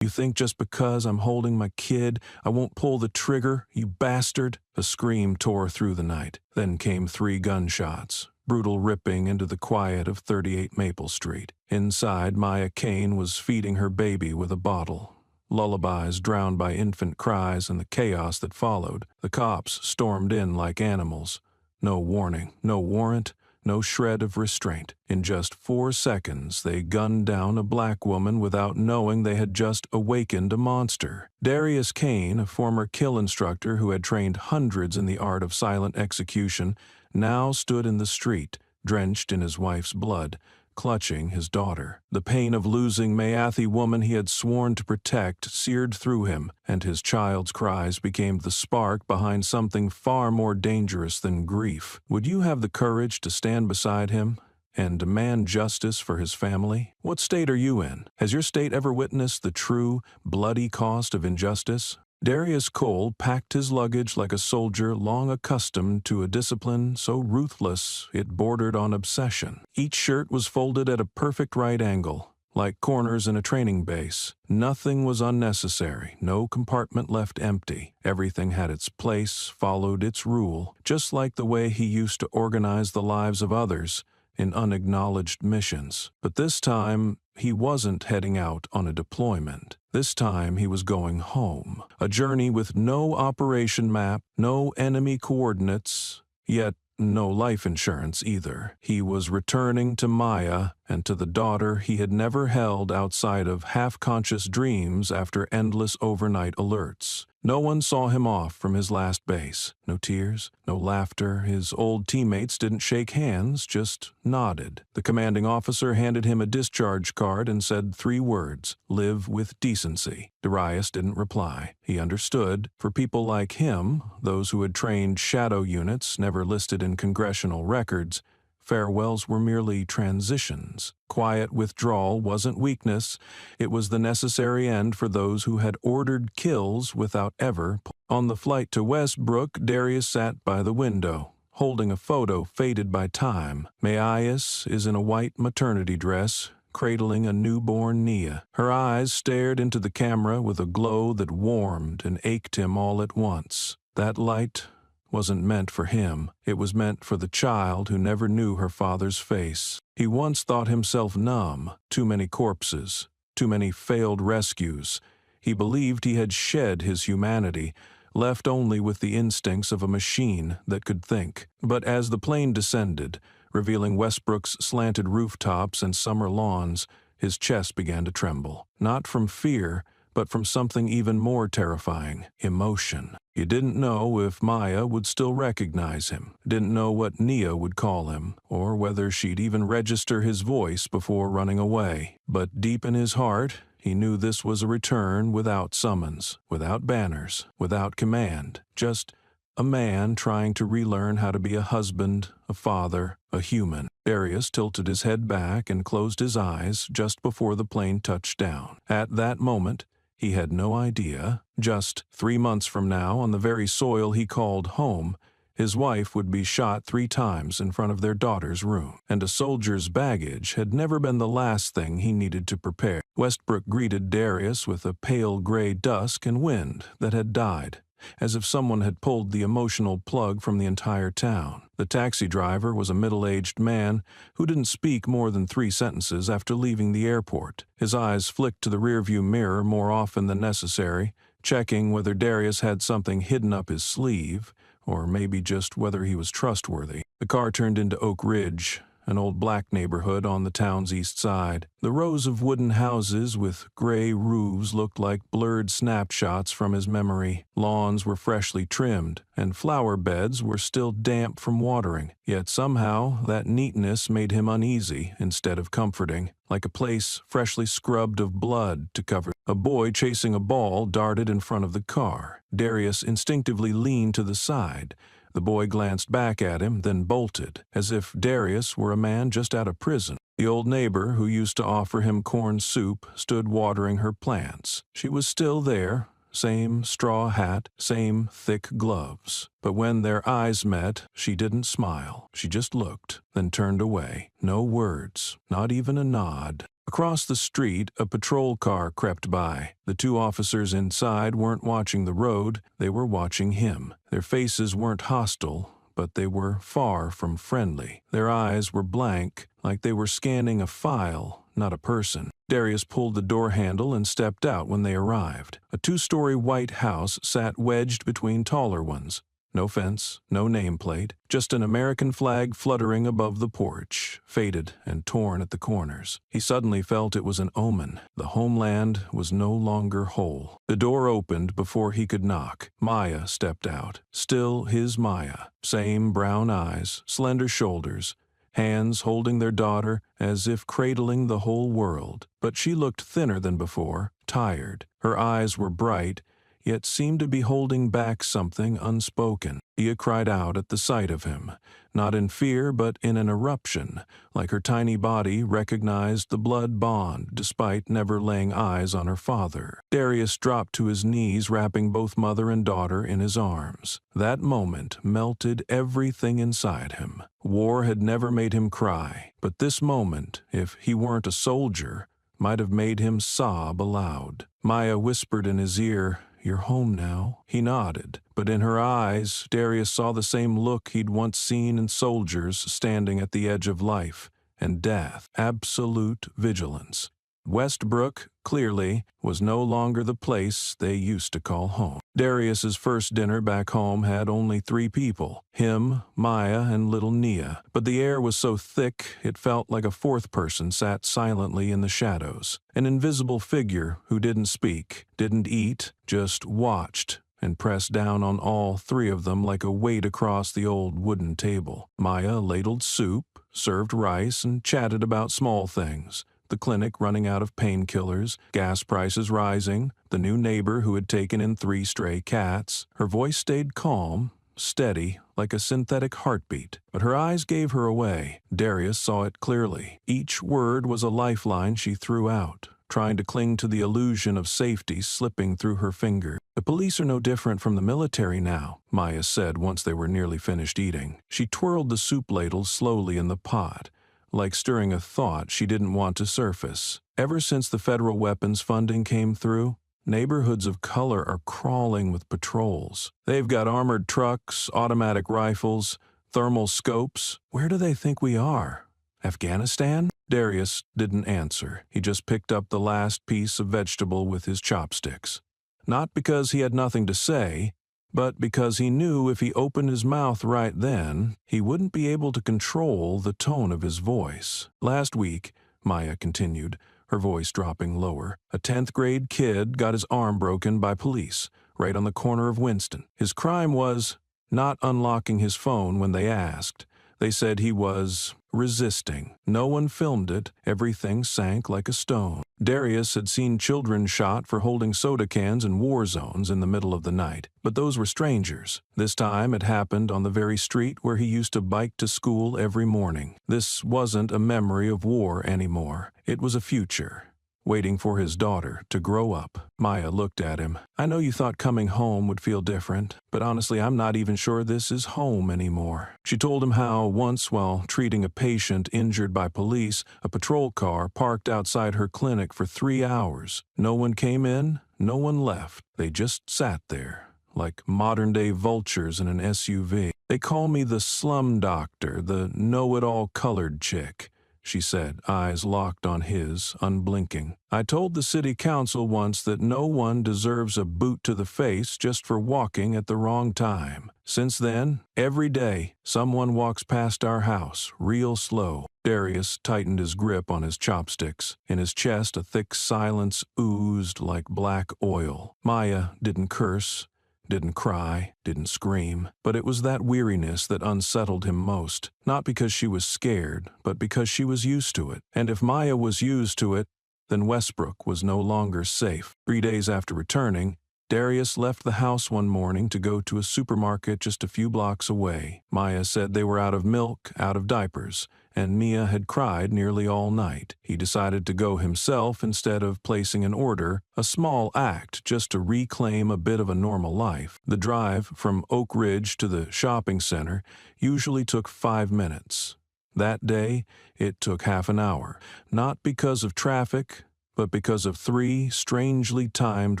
You think just because I'm holding my kid, I won't pull the trigger, you bastard? A scream tore through the night. Then came 3 gunshots, brutal ripping into the quiet of 38 Maple Street. Inside, Maya Kane was feeding her baby with a bottle. Lullabies drowned by infant cries and the chaos that followed. The cops stormed in like animals. No warning, no warrant, no shred of restraint. In just 4 seconds, they gunned down a black woman without knowing they had just awakened a monster. Darius Kane, a former kill instructor who had trained hundreds in the art of silent execution, now stood in the street, drenched in his wife's blood, clutching his daughter. The pain of losing Mayathi woman he had sworn to protect seared through him, and his child's cries became the spark behind something far more dangerous than grief. Would you have the courage to stand beside him and demand justice for his family? What state are you in? Has your state ever witnessed the true, bloody cost of injustice? Darius Cole packed his luggage like a soldier long accustomed to a discipline so ruthless it bordered on obsession. Each shirt was folded at a perfect right angle, like corners in a training base. Nothing was unnecessary, no compartment left empty. Everything had its place, followed its rule, just like the way he used to organize the lives of others in unacknowledged missions. But this time, he wasn't heading out on a deployment. This time he was going home, a journey with no operation map, no enemy coordinates, yet no life insurance either. He was returning to Maya and to the daughter he had never held outside of half-conscious dreams after endless overnight alerts. No one saw him off from his last base. No tears, no laughter. His old teammates didn't shake hands, just nodded. The commanding officer handed him a discharge card and said 3 words, "Live with decency." Darius didn't reply. He understood. For people like him, those who had trained shadow units never listed in congressional records, farewells were merely transitions. Quiet withdrawal wasn't weakness. It was the necessary end for those who had ordered kills without ever. On the flight to Westbrook, Darius sat by the window, holding a photo faded by time. Mayais is in a white maternity dress, cradling a newborn Nia. Her eyes stared into the camera with a glow that warmed and ached him all at once. That light wasn't meant for him. It was meant for the child who never knew her father's face. He once thought himself numb. Too many corpses, too many failed rescues. He believed he had shed his humanity, left only with the instincts of a machine that could think. But as the plane descended, revealing Westbrook's slanted rooftops and summer lawns, his chest began to tremble. Not from fear, but from something even more terrifying, emotion. He didn't know if Maya would still recognize him, didn't know what Nia would call him, or whether she'd even register his voice before running away. But deep in his heart, he knew this was a return without summons, without banners, without command, just a man trying to relearn how to be a husband, a father, a human. Darius tilted his head back and closed his eyes just before the plane touched down. At that moment, he had no idea. Just 3 months from now, on the very soil he called home, his wife would be shot 3 times in front of their daughter's room. And a soldier's baggage had never been the last thing he needed to prepare. Westbrook greeted Darius with a pale gray dusk and wind that had died, as if someone had pulled the emotional plug from the entire town. The taxi driver was a middle-aged man who didn't speak more than 3 sentences after leaving the airport. His eyes flicked to the rearview mirror more often than necessary, checking whether Darius had something hidden up his sleeve, or maybe just whether he was trustworthy. The car turned into Oak Ridge, an old black neighborhood on the town's east side. The rows of wooden houses with gray roofs looked like blurred snapshots from his memory. Lawns were freshly trimmed, and flower beds were still damp from watering. Yet somehow that neatness made him uneasy instead of comforting, like a place freshly scrubbed of blood to cover. A boy chasing a ball darted in front of the car. Darius instinctively leaned to the side. The boy glanced back at him, then bolted, as if Darius were a man just out of prison. The old neighbor who used to offer him corn soup stood watering her plants. She was still there, same straw hat, same thick gloves. But when their eyes met, she didn't smile. She just looked, then turned away. No words, not even a nod. Across the street, a patrol car crept by. The two officers inside weren't watching the road, they were watching him. Their faces weren't hostile, but they were far from friendly. Their eyes were blank, like they were scanning a file, not a person. Darius pulled the door handle and stepped out when they arrived. A two-story white house sat wedged between taller ones. No fence, no nameplate, just an American flag fluttering above the porch, faded and torn at the corners. He suddenly felt it was an omen. The homeland was no longer whole. The door opened before he could knock. Maya stepped out. Still his Maya. Same brown eyes, slender shoulders, hands holding their daughter as if cradling the whole world. But she looked thinner than before, tired. Her eyes were bright, yet seemed to be holding back something unspoken. Dia cried out at the sight of him, not in fear but in an eruption, like her tiny body recognized the blood bond despite never laying eyes on her father. Darius dropped to his knees, wrapping both mother and daughter in his arms. That moment melted everything inside him. War had never made him cry, but this moment, if he weren't a soldier, might have made him sob aloud. Maya whispered in his ear, "You're home now." He nodded, but in her eyes, Darius saw the same look he'd once seen in soldiers standing at the edge of life and death, absolute vigilance. Westbrook, clearly, was no longer the place they used to call home. Darius's first dinner back home had only 3 people, him, Maya, and little Nia, but the air was so thick it felt like a 4th person sat silently in the shadows, an invisible figure who didn't speak, didn't eat, just watched and pressed down on all 3 of them like a weight across the old wooden table. Maya ladled soup, served rice, and chatted about small things. The clinic running out of painkillers, gas prices rising, the new neighbor who had taken in 3 stray cats. Her voice stayed calm, steady, like a synthetic heartbeat, but her eyes gave her away. Darius saw it clearly. Each word was a lifeline she threw out, trying to cling to the illusion of safety slipping through her fingers. "The police are no different from the military now," Maya said once they were nearly finished eating. She twirled the soup ladle slowly in the pot, like stirring a thought she didn't want to surface. Ever since the federal weapons funding came through, neighborhoods of color are crawling with patrols. They've got armored trucks, automatic rifles, thermal scopes. Where do they think we are? Afghanistan? Darius didn't answer. He just picked up the last piece of vegetable with his chopsticks. Not because he had nothing to say, but because he knew if he opened his mouth right then, he wouldn't be able to control the tone of his voice. "Last week," Maya continued, her voice dropping lower, "a 10th grade kid got his arm broken by police, right on the corner of Winston. His crime was not unlocking his phone when they asked. They said he was resisting. No one filmed it. Everything sank like a stone." Darius had seen children shot for holding soda cans in war zones in the middle of the night, but those were strangers. This time it happened on the very street where he used to bike to school every morning. This wasn't a memory of war anymore. It was a future, waiting for his daughter to grow up. Maya looked at him. "I know you thought coming home would feel different, but honestly I'm not even sure this is home anymore." She told him how once, while treating a patient injured by police, a patrol car parked outside her clinic for 3 hours. No one came in, no one left. They just sat there, like modern-day vultures in an SUV. "They call me the slum doctor, the know-it-all colored chick," she said, eyes locked on his, unblinking. "I told the city council once that no one deserves a boot to the face just for walking at the wrong time. Since then, every day, someone walks past our house, real slow." Darius tightened his grip on his chopsticks. In his chest, a thick silence oozed like black oil. Maya didn't curse, didn't cry, didn't scream, but it was that weariness that unsettled him most. Not because she was scared, but because she was used to it. And if Maya was used to it, then Westbrook was no longer safe. 3 days after returning, Darius left the house one morning to go to a supermarket just a few blocks away. Maya said they were out of milk, out of diapers, and Mia had cried nearly all night. He decided to go himself instead of placing an order, a small act just to reclaim a bit of a normal life. The drive from Oak Ridge to the shopping center usually took 5 minutes. That day, it took half an hour, not because of traffic, but because of 3 strangely timed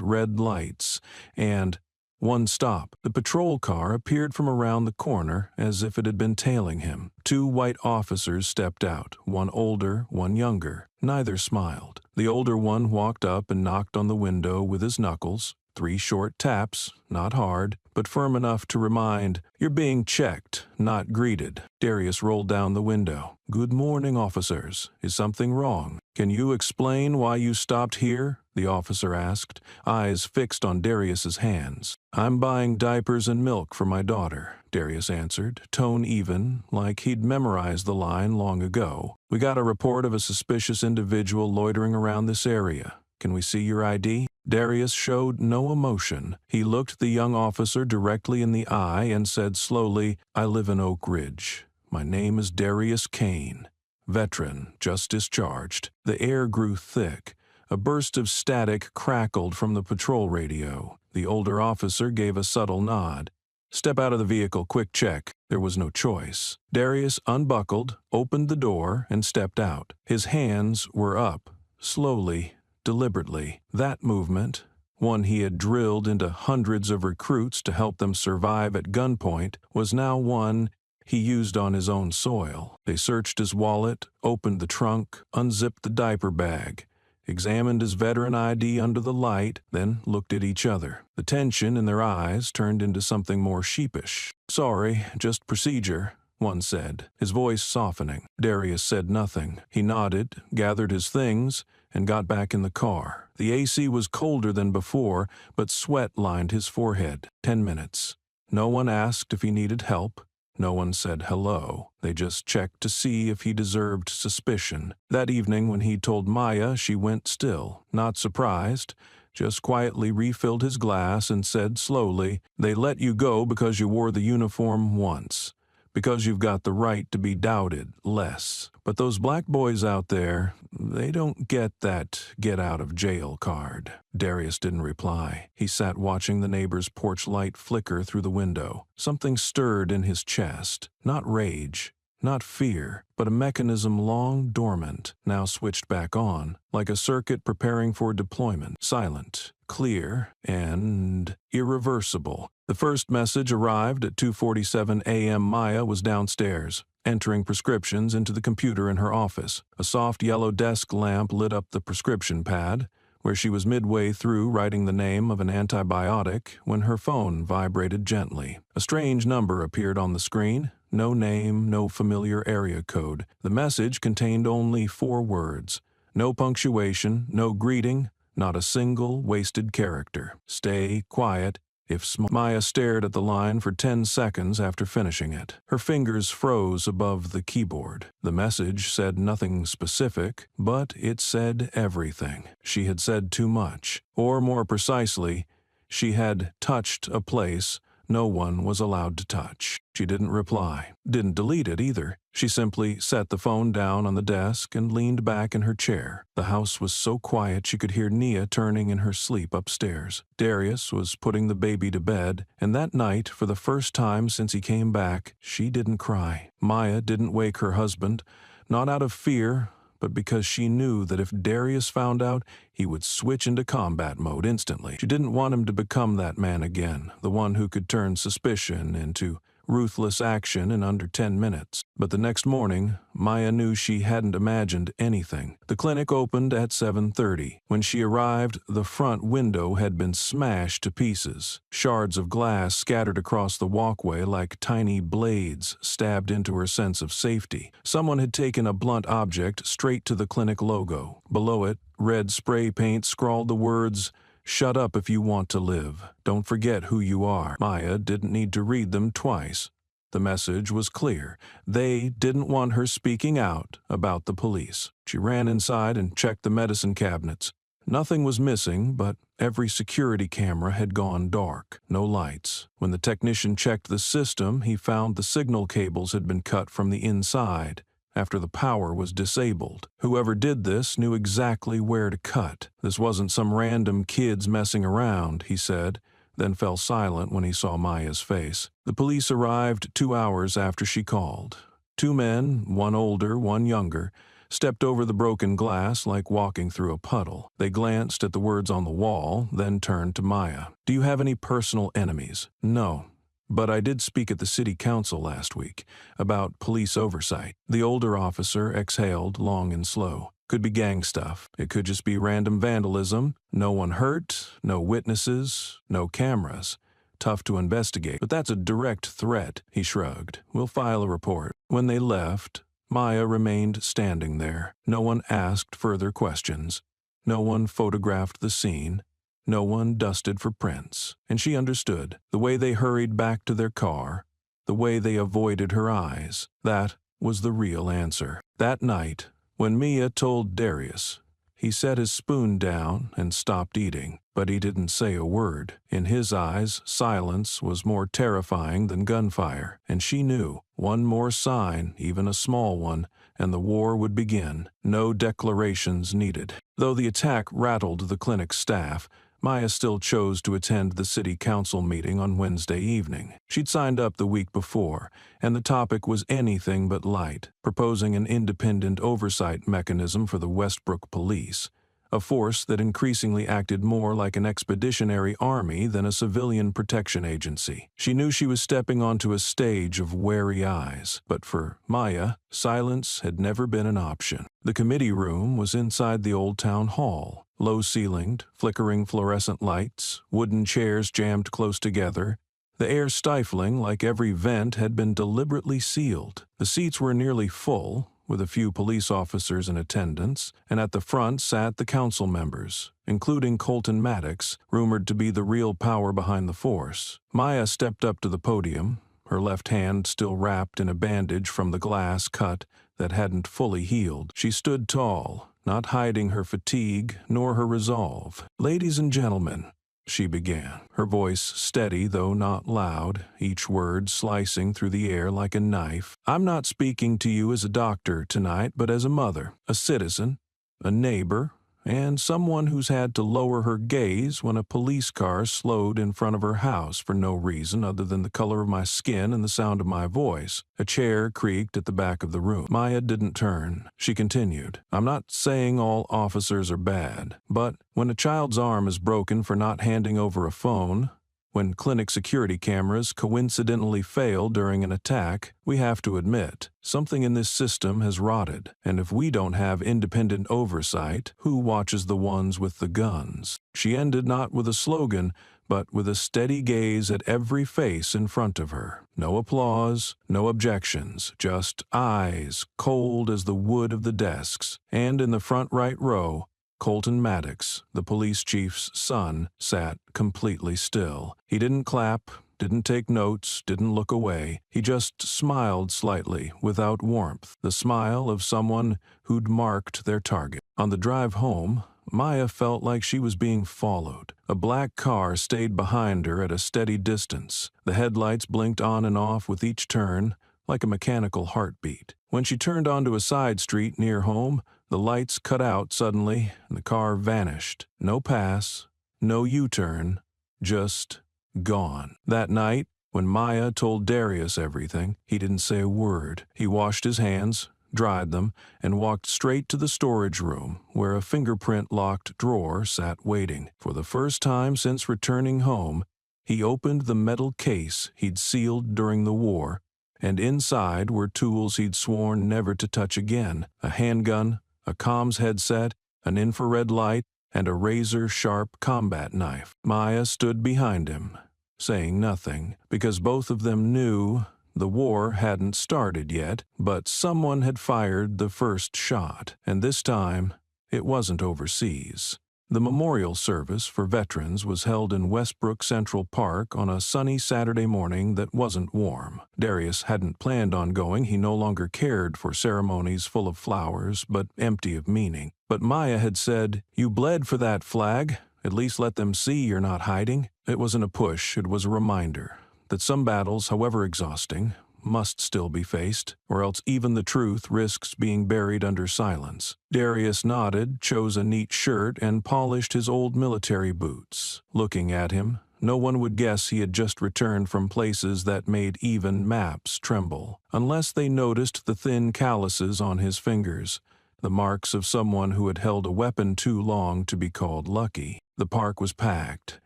red lights and one stop. The patrol car appeared from around the corner as if it had been tailing him. 2 white officers stepped out, one older, one younger. Neither smiled. The older one walked up and knocked on the window with his knuckles. 3 short taps, not hard, but firm enough to remind, "You're being checked, not greeted." Darius rolled down the window. "Good morning, officers. Is something wrong? Can you explain why you stopped here?" the officer asked, eyes fixed on Darius's hands. "I'm buying diapers and milk for my daughter," Darius answered, tone even, like he'd memorized the line long ago. "We got a report of a suspicious individual loitering around this area. Can we see your ID?" Darius showed no emotion. He looked the young officer directly in the eye and said slowly, "I live in Oak Ridge. My name is Darius Kane. Veteran, just discharged." The air grew thick. A burst of static crackled from the patrol radio. The older officer gave a subtle nod. "Step out of the vehicle, quick check." There was no choice. Darius unbuckled, opened the door, and stepped out. His hands were up, slowly, deliberately. That movement, one he had drilled into hundreds of recruits to help them survive at gunpoint, was now one he used on his own soil. They searched his wallet, opened the trunk, unzipped the diaper bag, examined his veteran ID under the light, then looked at each other. The tension in their eyes turned into something more sheepish. "Sorry, just procedure," one said, his voice softening. Darius said nothing. He nodded, gathered his things, and got back in the car. The AC was colder than before, but sweat lined his forehead. 10 minutes. No one asked if he needed help. No one said hello. They just checked to see if he deserved suspicion. That evening when he told Maya, she went still, not surprised, just quietly refilled his glass and said slowly, "They let you go because you wore the uniform once. Because you've got the right to be doubted less. But those black boys out there, they don't get that get-out-of-jail card." Darius didn't reply. He sat watching the neighbor's porch light flicker through the window. Something stirred in his chest. Not rage, not fear, but a mechanism long dormant, now switched back on, like a circuit preparing for deployment. Silent, clear, and irreversible. The first message arrived at 2:47 a.m. Maya was downstairs, entering prescriptions into the computer in her office. A soft yellow desk lamp lit up the prescription pad, where she was midway through writing the name of an antibiotic when her phone vibrated gently. A strange number appeared on the screen. No name, no familiar area code. The message contained only 4 words. No punctuation, no greeting, not a single wasted character. "Stay quiet. If Maya stared at the line for 10 seconds after finishing it. Her fingers froze above the keyboard. The message said nothing specific, but it said everything. She had said too much. Or more precisely, she had touched a place no one was allowed to touch. She didn't reply. Didn't delete it either. She simply set the phone down on the desk and leaned back in her chair. The house was so quiet she could hear Nia turning in her sleep upstairs. Darius was putting the baby to bed, and that night, for the first time since he came back, she didn't cry. Maya didn't wake her husband, not out of fear, but because she knew that if Darius found out, he would switch into combat mode instantly. She didn't want him to become that man again, the one who could turn suspicion into ruthless action in under 10 minutes. But the next morning, Maya knew she hadn't imagined anything. The clinic opened at 7:30. When she arrived, the front window had been smashed to pieces. Shards of glass scattered across the walkway like tiny blades stabbed into her sense of safety. Someone had taken a blunt object straight to the clinic logo. Below it, red spray paint scrawled the words, "Shut up if you want to live. Don't forget who you are." Maya didn't need to read them twice. The message was clear. They didn't want her speaking out about the police. She ran inside and checked the medicine cabinets. Nothing was missing, but every security camera had gone dark. No lights. When the technician checked the system, he found the signal cables had been cut from the inside after the power was disabled. Whoever did this knew exactly where to cut. This wasn't some random kids messing around, he said, then fell silent when he saw Maya's face. The police arrived 2 hours after she called. Two men, one older, one younger, stepped over the broken glass like walking through a puddle. They glanced at the words on the wall, then turned to Maya. "Do you have any personal enemies?" "No. But I did speak at the city council last week about police oversight." The older officer exhaled long and slow. "Could be gang stuff. It could just be random vandalism. No one hurt, no witnesses, no cameras. Tough to investigate, but that's a direct threat," he shrugged. "We'll file a report." When they left, Maya remained standing there. No one asked further questions. No one photographed the scene. No one dusted for prints, and she understood. The way they hurried back to their car, the way they avoided her eyes, that was the real answer. That night, when Mia told Darius, he set his spoon down and stopped eating, but he didn't say a word. In his eyes, silence was more terrifying than gunfire, and she knew one more sign, even a small one, and the war would begin. No declarations needed. Though the attack rattled the clinic staff, Maya still chose to attend the city council meeting on Wednesday evening. She'd signed up the week before, and the topic was anything but light, proposing an independent oversight mechanism for the Westbrook Police, a force that increasingly acted more like an expeditionary army than a civilian protection agency. She knew she was stepping onto a stage of wary eyes, but for Maya, silence had never been an option. The committee room was inside the old town hall, low-ceilinged, flickering fluorescent lights, wooden chairs jammed close together, the air stifling like every vent had been deliberately sealed. The seats were nearly full, with a few police officers in attendance, and at the front sat the council members, including Colton Maddox, rumored to be the real power behind the force. Maya stepped up to the podium, her left hand still wrapped in a bandage from the glass cut that hadn't fully healed. She stood tall, not hiding her fatigue nor her resolve. "Ladies and gentlemen," she began, her voice steady though not loud, each word slicing through the air like a knife. "I'm not speaking to you as a doctor tonight, but as a mother, a citizen, a neighbor, and someone who's had to lower her gaze when a police car slowed in front of her house for no reason other than the color of my skin and the sound of my voice." A chair creaked at the back of the room. Maya didn't turn. She continued, "I'm not saying all officers are bad, but when a child's arm is broken for not handing over a phone, when clinic security cameras coincidentally fail during an attack, we have to admit, something in this system has rotted, and if we don't have independent oversight, who watches the ones with the guns?" She ended not with a slogan, but with a steady gaze at every face in front of her. No applause, no objections, just eyes cold as the wood of the desks, and in the front right row, Colton Maddox, the police chief's son, sat completely still. He didn't clap, didn't take notes, didn't look away. He just smiled slightly, without warmth, the smile of someone who'd marked their target. On the drive home, Maya felt like she was being followed. A black car stayed behind her at a steady distance. The headlights blinked on and off with each turn, like a mechanical heartbeat. When she turned onto a side street near home, the lights cut out suddenly, and the car vanished. No pass, no U-turn, just gone. That night, when Maya told Darius everything, he didn't say a word. He washed his hands, dried them, and walked straight to the storage room, where a fingerprint-locked drawer sat waiting. For the first time since returning home, he opened the metal case he'd sealed during the war, and inside were tools he'd sworn never to touch again: a handgun, a comms headset, an infrared light, and a razor-sharp combat knife. Maya stood behind him, saying nothing, because both of them knew the war hadn't started yet, but someone had fired the first shot, and this time it wasn't overseas. The memorial service for veterans was held in Westbrook Central Park on a sunny Saturday morning that wasn't warm. Darius hadn't planned on going. He no longer cared for ceremonies full of flowers, but empty of meaning. But Maya had said, "You bled for that flag. At least let them see you're not hiding." It wasn't a push, it was a reminder that some battles, however exhausting, must still be faced, or else even the truth risks being buried under silence. Darius nodded, chose a neat shirt, and polished his old military boots. Looking at him, No one would guess he had just returned from places that made even maps tremble, unless they noticed the thin calluses on his fingers, the marks of someone who had held a weapon too long to be called lucky. The park was packed.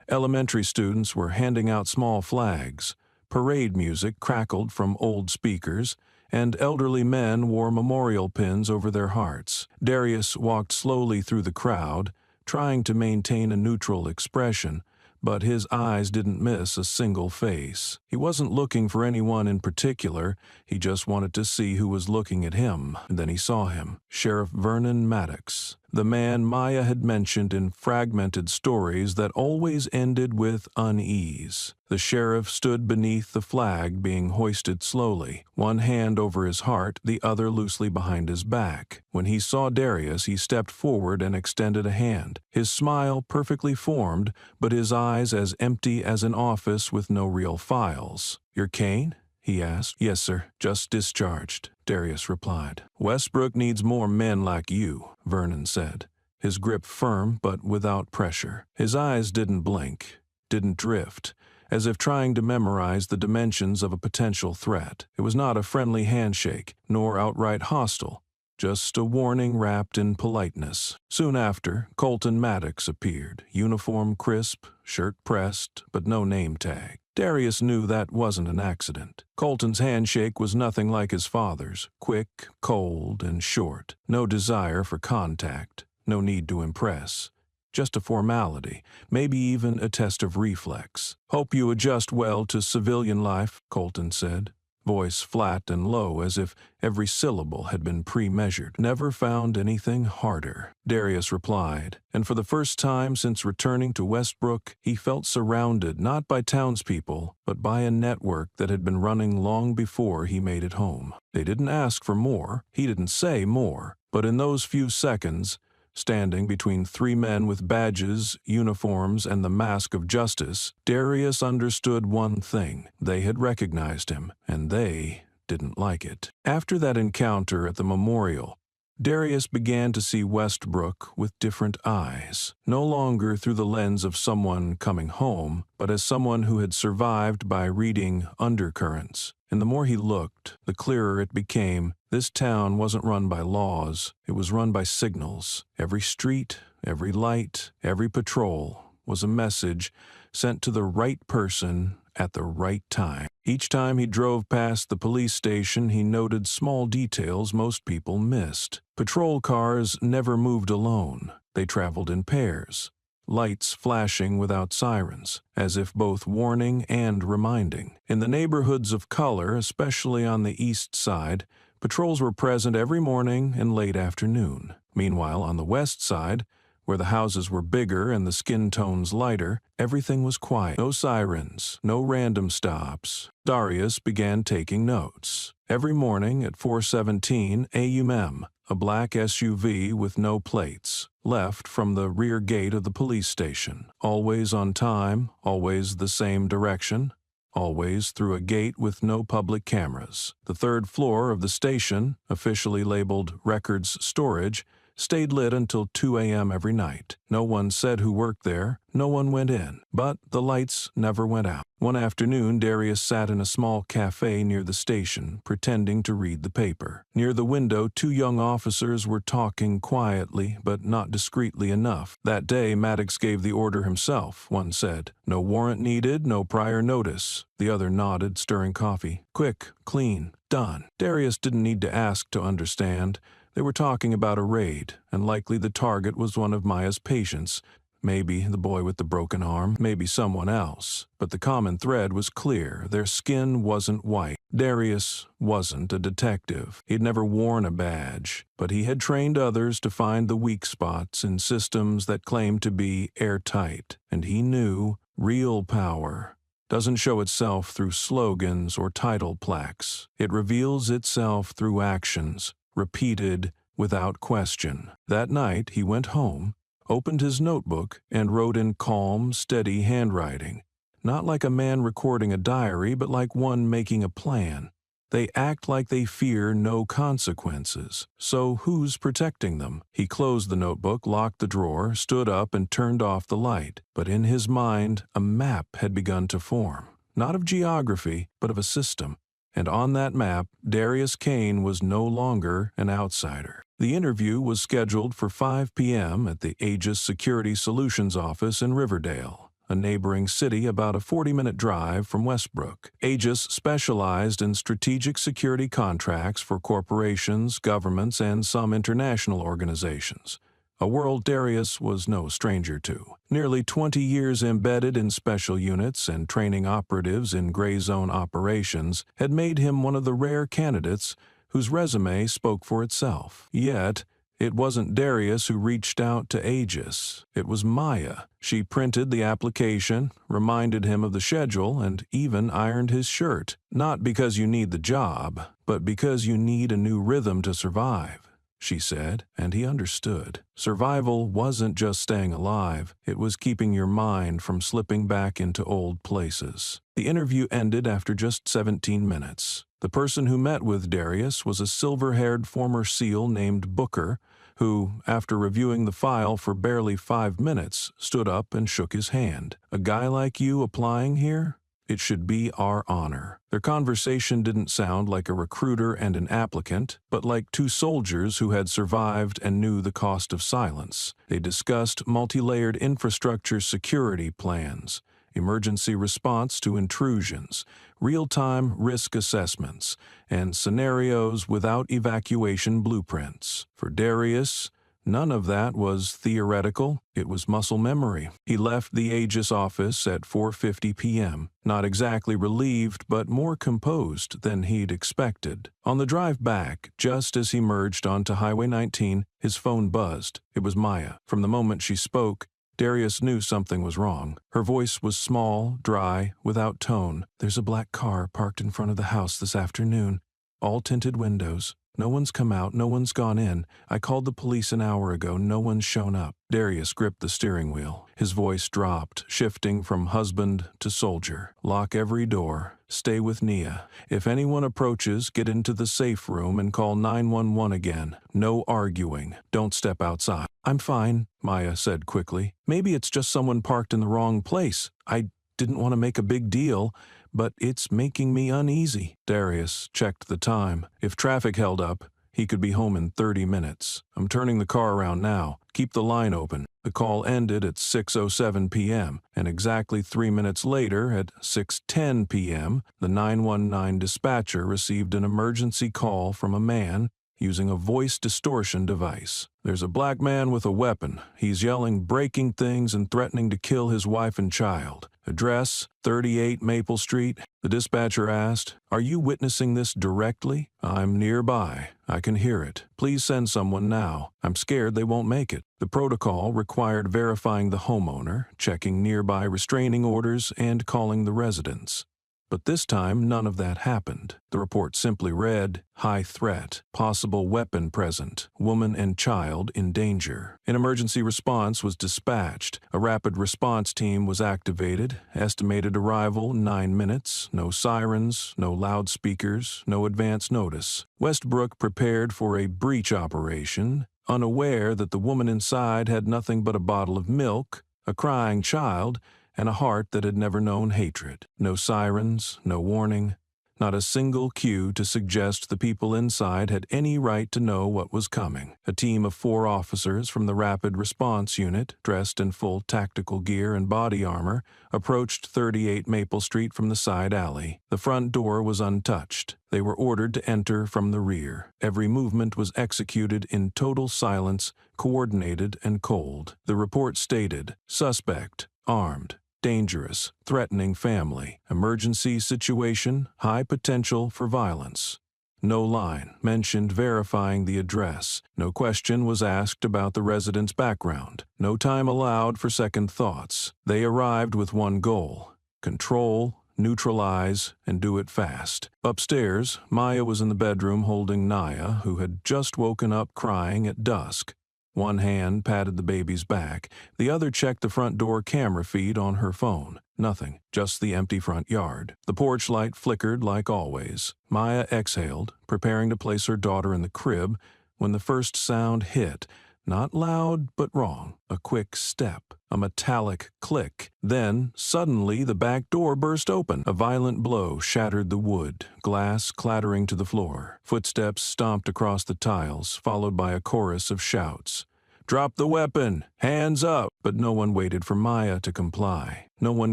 Elementary students were handing out small flags. Parade music crackled from old speakers, and elderly men wore memorial pins over their hearts. Darius walked slowly through the crowd, trying to maintain a neutral expression, but his eyes didn't miss a single face. He wasn't looking for anyone in particular, he just wanted to see who was looking at him. And then he saw him, Sheriff Vernon Maddox, the man Maya had mentioned in fragmented stories that always ended with unease. The sheriff stood beneath the flag being hoisted slowly, one hand over his heart, the other loosely behind his back. When he saw Darius, he stepped forward and extended a hand, his smile perfectly formed, but his eyes as empty as an office with no real files. "Your cane?" he asked. "Yes, sir. Just discharged," Darius replied. "Westbrook needs more men like you," Vernon said, his grip firm but without pressure. His eyes didn't blink, didn't drift, as if trying to memorize the dimensions of a potential threat. It was not a friendly handshake, nor outright hostile, just a warning wrapped in politeness. Soon after, Colton Maddox appeared, uniform crisp, shirt pressed, but no name tag. Darius knew that wasn't an accident. Colton's handshake was nothing like his father's, quick, cold, and short. No desire for contact, no need to impress. Just a formality, maybe even a test of reflex. "Hope you adjust well to civilian life," Colton said, voice flat and low as if every syllable had been pre-measured. "Never found anything harder," Darius replied, and for the first time since returning to Westbrook, he felt surrounded not by townspeople, but by a network that had been running long before he made it home. They didn't ask for more, he didn't say more, but in those few seconds, standing between three men with badges, uniforms, and the mask of justice, Darius understood one thing. They had recognized him, and they didn't like it. After that encounter at the memorial, Darius began to see Westbrook with different eyes, no longer through the lens of someone coming home, but as someone who had survived by reading undercurrents. And the more he looked, the clearer it became. This town wasn't run by laws, it was run by signals. Every street, every light, every patrol was a message sent to the right person at the right time. Each time he drove past the police station, he noted small details most people missed. Patrol cars never moved alone. They traveled in pairs, lights flashing without sirens, as if both warning and reminding. In the neighborhoods of color, especially on the east side, patrols were present every morning and late afternoon. Meanwhile, on the west side, where the houses were bigger and the skin tones lighter, everything was quiet. No sirens, no random stops. Darius began taking notes. Every morning at 4:17 a.m., a black SUV with no plates left from the rear gate of the police station. Always on time, always the same direction, always through a gate with no public cameras. The third floor of the station, officially labeled Records Storage, stayed lit until 2 a.m. every night. No one said who worked there, no one went in, but the lights never went out. One afternoon, Darius sat in a small cafe near the station, pretending to read the paper. Near the window, two young officers were talking quietly, but not discreetly enough. That day, Maddox gave the order himself, one said. "No warrant needed, no prior notice." The other nodded, stirring coffee. "Quick, clean, done." Darius didn't need to ask to understand. They were talking about a raid, and likely the target was one of Maya's patients. Maybe the boy with the broken arm, maybe someone else. But the common thread was clear. Their skin wasn't white. Darius wasn't a detective. He'd never worn a badge, but he had trained others to find the weak spots in systems that claimed to be airtight. And he knew real power doesn't show itself through slogans or title plaques. It reveals itself through actions, repeated without question. That night, he went home, opened his notebook, and wrote in calm, steady handwriting. Not like a man recording a diary, but like one making a plan. They act like they fear no consequences. So who's protecting them? He closed the notebook, locked the drawer, stood up, and turned off the light. But in his mind, a map had begun to form. Not of geography, but of a system. And on that map, Darius Kane was no longer an outsider. The interview was scheduled for 5 p.m. at the Aegis Security Solutions office in Riverdale, a neighboring city about a 40-minute drive from Westbrook. Aegis specialized in strategic security contracts for corporations, governments, and some international organizations, a world Darius was no stranger to. Nearly 20 years embedded in special units and training operatives in gray zone operations had made him one of the rare candidates whose resume spoke for itself. Yet, it wasn't Darius who reached out to Aegis. It was Maya. She printed the application, reminded him of the schedule, and even ironed his shirt. Not because you need the job, but because you need a new rhythm to survive, she said, and he understood. Survival wasn't just staying alive, it was keeping your mind from slipping back into old places. The interview ended after just 17 minutes. The person who met with Darius was a silver-haired former SEAL named Booker, who, after reviewing the file for barely 5 minutes, stood up and shook his hand. "A guy like you applying here? It should be our honor." Their conversation didn't sound like a recruiter and an applicant, but like two soldiers who had survived and knew the cost of silence. They discussed multi-layered infrastructure security plans, emergency response to intrusions, real-time risk assessments, and scenarios without evacuation blueprints. For Darius, none of that was theoretical, it was muscle memory. He left the Aegis office at 4:50 p.m., not exactly relieved but more composed than he'd expected. On the drive back, just as he merged onto Highway 19, his phone buzzed. It was Maya. From the moment she spoke, Darius knew something was wrong. Her voice was small, dry, without tone. "There's a black car parked in front of the house this afternoon. All tinted windows. No one's come out, no one's gone in. I called the police an hour ago, no one's shown up." Darius gripped the steering wheel. His voice dropped, shifting from husband to soldier. "Lock every door. Stay with Nia. If anyone approaches, get into the safe room and call 911 again. No arguing. Don't step outside." "I'm fine," Maya said quickly. "Maybe it's just someone parked in the wrong place. I didn't want to make a big deal, but it's making me uneasy." Darius checked the time. If traffic held up, he could be home in 30 minutes. "I'm turning the car around now. Keep the line open." The call ended at 6:07 p.m., and exactly 3 minutes later, at 6:10 p.m., the 919 dispatcher received an emergency call from a man using a voice distortion device. "There's a black man with a weapon. He's yelling, breaking things, and threatening to kill his wife and child. Address, 38 Maple Street." The dispatcher asked, "Are you witnessing this directly?" "I'm nearby. I can hear it. Please send someone now. I'm scared they won't make it." The protocol required verifying the homeowner, checking nearby restraining orders, and calling the residents. But this time, none of that happened. The report simply read, "High threat, possible weapon present, woman and child in danger." An emergency response was dispatched. A rapid response team was activated. Estimated arrival 9 minutes. No sirens, no loudspeakers, no advance notice. Westbrook prepared for a breach operation, unaware that the woman inside had nothing but a bottle of milk, a crying child, and a heart that had never known hatred. No sirens, no warning, not a single cue to suggest the people inside had any right to know what was coming. A team of 4 officers from the Rapid Response Unit, dressed in full tactical gear and body armor, approached 38 Maple Street from the side alley. The front door was untouched. They were ordered to enter from the rear. Every movement was executed in total silence, coordinated and cold. The report stated, "Suspect, armed. Dangerous, threatening family, emergency situation, high potential for violence." No line mentioned verifying the address. No question was asked about the resident's background. No time allowed for second thoughts. They arrived with one goal: control, neutralize, and do it fast. Upstairs, Maya was in the bedroom holding Naya, who had just woken up crying at dusk. One hand patted the baby's back, the other checked the front door camera feed on her phone. Nothing, just the empty front yard. The porch light flickered like always. Maya exhaled, preparing to place her daughter in the crib, when the first sound hit. Not loud, but wrong. A quick step. A metallic click. Then, suddenly, the back door burst open. A violent blow shattered the wood, glass clattering to the floor. Footsteps stomped across the tiles, followed by a chorus of shouts. "Drop the weapon! Hands up!" But no one waited for Maya to comply. No one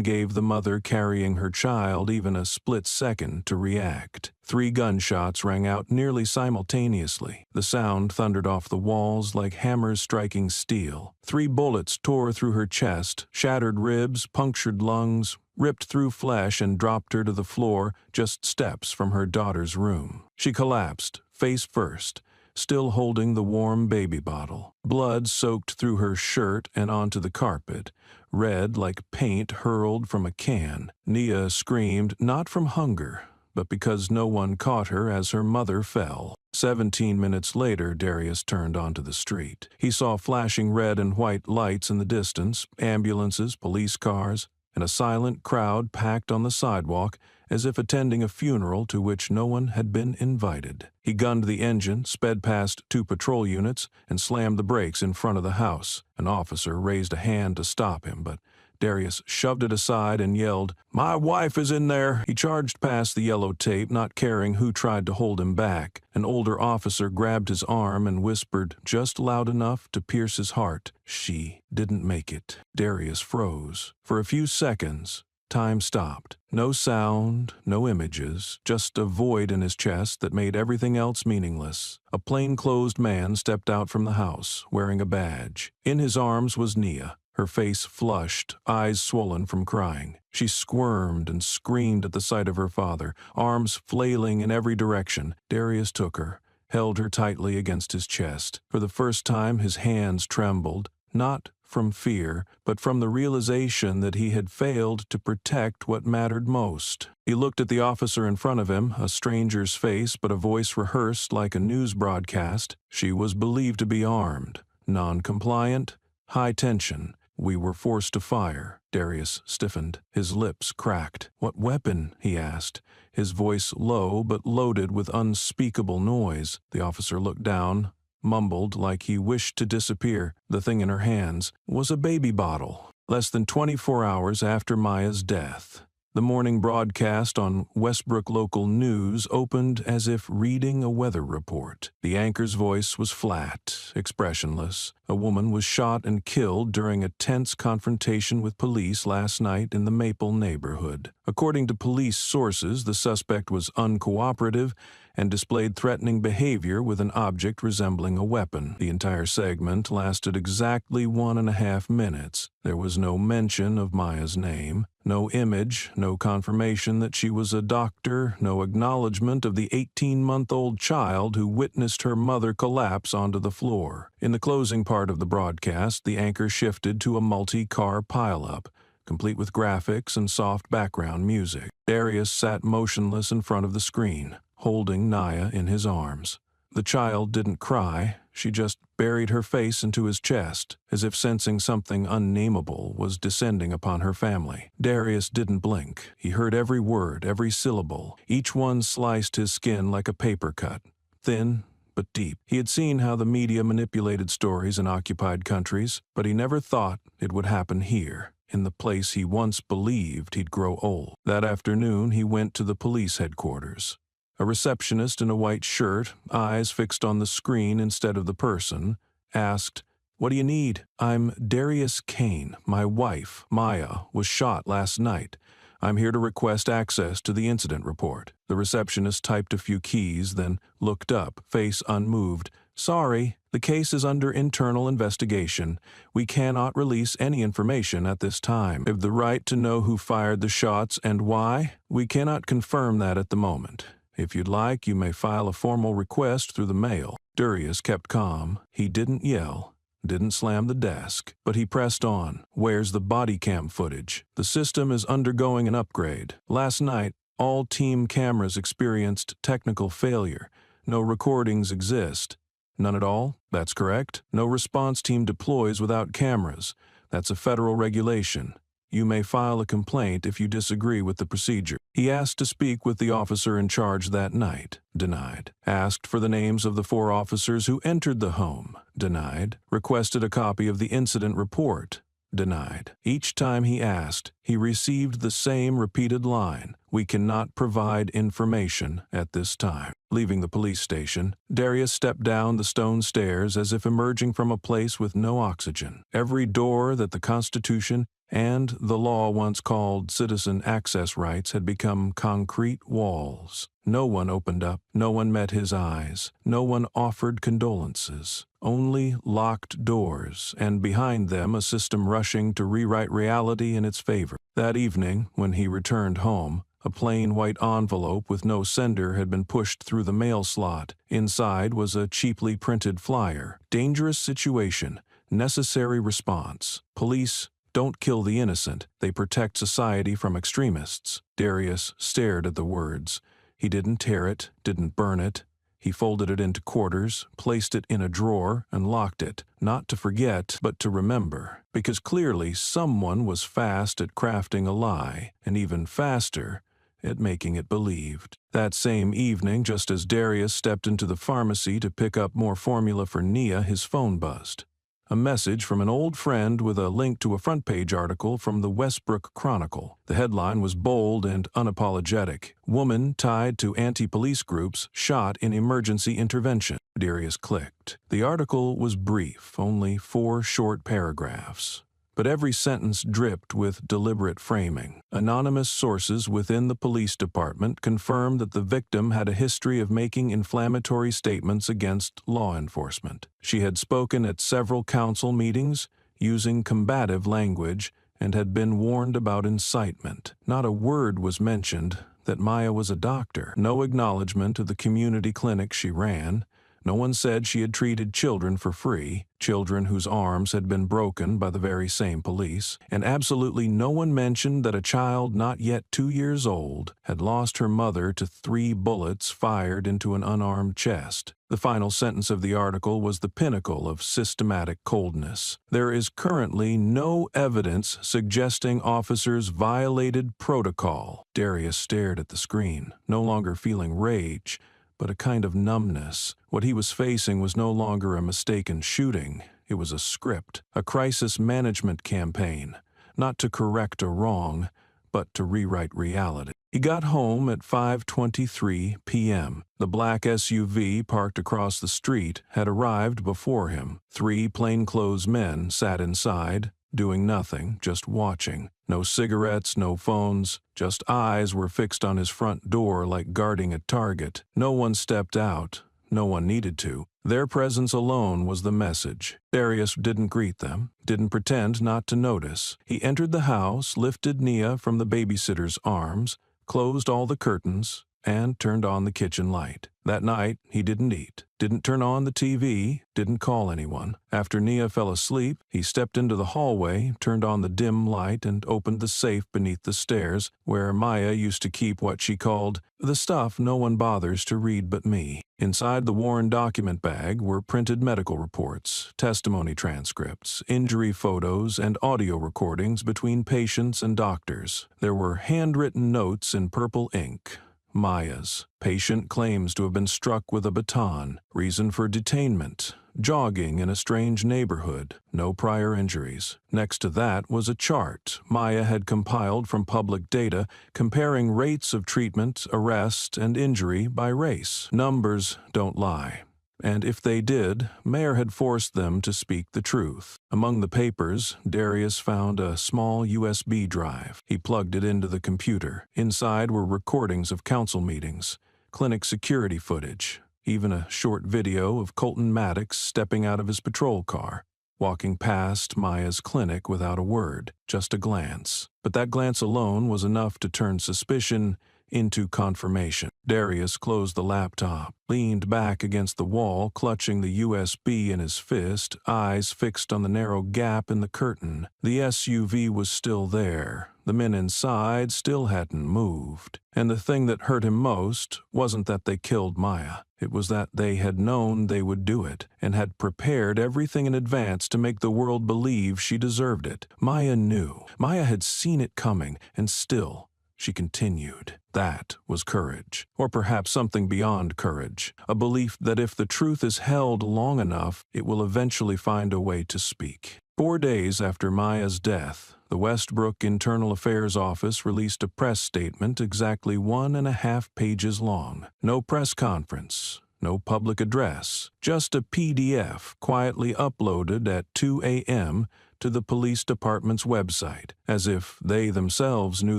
gave the mother carrying her child even a split second to react. 3 gunshots rang out nearly simultaneously. The sound thundered off the walls like hammers striking steel. 3 bullets tore through her chest, shattered ribs, punctured lungs, ripped through flesh, and dropped her to the floor just steps from her daughter's room. She collapsed, face first, still holding the warm baby bottle. Blood soaked through her shirt and onto the carpet, red like paint hurled from a can. Nia screamed not from hunger, but because no one caught her as her mother fell. 17 minutes later, Darius turned onto the street. He saw flashing red and white lights in the distance, ambulances, police cars, and a silent crowd packed on the sidewalk as if attending a funeral to which no one had been invited. He gunned the engine, sped past 2 patrol units, and slammed the brakes in front of the house. An officer raised a hand to stop him, but Darius shoved it aside and yelled, "My wife is in there!" He charged past the yellow tape, not caring who tried to hold him back. An older officer grabbed his arm and whispered just loud enough to pierce his heart, "She didn't make it." Darius froze. For a few seconds, time stopped. No sound, no images, just a void in his chest that made everything else meaningless. A plainclothes man stepped out from the house, wearing a badge. In his arms was Nia, her face flushed, eyes swollen from crying. She squirmed and screamed at the sight of her father, arms flailing in every direction. Darius took her, held her tightly against his chest. For the first time, his hands trembled, not from fear, but from the realization that he had failed to protect what mattered most. He looked at the officer in front of him, a stranger's face, but a voice rehearsed like a news broadcast. She was believed to be armed, non-compliant, high tension. "We were forced to fire." Darius stiffened. His lips cracked. "What weapon?" he asked, his voice low but loaded with unspeakable noise. The officer looked down, mumbled like he wished to disappear. The thing in her hands was a baby bottle. Less than 24 hours after Maya's death, the morning broadcast on Westbrook Local News opened as if reading a weather report. The anchor's voice was flat, expressionless. A woman was shot and killed during a tense confrontation with police last night in the Maple neighborhood. According to police sources, the suspect was uncooperative and displayed threatening behavior with an object resembling a weapon. The entire segment lasted exactly 1.5 minutes. There was no mention of Maya's name, no image, no confirmation that she was a doctor, no acknowledgement of the 18-month-old child who witnessed her mother collapse onto the floor. In the closing part of the broadcast, the anchor shifted to a multi-car pileup, complete with graphics and soft background music. Darius sat motionless in front of the screen, holding Nia in his arms. The child didn't cry, she just buried her face into his chest, as if sensing something unnameable was descending upon her family. Darius didn't blink. He heard every word, every syllable. Each one sliced his skin like a paper cut, thin but deep. He had seen how the media manipulated stories in occupied countries, but he never thought it would happen here, in the place he once believed he'd grow old. That afternoon, he went to the police headquarters. A receptionist in a white shirt, eyes fixed on the screen instead of the person, asked, "What do you need?" "I'm Darius Kane. My wife, Maya, was shot last night. I'm here to request access to the incident report." The receptionist typed a few keys, then looked up, face unmoved. "Sorry, the case is under internal investigation. We cannot release any information at this time. We have the right to know who fired the shots and why. We cannot confirm that at the moment. If you'd like, you may file a formal request through the mail." Darius kept calm. He didn't yell, didn't slam the desk, but he pressed on. "Where's the body cam footage? The system is undergoing an upgrade. Last night, all team cameras experienced technical failure. No recordings exist." None at all? That's correct. No response team deploys without cameras. That's a federal regulation. You may file a complaint if you disagree with the procedure. He asked to speak with the officer in charge that night. Denied. Asked for the names of the 4 officers who entered the home. Denied. Requested a copy of the incident report. Denied. Each time he asked, he received the same repeated line: "We cannot provide information at this time." Leaving the police station, Darius stepped down the stone stairs as if emerging from a place with no oxygen. Every door that the Constitution and the law once called citizen access rights had become concrete walls. No one opened up, no one met his eyes, no one offered condolences. Only locked doors, and behind them a system rushing to rewrite reality in its favor. That evening, when he returned home, a plain white envelope with no sender had been pushed through the mail slot. Inside was a cheaply printed flyer. Dangerous situation. Necessary response. Police don't kill the innocent. They protect society from extremists. Darius stared at the words. He didn't tear it, didn't burn it. He folded it into quarters, placed it in a drawer, and locked it, not to forget, but to remember, because clearly someone was fast at crafting a lie, and even faster at making it believed. That same evening, just as Darius stepped into the pharmacy to pick up more formula for Nia, his phone buzzed. A message from an old friend with a link to a front-page article from the Westbrook Chronicle. The headline was bold and unapologetic. "Woman tied to anti-police groups shot in emergency intervention." Darius clicked. The article was brief, only 4 short paragraphs. But every sentence dripped with deliberate framing. Anonymous sources within the police department confirmed that the victim had a history of making inflammatory statements against law enforcement. She had spoken at several council meetings, using combative language, and had been warned about incitement. Not a word was mentioned that Maya was a doctor. No acknowledgement of the community clinic she ran. No one said she had treated children for free, children whose arms had been broken by the very same police, and absolutely no one mentioned that a child not yet 2 years old had lost her mother to 3 bullets fired into an unarmed chest. The final sentence of the article was the pinnacle of systematic coldness. "There is currently no evidence suggesting officers violated protocol." Darius stared at the screen, no longer feeling rage, but a kind of numbness. What he was facing was no longer a mistaken shooting. It was a script, a crisis management campaign, not to correct a wrong, but to rewrite reality. He got home at 5:23 p.m. The black SUV parked across the street had arrived before him. 3 plainclothes men sat inside, doing nothing, just watching. No cigarettes, no phones, just eyes were fixed on his front door like guarding a target. No one stepped out. No one needed to. Their presence alone was the message. Darius didn't greet them, didn't pretend not to notice. He entered the house, lifted Nia from the babysitter's arms, closed all the curtains, and turned on the kitchen light. That night, he didn't eat, didn't turn on the TV, didn't call anyone. After Nia fell asleep, he stepped into the hallway, turned on the dim light, and opened the safe beneath the stairs, where Maya used to keep what she called the stuff no one bothers to read but me. Inside the worn document bag were printed medical reports, testimony transcripts, injury photos, and audio recordings between patients and doctors. There were handwritten notes in purple ink. Maya's. Patient claims to have been struck with a baton. Reason for detainment. Jogging in a strange neighborhood. No prior injuries. Next to that was a chart Maya had compiled from public data comparing rates of treatment, arrest, and injury by race. Numbers don't lie. And if they did, Mayer had forced them to speak the truth. Among the papers, Darius found a small USB drive. He plugged it into the computer. Inside were recordings of council meetings, clinic security footage, even a short video of Colton Maddox stepping out of his patrol car, walking past Maya's clinic without a word, just a glance. But that glance alone was enough to turn suspicion into confirmation. Darius closed the laptop, leaned back against the wall, clutching the USB in his fist, eyes fixed on the narrow gap in the curtain. The SUV was still there. The men inside still hadn't moved. And the thing that hurt him most wasn't that they killed Maya. It was that they had known they would do it, and had prepared everything in advance to make the world believe she deserved it. Maya knew. Maya had seen it coming, and still, she continued. That was courage. Or perhaps something beyond courage. A belief that if the truth is held long enough, it will eventually find a way to speak. 4 days after Maya's death, the Westbrook Internal Affairs Office released a press statement exactly 1.5 pages long. No press conference, no public address, just a PDF quietly uploaded at 2 a.m. to the police department's website, as if they themselves knew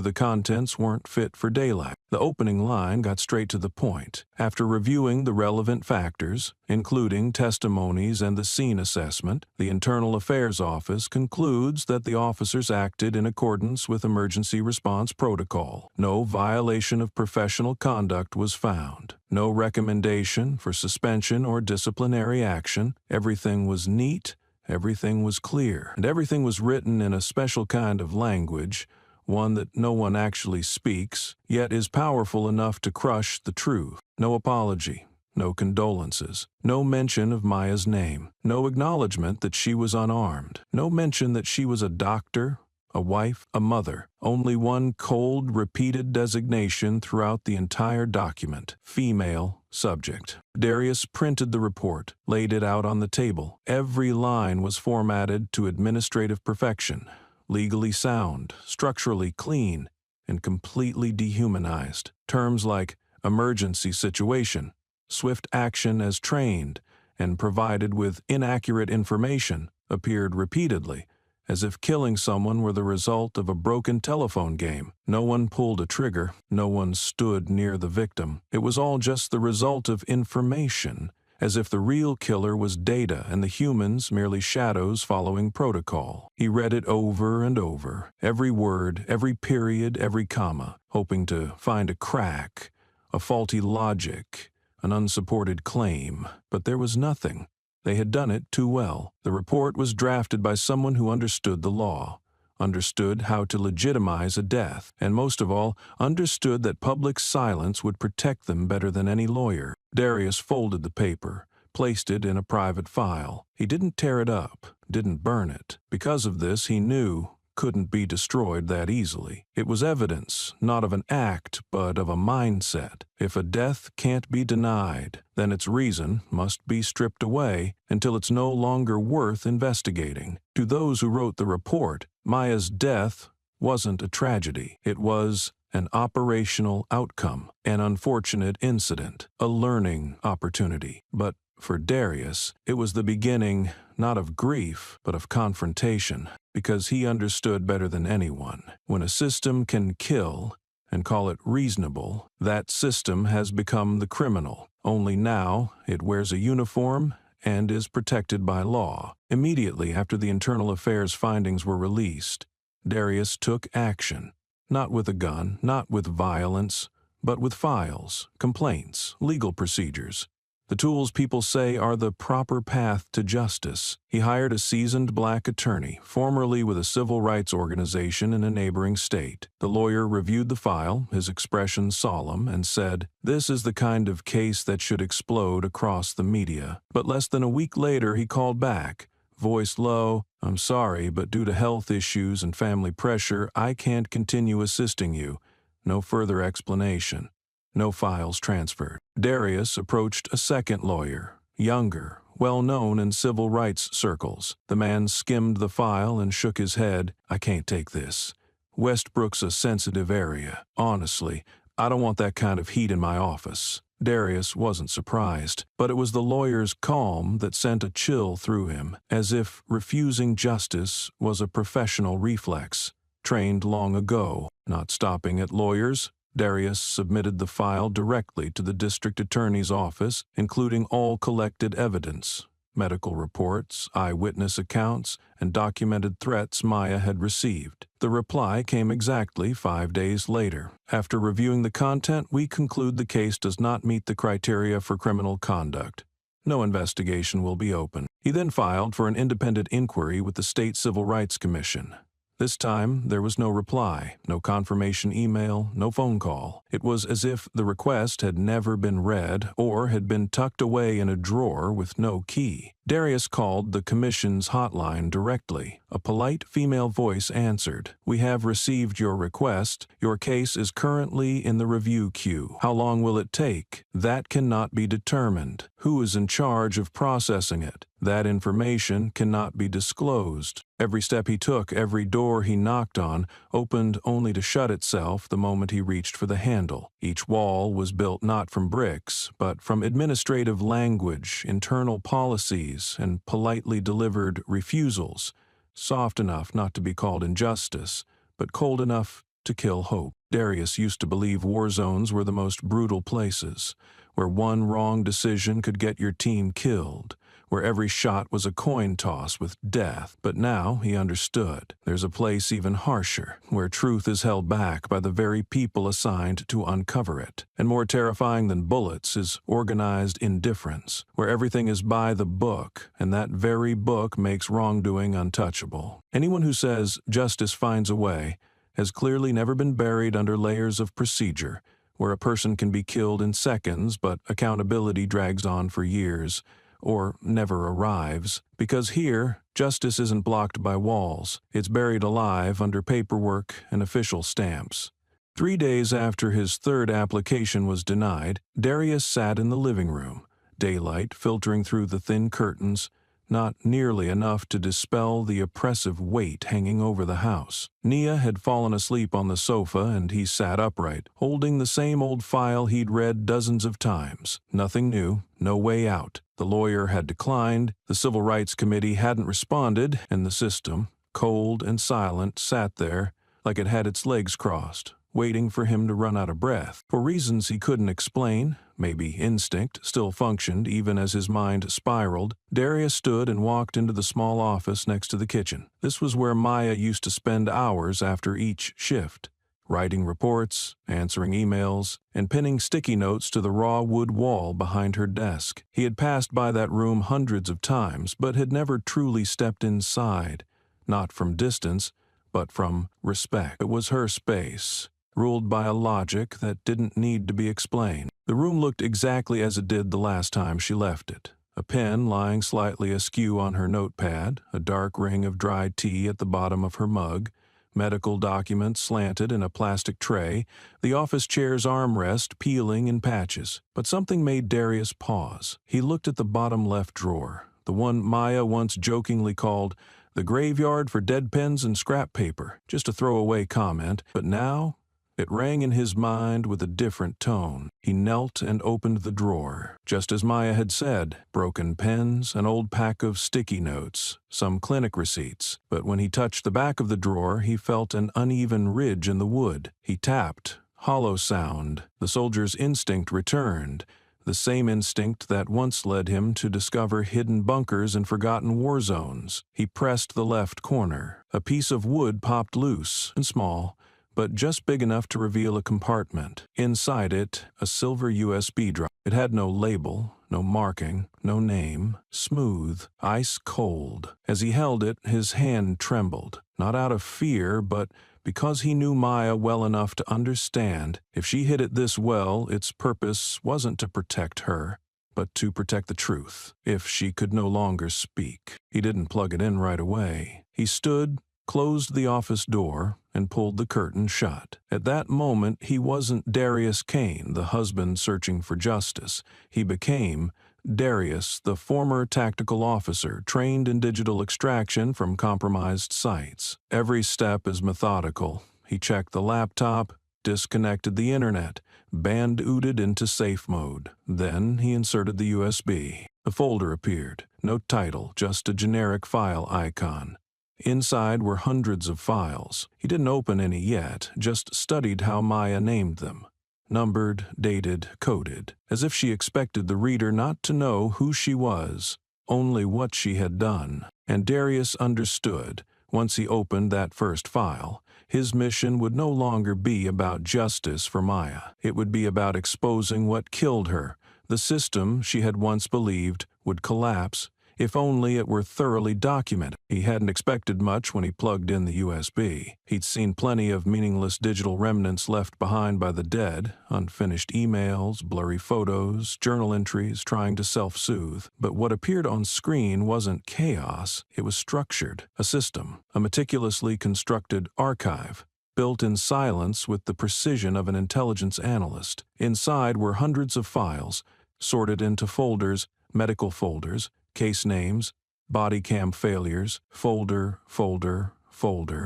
the contents weren't fit for daylight. The opening line got straight to the point. After reviewing the relevant factors, including testimonies and the scene assessment, the Internal Affairs Office concludes that the officers acted in accordance with emergency response protocol. No violation of professional conduct was found. No recommendation for suspension or disciplinary action. Everything was neat. Everything was clear, and everything was written in a special kind of language, one that no one actually speaks, yet is powerful enough to crush the truth. No apology, no condolences, no mention of Maya's name, no acknowledgement that she was unarmed, no mention that she was a doctor, a wife, a mother. Only one cold, repeated designation throughout the entire document: female subject. Darius printed the report, laid it out on the table. Every line was formatted to administrative perfection, legally sound, structurally clean, and completely dehumanized. Terms like emergency situation, swift action as trained, and provided with inaccurate information appeared repeatedly, as if killing someone were the result of a broken telephone game. No one pulled a trigger. No one stood near the victim. It was all just the result of information, as if the real killer was data and the humans merely shadows following protocol. He read it over and over, every word, every period, every comma, hoping to find a crack, a faulty logic, an unsupported claim. But there was nothing. They had done it too well. The report was drafted by someone who understood the law, understood how to legitimize a death, and most of all, understood that public silence would protect them better than any lawyer. Darius folded the paper, placed it in a private file. He didn't tear it up, didn't burn it. Because of this, he knew couldn't be destroyed that easily. It was evidence, not of an act, but of a mindset. If a death can't be denied, then its reason must be stripped away until it's no longer worth investigating. To those who wrote the report, Maya's death wasn't a tragedy. It was an operational outcome, an unfortunate incident, a learning opportunity. But for Darius, it was the beginning not of grief, but of confrontation, because he understood better than anyone. When a system can kill and call it reasonable, that system has become the criminal. Only now it wears a uniform and is protected by law. Immediately after the Internal Affairs findings were released, Darius took action. Not with a gun, not with violence, but with files, complaints, legal procedures. The tools people say are the proper path to justice. He hired a seasoned black attorney, formerly with a civil rights organization in a neighboring state. The lawyer reviewed the file, his expression solemn, and said, "This is the kind of case that should explode across the media." But less than a week later, he called back, voice low, "I'm sorry, but due to health issues and family pressure, I can't continue assisting you. No further explanation." No files transferred. Darius approached a second lawyer, younger, well-known in civil rights circles. The man skimmed the file and shook his head. "I can't take this. Westbrook's a sensitive area. Honestly, I don't want that kind of heat in my office." Darius wasn't surprised, but it was the lawyer's calm that sent a chill through him, as if refusing justice was a professional reflex, trained long ago. Not stopping at lawyers, Darius submitted the file directly to the district attorney's office, including all collected evidence. medical reports, eyewitness accounts, and documented threats Maya had received. The reply came exactly 5 days later. After reviewing the content, we conclude the case does not meet the criteria for criminal conduct. No investigation will be open. He then filed for an independent inquiry with the State Civil Rights Commission. This time, there was no reply, no confirmation email, no phone call. It was as if the request had never been read or had been tucked away in a drawer with no key. Darius called the commission's hotline directly. A polite female voice answered, "We have received your request. Your case is currently in the review queue. How long will it take? That cannot be determined. Who is in charge of processing it? That information cannot be disclosed." Every step he took, every door he knocked on, opened only to shut itself the moment he reached for the handle. Each wall was built not from bricks, but from administrative language, internal policies, and politely delivered refusals, soft enough not to be called injustice, but cold enough to kill hope. Darius used to believe war zones were the most brutal places, where one wrong decision could get your team killed, where every shot was a coin toss with death. But now he understood. There's a place even harsher, where truth is held back by the very people assigned to uncover it. And more terrifying than bullets is organized indifference, where everything is by the book, and that very book makes wrongdoing untouchable. Anyone who says justice finds a way has clearly never been buried under layers of procedure, where a person can be killed in seconds but accountability drags on for years, or never arrives, because here, justice isn't blocked by walls. It's buried alive under paperwork and official stamps. 3 days after his third application was denied, Darius sat in the living room, daylight filtering through the thin curtains, not nearly enough to dispel the oppressive weight hanging over the house. Nia had fallen asleep on the sofa, and he sat upright, holding the same old file he'd read dozens of times. Nothing new, no way out. The lawyer had declined, the Civil Rights Committee hadn't responded, and the system, cold and silent, sat there like it had its legs crossed, waiting for him to run out of breath. For reasons he couldn't explain, maybe instinct still functioned even as his mind spiraled, Darius stood and walked into the small office next to the kitchen. This was where Maya used to spend hours after each shift, writing reports, answering emails, and pinning sticky notes to the raw wood wall behind her desk. He had passed by that room hundreds of times, but had never truly stepped inside, not from distance, but from respect. It was her space, ruled by a logic that didn't need to be explained. The room looked exactly as it did the last time she left it. A pen lying slightly askew on her notepad, a dark ring of dried tea at the bottom of her mug, medical documents slanted in a plastic tray, the office chair's armrest peeling in patches. But something made Darius pause. He looked at the bottom left drawer, the one Maya once jokingly called the graveyard for dead pens and scrap paper, just a throwaway comment, but now it rang in his mind with a different tone. He knelt and opened the drawer. Just as Maya had said, broken pens, an old pack of sticky notes, some clinic receipts. But when he touched the back of the drawer, he felt an uneven ridge in the wood. He tapped. Hollow sound. The soldier's instinct returned, the same instinct that once led him to discover hidden bunkers and forgotten war zones. He pressed the left corner. A piece of wood popped loose and small, but just big enough to reveal a compartment. Inside it, a silver USB drive. It had no label, no marking, no name. Smooth, ice cold. As he held it, his hand trembled, not out of fear, but because he knew Maya well enough to understand if she hid it this well, its purpose wasn't to protect her, but to protect the truth. If she could no longer speak. He didn't plug it in right away. He stood, closed the office door, and pulled the curtain shut. At that moment, he wasn't Darius Kane, the husband searching for justice. He became Darius, the former tactical officer trained in digital extraction from compromised sites. Every step is methodical. He checked the laptop, disconnected the internet, band-ooded into safe mode. Then he inserted the USB. A folder appeared. No title, just a generic file icon. Inside were hundreds of files. He didn't open any yet, just studied how Maya named them. Numbered, dated, coded, as if she expected the reader not to know who she was. only what she had done. And Darius understood, once he opened that first file, his mission would no longer be about justice for Maya. It would be about exposing what killed her. The system she had once believed would collapse, if only it were thoroughly documented. He hadn't expected much when he plugged in the USB. He'd seen plenty of meaningless digital remnants left behind by the dead, unfinished emails, blurry photos, journal entries trying to self-soothe. But what appeared on screen wasn't chaos, it was structured, a system, a meticulously constructed archive, built in silence with the precision of an intelligence analyst. Inside were hundreds of files, sorted into folders, medical folders, case names, body cam failures, folder,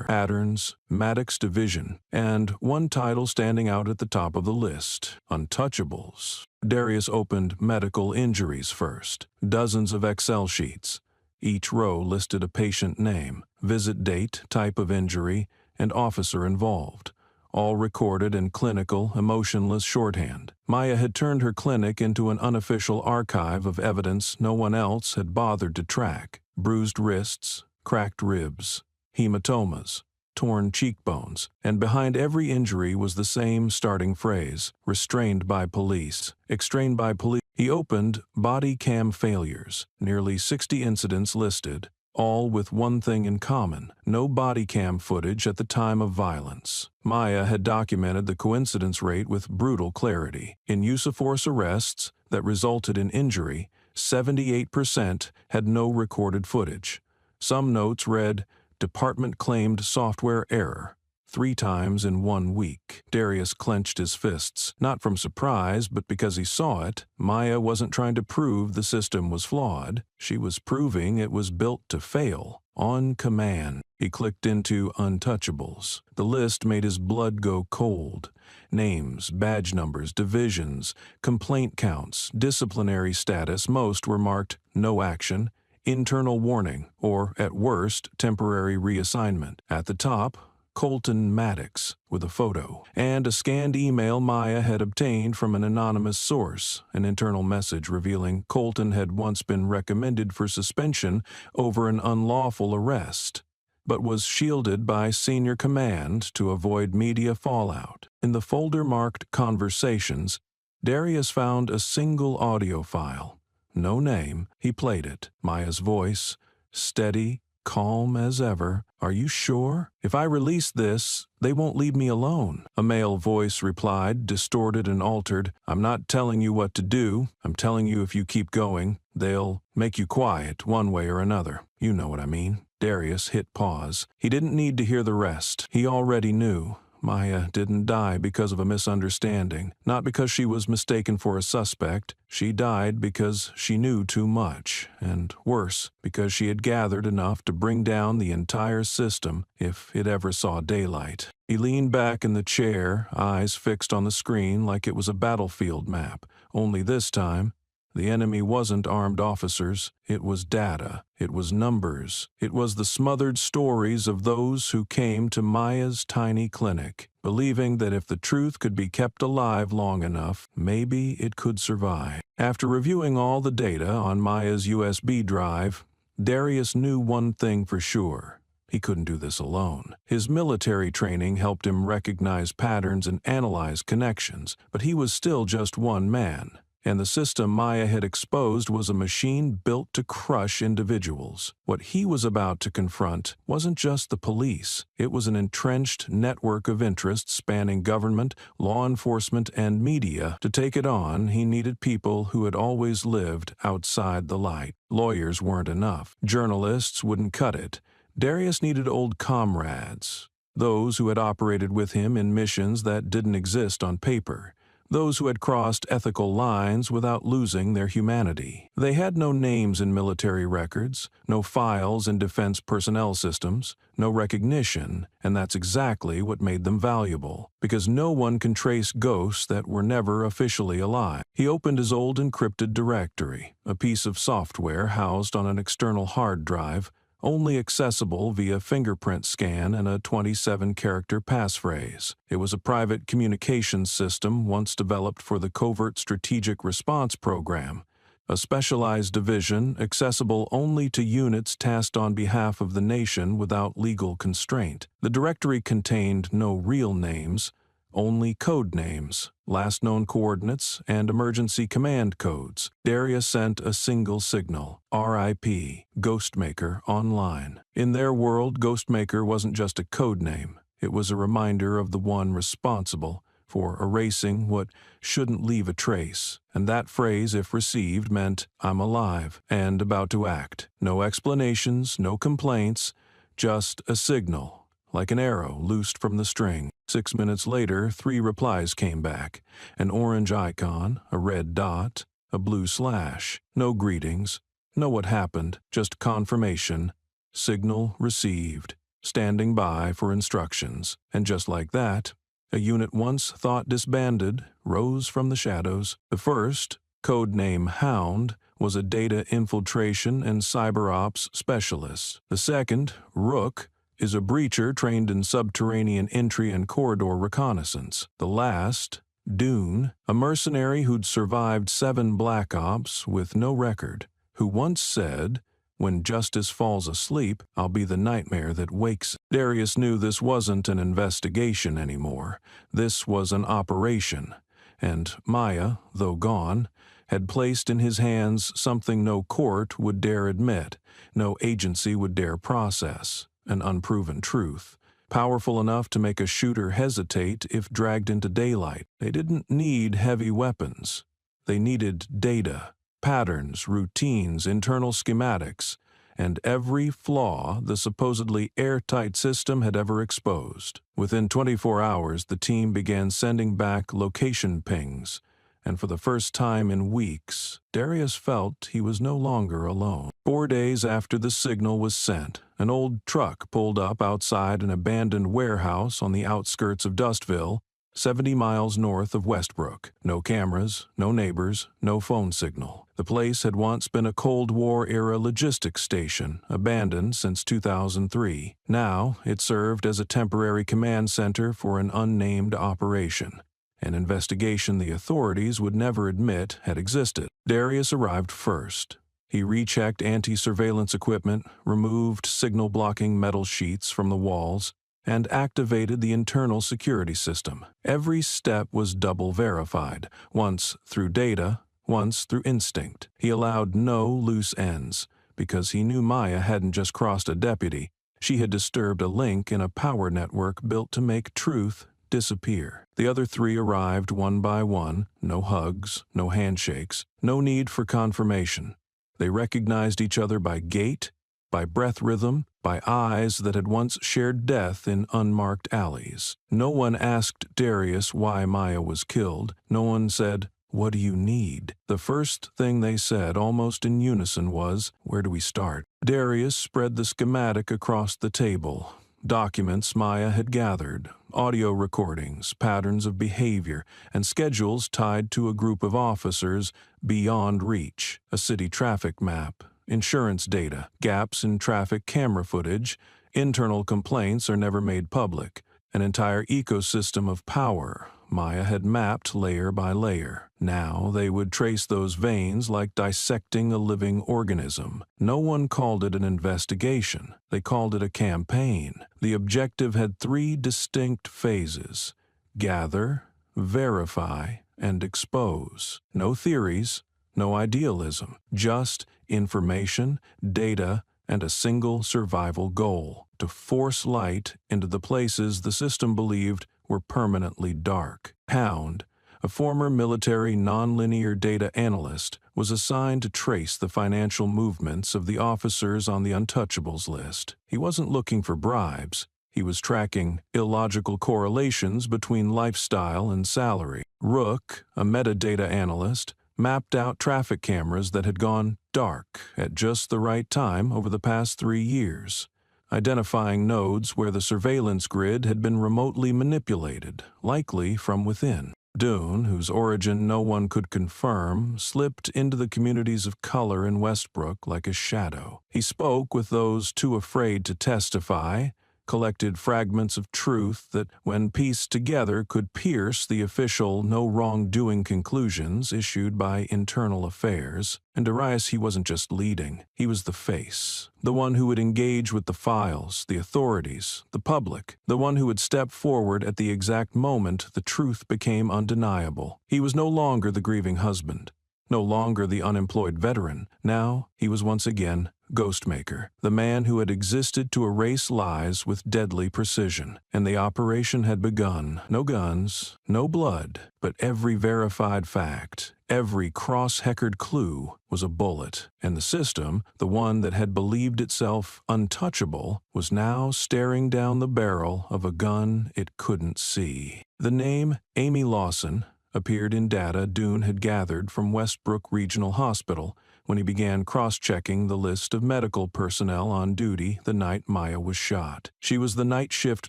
patterns, Maddox division, and one title standing out at the top of the list, Untouchables. Darius opened medical injuries first. Dozens of Excel sheets. Each row listed a patient name, visit date, type of injury, and officer involved, all recorded in clinical, emotionless shorthand. Maya had turned her clinic into an unofficial archive of evidence no one else had bothered to track. Bruised wrists, cracked ribs, hematomas, torn cheekbones, and behind every injury was the same starting phrase, restrained by police, extrained by police. He opened body cam failures, nearly 60 incidents listed, all with one thing in common: no body cam footage at the time of violence. Maya had documented the coincidence rate with brutal clarity. In use-of-force arrests that resulted in injury, 78% had no recorded footage. Some notes read, "Department claimed software error," 3 times in 1 week. Darius clenched his fists, not from surprise, but because he saw it. Maya wasn't trying to prove the system was flawed. She was proving it was built to fail, on command. He clicked into Untouchables. The list made his blood go cold. Names, badge numbers, divisions, complaint counts, disciplinary status, most were marked no action, internal warning, or, at worst, temporary reassignment. At the top, Colton Maddox, with a photo, and a scanned email Maya had obtained from an anonymous source, an internal message revealing Colton had once been recommended for suspension over an unlawful arrest, but was shielded by senior command to avoid media fallout. In the folder marked Conversations, Darius found a single audio file. No name. He played it. Maya's voice, steady, calm as ever. "Are you sure? If I release this, they won't leave me alone." A male voice replied, distorted and altered, "I'm not telling you what to do. I'm telling you if you keep going, they'll make you quiet one way or another. You know what I mean." Darius hit pause. He didn't need to hear the rest. He already knew. Maya didn't die because of a misunderstanding, not because she was mistaken for a suspect. She died because she knew too much, and worse, because she had gathered enough to bring down the entire system if it ever saw daylight. He leaned back in the chair, eyes fixed on the screen like it was a battlefield map, only this time, the enemy wasn't armed officers, it was data, it was numbers, it was the smothered stories of those who came to Maya's tiny clinic, believing that if the truth could be kept alive long enough, maybe it could survive. After reviewing all the data on Maya's USB drive, Darius knew one thing for sure. He couldn't do this alone. His military training helped him recognize patterns and analyze connections, but he was still just one man. And the system Maya had exposed was a machine built to crush individuals. What he was about to confront wasn't just the police. It was an entrenched network of interests spanning government, law enforcement, and media. To take it on, he needed people who had always lived outside the light. Lawyers weren't enough. Journalists wouldn't cut it. Darius needed old comrades, those who had operated with him in missions that didn't exist on paper. Those who had crossed ethical lines without losing their humanity. They had no names in military records, no files in defense personnel systems, no recognition, and that's exactly what made them valuable, because no one can trace ghosts that were never officially alive. He opened his old encrypted directory, a piece of software housed on an external hard drive, only accessible via fingerprint scan and a 27-character passphrase. It was a private communications system once developed for the Covert Strategic Response Program, a specialized division accessible only to units tasked on behalf of the nation without legal constraint. The directory contained no real names, only code names, last known coordinates, and emergency command codes. Darius sent a single signal, RIP, Ghostmaker Online. In their world, Ghostmaker wasn't just a code name. It was a reminder of the one responsible for erasing what shouldn't leave a trace, and that phrase, if received, meant, I'm alive and about to act. No explanations, no complaints, just a signal, like an arrow loosed from the string. 6 minutes later, 3 replies came back, an orange icon, a red dot, a blue slash. No greetings, no what happened, just confirmation, signal received, standing by for instructions. And just like that, a unit once thought disbanded rose from the shadows. The first, codename Hound, was a data infiltration and cyber ops specialist. The second, Rook, is a breacher trained in subterranean entry and corridor reconnaissance. The last, Dune, a mercenary who'd survived 7 Black Ops with no record, who once said, when justice falls asleep, I'll be the nightmare that wakes. Darius knew this wasn't an investigation anymore. This was an operation. And Maya, though gone, had placed in his hands something no court would dare admit, no agency would dare process, an unproven truth, powerful enough to make a shooter hesitate if dragged into daylight. They didn't need heavy weapons. They needed data. Patterns, routines, internal schematics, and every flaw the supposedly airtight system had ever exposed. Within 24 hours, the team began sending back location pings, and for the first time in weeks, Darius felt he was no longer alone. 4 days after the signal was sent, an old truck pulled up outside an abandoned warehouse on the outskirts of Dustville, 70 miles north of Westbrook. No cameras, no neighbors, no phone signal. The place had once been a Cold War-era logistics station, abandoned since 2003. Now, it served as a temporary command center for an unnamed operation, an investigation the authorities would never admit had existed. Darius arrived first. He rechecked anti-surveillance equipment, removed signal-blocking metal sheets from the walls, and activated the internal security system. Every step was double verified, once through data, once through instinct. He allowed no loose ends, because he knew Maya hadn't just crossed a deputy. She had disturbed a link in a power network built to make truth disappear. The other 3 arrived one by one, no hugs, no handshakes, no need for confirmation. They recognized each other by gait, by breath rhythm, by eyes that had once shared death in unmarked alleys. No one asked Darius why Maya was killed. No one said, "What do you need?" The first thing they said, almost in unison, was, "Where do we start?" Darius spread the schematic across the table. Documents Maya had gathered, audio recordings, patterns of behavior, and schedules tied to a group of officers beyond reach, a city traffic map, insurance data, gaps in traffic camera footage, internal complaints are never made public, an entire ecosystem of power Maya had mapped layer by layer. Now they would trace those veins like dissecting a living organism. No one called it an investigation. They called it a campaign. The objective had 3 distinct phases: gather, verify, and expose. No theories, no idealism, just information, data, and a single survival goal: to force light into the places the system believed were permanently dark. Hound, a former military nonlinear data analyst, was assigned to trace the financial movements of the officers on the untouchables list. He wasn't looking for bribes. He was tracking illogical correlations between lifestyle and salary. Rook, a metadata analyst, mapped out traffic cameras that had gone dark at just the right time over the past 3 years, identifying nodes where the surveillance grid had been remotely manipulated, likely from within. Dune, whose origin no one could confirm, slipped into the communities of color in Westbrook like a shadow. He spoke with those too afraid to testify, collected fragments of truth that, when pieced together, could pierce the official no wrongdoing conclusions issued by Internal Affairs. And Darius, he wasn't just leading, he was the face, the one who would engage with the files, the authorities, the public, the one who would step forward at the exact moment the truth became undeniable. He was no longer the grieving husband, no longer the unemployed veteran. Now he was once again Ghostmaker, the man who had existed to erase lies with deadly precision. And the operation had begun. No guns, no blood, but every verified fact, every cross-heckered clue was a bullet. And the system, the one that had believed itself untouchable, was now staring down the barrel of a gun it couldn't see. The name Amy Lawson appeared in data Dune had gathered from Westbrook Regional Hospital when he began cross-checking the list of medical personnel on duty the night Maya was shot. She was the night shift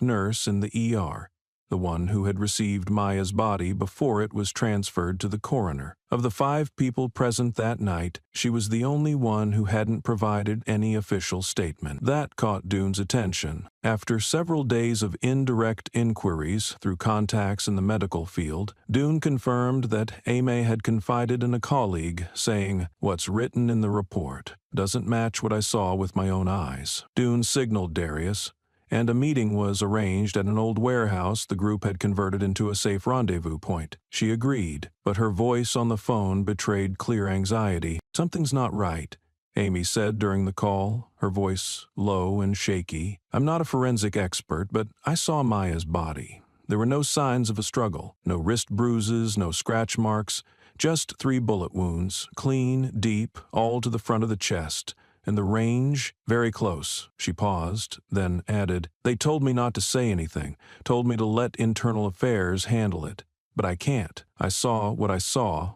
nurse in the ER, the one who had received Maya's body before it was transferred to the coroner. Of the 5 people present that night, she was the only one who hadn't provided any official statement. That caught Dune's attention. After several days of indirect inquiries through contacts in the medical field, Dune confirmed that Amy had confided in a colleague, saying, "What's written in the report doesn't match what I saw with my own eyes." Dune signaled Darius, and a meeting was arranged at an old warehouse the group had converted into a safe rendezvous point. She agreed, but her voice on the phone betrayed clear anxiety. "Something's not right," Amy said during the call, her voice low and shaky. "I'm not a forensic expert, but I saw Maya's body. There were no signs of a struggle, no wrist bruises, no scratch marks, just 3 bullet wounds, clean, deep, all to the front of the chest. And the range, very close." She paused, then added, "They told me not to say anything, told me to let Internal Affairs handle it. But I can't. I saw what I saw.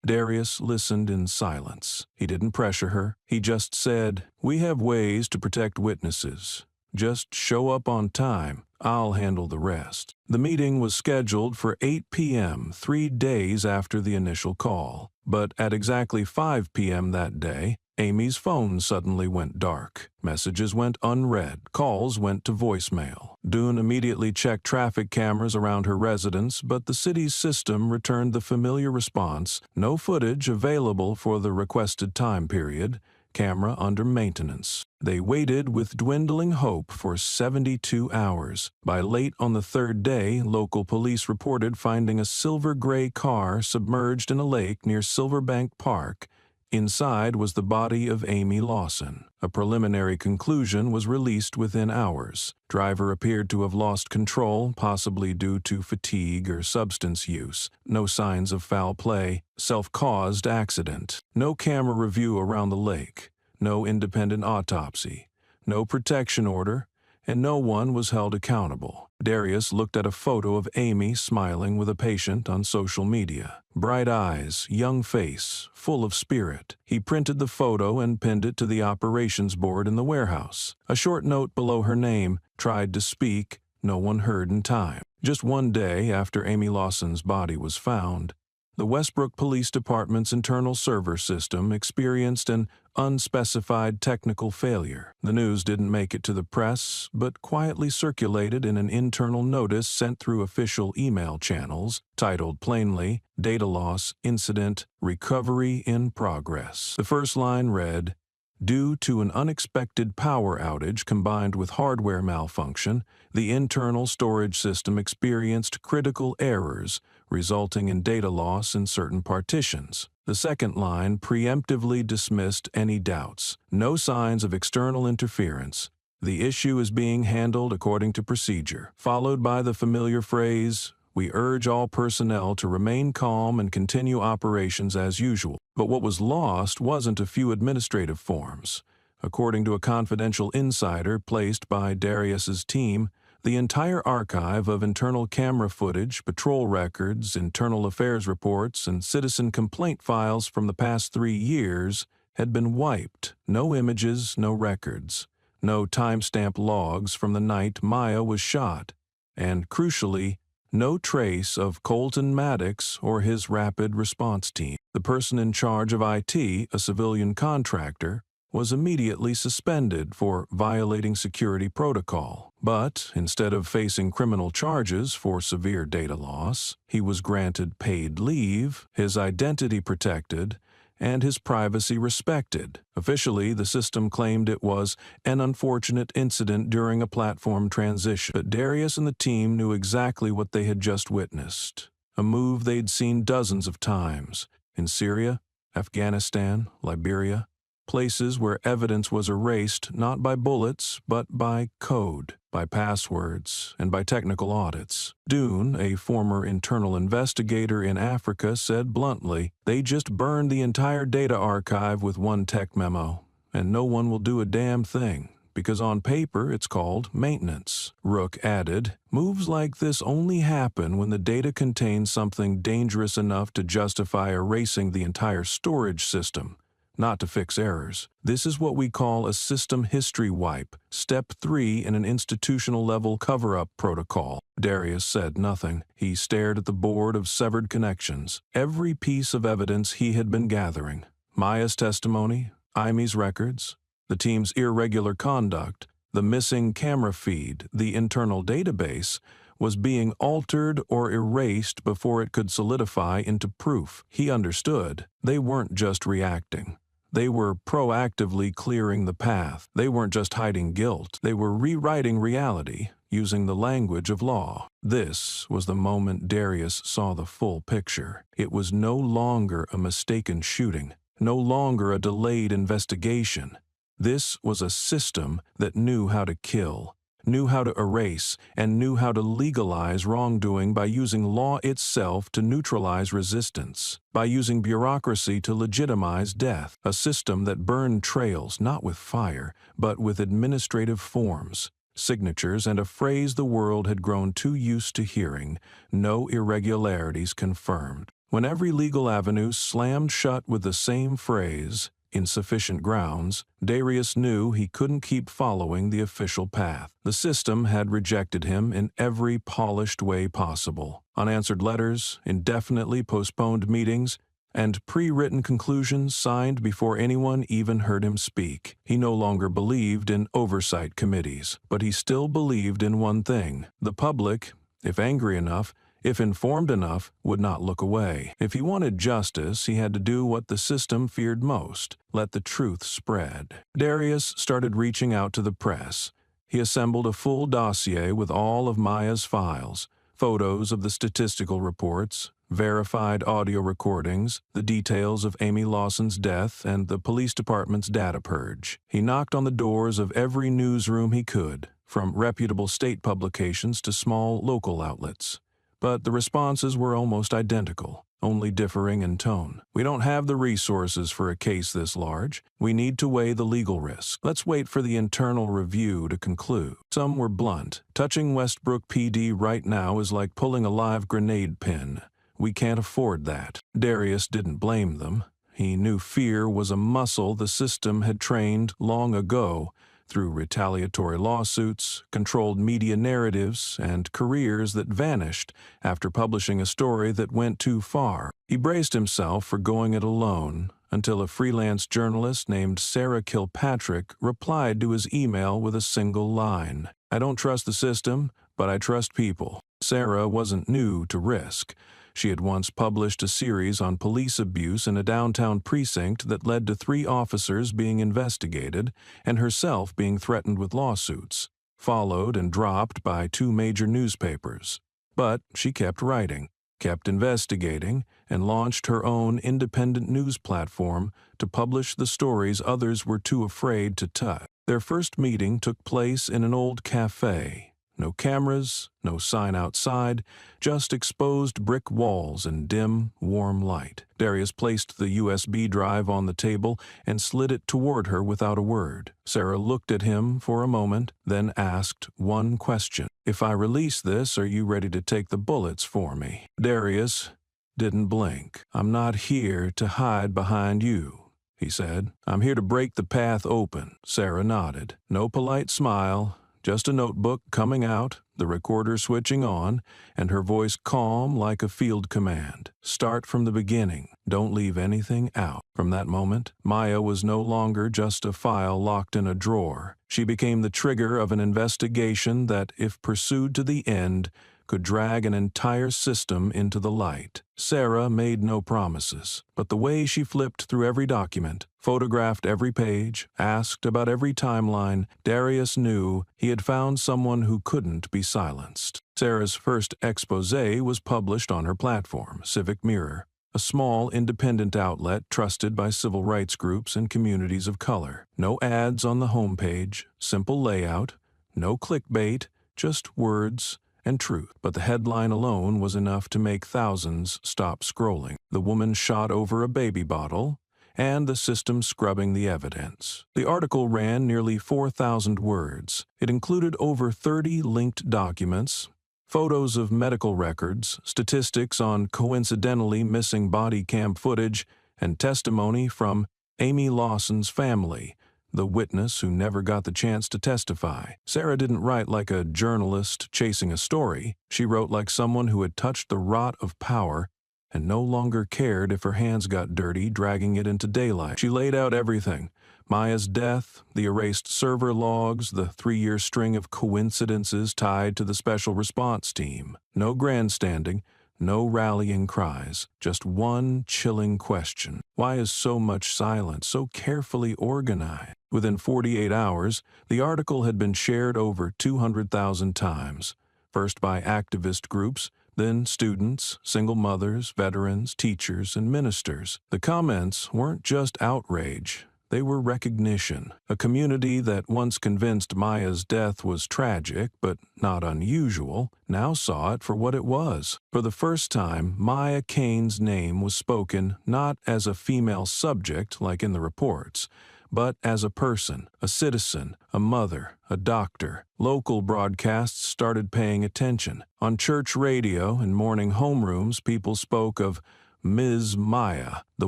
Darius listened in silence. He didn't pressure her. He just said, "We have ways to protect witnesses. Just show up on time. I'll handle the rest." The meeting was scheduled for 8 p.m., 3 days after the initial call. But at exactly 5 p.m. that day, Amy's phone suddenly went dark. Messages went unread. Calls went to voicemail. Dune immediately checked traffic cameras around her residence, but the city's system returned the familiar response: no footage available for the requested time period. Camera under maintenance. They waited with dwindling hope for 72 hours. By late on the 3rd day, local police reported finding a silver-gray car submerged in a lake near Silverbank Park. Inside was the body of Amy Lawson. A preliminary conclusion was released within hours. Driver appeared to have lost control, possibly due to fatigue or substance use. No signs of foul play. Self-caused accident. No camera review around the lake. No independent autopsy. No protection order. And no one was held accountable. Darius looked at a photo of Amy smiling with a patient on social media. Bright eyes, young face, full of spirit. He printed the photo and pinned it to the operations board in the warehouse. A short note below her name, tried to speak, no one heard in time. Just 1 day after Amy Lawson's body was found, the Westbrook Police Department's internal server system experienced an unspecified technical failure. The news didn't make it to the press, but quietly circulated in an internal notice sent through official email channels, titled plainly, "Data Loss Incident Recovery in Progress." The first line read, "Due to an unexpected power outage combined with hardware malfunction, the internal storage system experienced critical errors, resulting in data loss in certain partitions." The second line preemptively dismissed any doubts. "No signs of external interference. The issue is being handled according to procedure." Followed by the familiar phrase, "We urge all personnel to remain calm and continue operations as usual." But what was lost wasn't a few administrative forms. According to a confidential insider placed by Darius's team, the entire archive of internal camera footage, patrol records, internal affairs reports, and citizen complaint files from the past 3 years had been wiped. No images, no records. No timestamp logs from the night Maya was shot. And, crucially, no trace of Colton Maddox or his rapid response team. The person in charge of IT, a civilian contractor, was immediately suspended for violating security protocol. But instead of facing criminal charges for severe data loss, he was granted paid leave, his identity protected, and his privacy respected. Officially, the system claimed it was an unfortunate incident during a platform transition, but Darius and the team knew exactly what they had just witnessed. A move they'd seen dozens of times in Syria, Afghanistan, Liberia, places where evidence was erased not by bullets but by code, by passwords, and by technical audits. Dune, a former internal investigator in Africa, said bluntly, "They just burned the entire data archive with one tech memo, and no one will do a damn thing, because on paper it's called maintenance." Rook added, "Moves like this only happen when the data contains something dangerous enough to justify erasing the entire storage system, not to fix errors. This is what we call a system history wipe, step 3 in an institutional-level cover-up protocol." Darius said nothing. He stared at the board of severed connections. Every piece of evidence he had been gathering. Maya's testimony, Imy's records, the team's irregular conduct, the missing camera feed, the internal database, was being altered or erased before it could solidify into proof. He understood. They weren't just reacting. They were proactively clearing the path. They weren't just hiding guilt. They were rewriting reality, using the language of law. This was the moment Darius saw the full picture. It was no longer a mistaken shooting, no longer a delayed investigation. This was a system that knew how to kill, knew how to erase, and knew how to legalize wrongdoing by using law itself to neutralize resistance, by using bureaucracy to legitimize death, a system that burned trails not with fire, but with administrative forms, signatures, and a phrase the world had grown too used to hearing: "No irregularities confirmed." When every legal avenue slammed shut with the same phrase, "insufficient grounds," Darius knew he couldn't keep following the official path. The system had rejected him in every polished way possible. Unanswered letters, indefinitely postponed meetings, and pre-written conclusions signed before anyone even heard him speak. He no longer believed in oversight committees, but he still believed in one thing: the public, if angry enough, if informed enough, would not look away. If he wanted justice, he had to do what the system feared most: let the truth spread. Darius started reaching out to the press. He assembled a full dossier with all of Maya's files, photos of the statistical reports, verified audio recordings, the details of Amy Lawson's death, and the police department's data purge. He knocked on the doors of every newsroom he could, from reputable state publications to small local outlets. But the responses were almost identical, only differing in tone. "We don't have the resources for a case this large. We need to weigh the legal risk. Let's wait for the internal review to conclude." Some were blunt. "Touching Westbrook PD right now is like pulling a live grenade pin. We can't afford that." Darius didn't blame them. He knew fear was a muscle the system had trained long ago, through retaliatory lawsuits, controlled media narratives, and careers that vanished after publishing a story that went too far. He braced himself for going it alone until a freelance journalist named Sarah Kilpatrick replied to his email with a single line: "I don't trust the system, but I trust people." Sarah wasn't new to risk. She had once published a series on police abuse in a downtown precinct that led to 3 officers being investigated and herself being threatened with lawsuits, followed and dropped by 2 major newspapers. But she kept writing, kept investigating, and launched her own independent news platform to publish the stories others were too afraid to touch. Their first meeting took place in an old cafe. No cameras, no sign outside, just exposed brick walls and dim, warm light. Darius placed the USB drive on the table and slid it toward her without a word. Sarah looked at him for a moment, then asked one question: "If I release this, are you ready to take the bullets for me?" Darius didn't blink. "I'm not here to hide behind you," he said. "I'm here to break the path open." Sarah nodded. No polite smile, just a notebook coming out, the recorder switching on, and her voice calm like a field command. Start from the beginning. Don't leave anything out. From that moment, Maya was no longer just a file locked in a drawer. She became the trigger of an investigation that, if pursued to the end, could drag an entire system into the light. Sarah made no promises, but the way she flipped through every document, photographed every page, asked about every timeline, Darius knew he had found someone who couldn't be silenced. Sarah's first exposé was published on her platform, Civic Mirror, a small independent outlet trusted by civil rights groups and communities of color. No ads on the homepage, simple layout, no clickbait, just words and truth. But the headline alone was enough to make thousands stop scrolling. The woman shot over a baby bottle, and the system scrubbing the evidence. The article ran nearly 4,000 words. It included over 30 linked documents, photos of medical records, statistics on coincidentally missing body cam footage, and testimony from Amy Lawson's family, the witness who never got the chance to testify. Sarah didn't write like a journalist chasing a story. She wrote like someone who had touched the rot of power and no longer cared if her hands got dirty dragging it into daylight. She laid out everything: Maya's death, the erased server logs, the 3-year string of coincidences tied to the special response team. No grandstanding, no rallying cries, just one chilling question. Why is so much silence so carefully organized? Within 48 hours, the article had been shared over 200,000 times, first by activist groups, then students, single mothers, veterans, teachers, and ministers. The comments weren't just outrage. They were recognition. A community that once convinced Maya's death was tragic but not unusual now saw it for what it was. For the first time, Maya Kane's name was spoken not as a female subject like in the reports, but as a person, a citizen, a mother, a doctor. Local broadcasts started paying attention. On church radio and morning homerooms, people spoke of Ms. Maya, the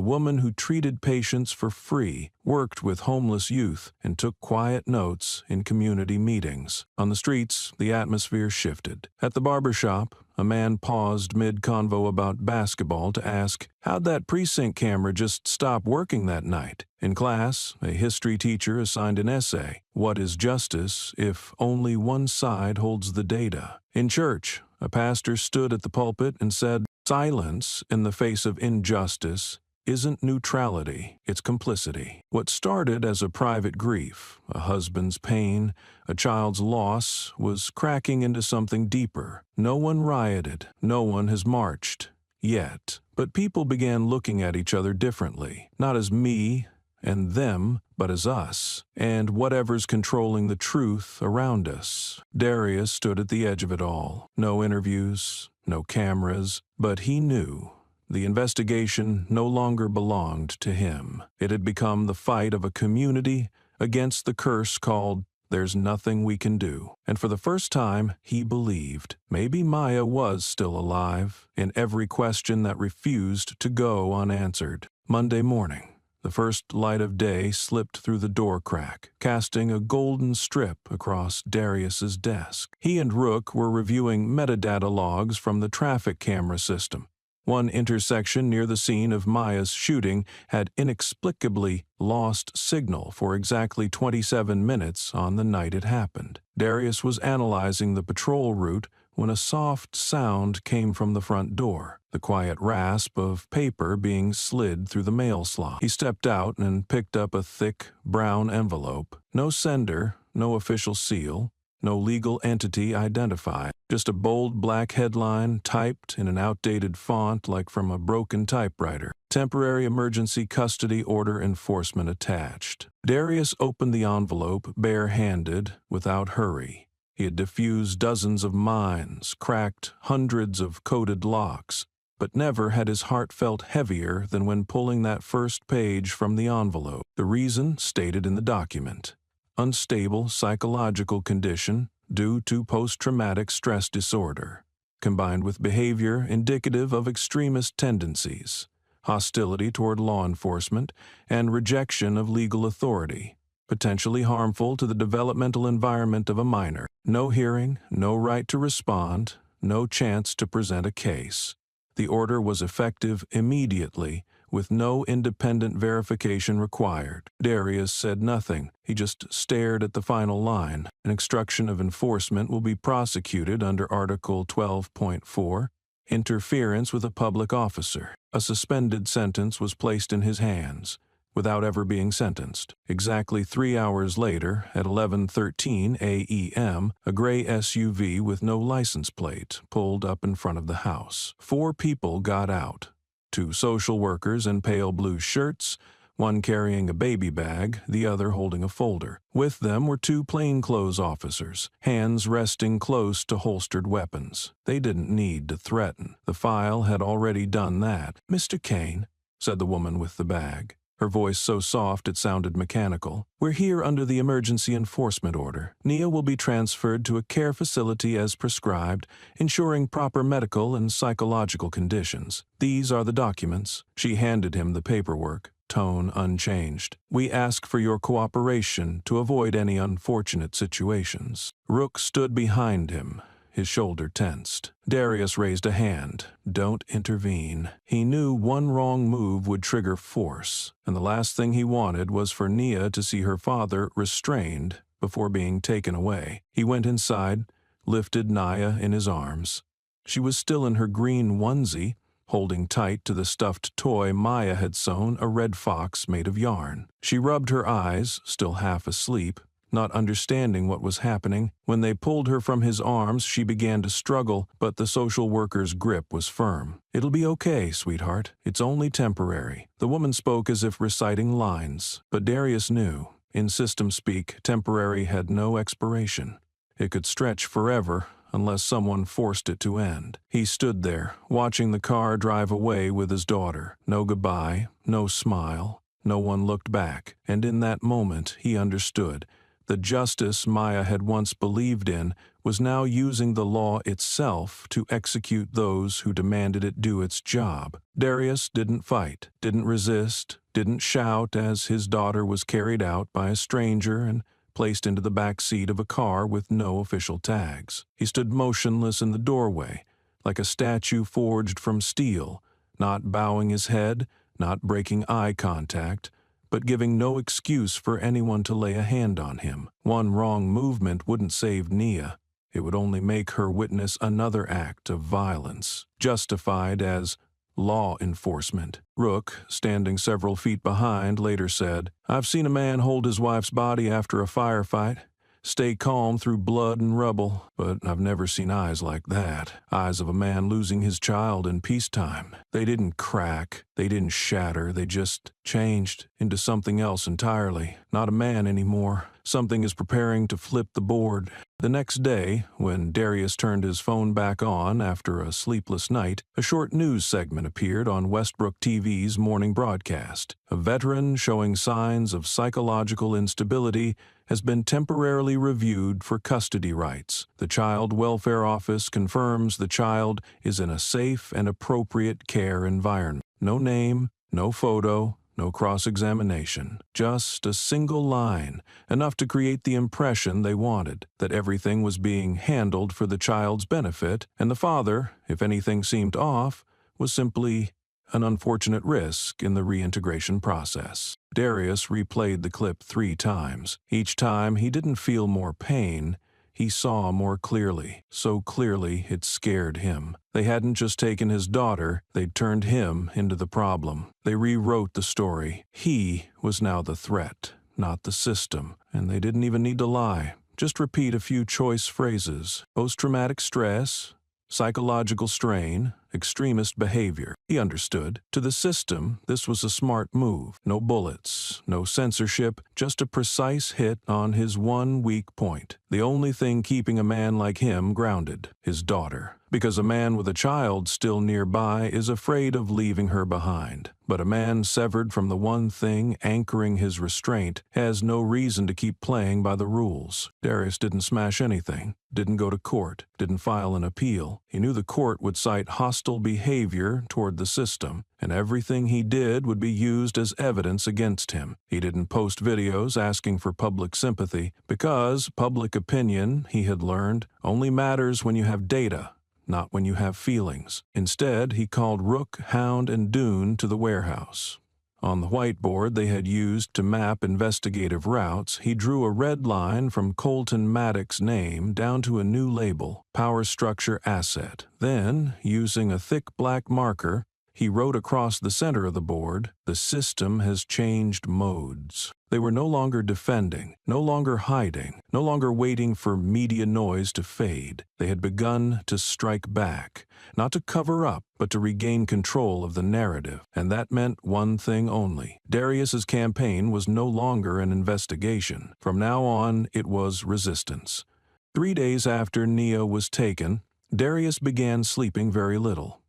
woman who treated patients for free, worked with homeless youth, and took quiet notes in community meetings. On the streets, the atmosphere shifted. At the barbershop, a man paused mid-convo about basketball to ask, "How'd that precinct camera just stop working that night?" In class, a history teacher assigned an essay, "What is justice if only one side holds the data?" In church, a pastor stood at the pulpit and said, "Silence in the face of injustice isn't neutrality, it's complicity." What started as a private grief, a husband's pain, a child's loss, was cracking into something deeper. No one rioted, no one has marched, yet. But people began looking at each other differently, not as me and them, but as us, and whatever's controlling the truth around us. Darius stood at the edge of it all. No interviews, no cameras, but he knew the investigation no longer belonged to him. It had become the fight of a community against the curse called "There's nothing we can do." And for the first time, he believed maybe Maya was still alive in every question that refused to go unanswered. Monday morning, the first light of day slipped through the door crack, casting a golden strip across Darius's desk. He and Rook were reviewing metadata logs from the traffic camera system. One intersection near the scene of Maya's shooting had inexplicably lost signal for exactly 27 minutes on the night it happened. Darius was analyzing the patrol route when a soft sound came from the front door, the quiet rasp of paper being slid through the mail slot. He stepped out and picked up a thick, brown envelope. No sender, no official seal, no legal entity identified. Just a bold black headline typed in an outdated font like from a broken typewriter. "Temporary emergency custody order enforcement attached." Darius opened the envelope bare-handed, without hurry. He had diffused dozens of mines, cracked hundreds of coded locks, but never had his heart felt heavier than when pulling that first page from the envelope. The reason stated in the document: unstable psychological condition due to post-traumatic stress disorder, combined with behavior indicative of extremist tendencies, hostility toward law enforcement, and rejection of legal authority. potentially harmful to the developmental environment of a minor. No hearing, no right to respond, no chance to present a case. The order was effective immediately, with no independent verification required. Darius said nothing. He just stared at the final line. An instruction of enforcement will be prosecuted under Article 12.4, interference with a public officer. A suspended sentence was placed in his hands, without ever being sentenced. Exactly 3 hours later, at 11:13 a.m., a gray SUV with no license plate pulled up in front of the house. 4 people got out. 2 social workers in pale blue shirts, one carrying a baby bag, the other holding a folder. With them were 2 plainclothes officers, hands resting close to holstered weapons. They didn't need to threaten. The file had already done that. "Mr. Kane," said the woman with the bag, her voice so soft it sounded mechanical, "we're here under the emergency enforcement order. Nia will be transferred to a care facility as prescribed, ensuring proper medical and psychological conditions. These are the documents." She handed him the paperwork, tone unchanged. "We ask for your cooperation to avoid any unfortunate situations." Rook stood behind him, his shoulder tensed. Darius raised a hand. "Don't intervene." He knew one wrong move would trigger force, and the last thing he wanted was for Nia to see her father restrained before being taken away. He went inside, lifted Nia in his arms. She was still in her green onesie, holding tight to the stuffed toy Maya had sewn a red fox made of yarn. She rubbed her eyes, still half asleep, not understanding what was happening. When they pulled her from his arms, she began to struggle, but the social worker's grip was firm. "It'll be okay, sweetheart. It's only temporary." The woman spoke as if reciting lines, but Darius knew, in system speak, temporary had no expiration. It could stretch forever, unless someone forced it to end. He stood there, watching the car drive away with his daughter. No goodbye, no smile, no one looked back, and in that moment he understood. The justice Maya had once believed in was now using the law itself to execute those who demanded it do its job. Darius didn't fight, didn't resist, didn't shout as his daughter was carried out by a stranger and placed into the back seat of a car with no official tags. He stood motionless in the doorway, like a statue forged from steel, not bowing his head, not breaking eye contact, but giving no excuse for anyone to lay a hand on him. One wrong movement wouldn't save Nia. It would only make her witness another act of violence, justified as law enforcement. Rook, standing several feet behind, later said, "I've seen a man hold his wife's body after a firefight, stay calm through blood and rubble, but I've never seen eyes like that. Eyes of a man losing his child in peacetime. They didn't crack, they didn't shatter, they just changed into something else entirely. Not a man anymore. Something is preparing to flip the board." The next day, when Darius turned his phone back on after a sleepless night, a short news segment appeared on Westbrook TV's morning broadcast. A veteran showing signs of psychological instability has been temporarily reviewed for custody rights. The Child Welfare Office confirms the child is in a safe and appropriate care environment. No name, no photo, no cross-examination. Just a single line, enough to create the impression they wanted, that everything was being handled for the child's benefit, and the father, if anything seemed off, was simply an unfortunate risk in the reintegration process. Darius replayed the clip 3 times. Each time he didn't feel more pain, he saw more clearly. So clearly it scared him. They hadn't just taken his daughter, they'd turned him into the problem. They rewrote the story. He was now the threat, not the system. And they didn't even need to lie. Just repeat a few choice phrases. Post-traumatic stress, psychological strain, extremist behavior. He understood. To the system, this was a smart move. No bullets, no censorship, just a precise hit on his one weak point. The only thing keeping a man like him grounded, his daughter. Because a man with a child still nearby is afraid of leaving her behind. But a man severed from the one thing anchoring his restraint has no reason to keep playing by the rules. Darius didn't smash anything, didn't go to court, didn't file an appeal. He knew the court would cite hostile behavior toward the system, and everything he did would be used as evidence against him. He didn't post videos asking for public sympathy, because public opinion, he had learned, only matters when you have data, not when you have feelings. Instead, he called Rook, Hound, and Dune to the warehouse. On the whiteboard they had used to map investigative routes, he drew a red line from Colton Maddox's name down to a new label, Power Structure Asset. Then, using a thick black marker, he wrote across the center of the board, "The system has changed modes." They were no longer defending, no longer hiding, no longer waiting for media noise to fade. They had begun to strike back, not to cover up, but to regain control of the narrative. And that meant one thing only. Darius's campaign was no longer an investigation. From now on, it was resistance. 3 days after Nia was taken, Darius began sleeping very little.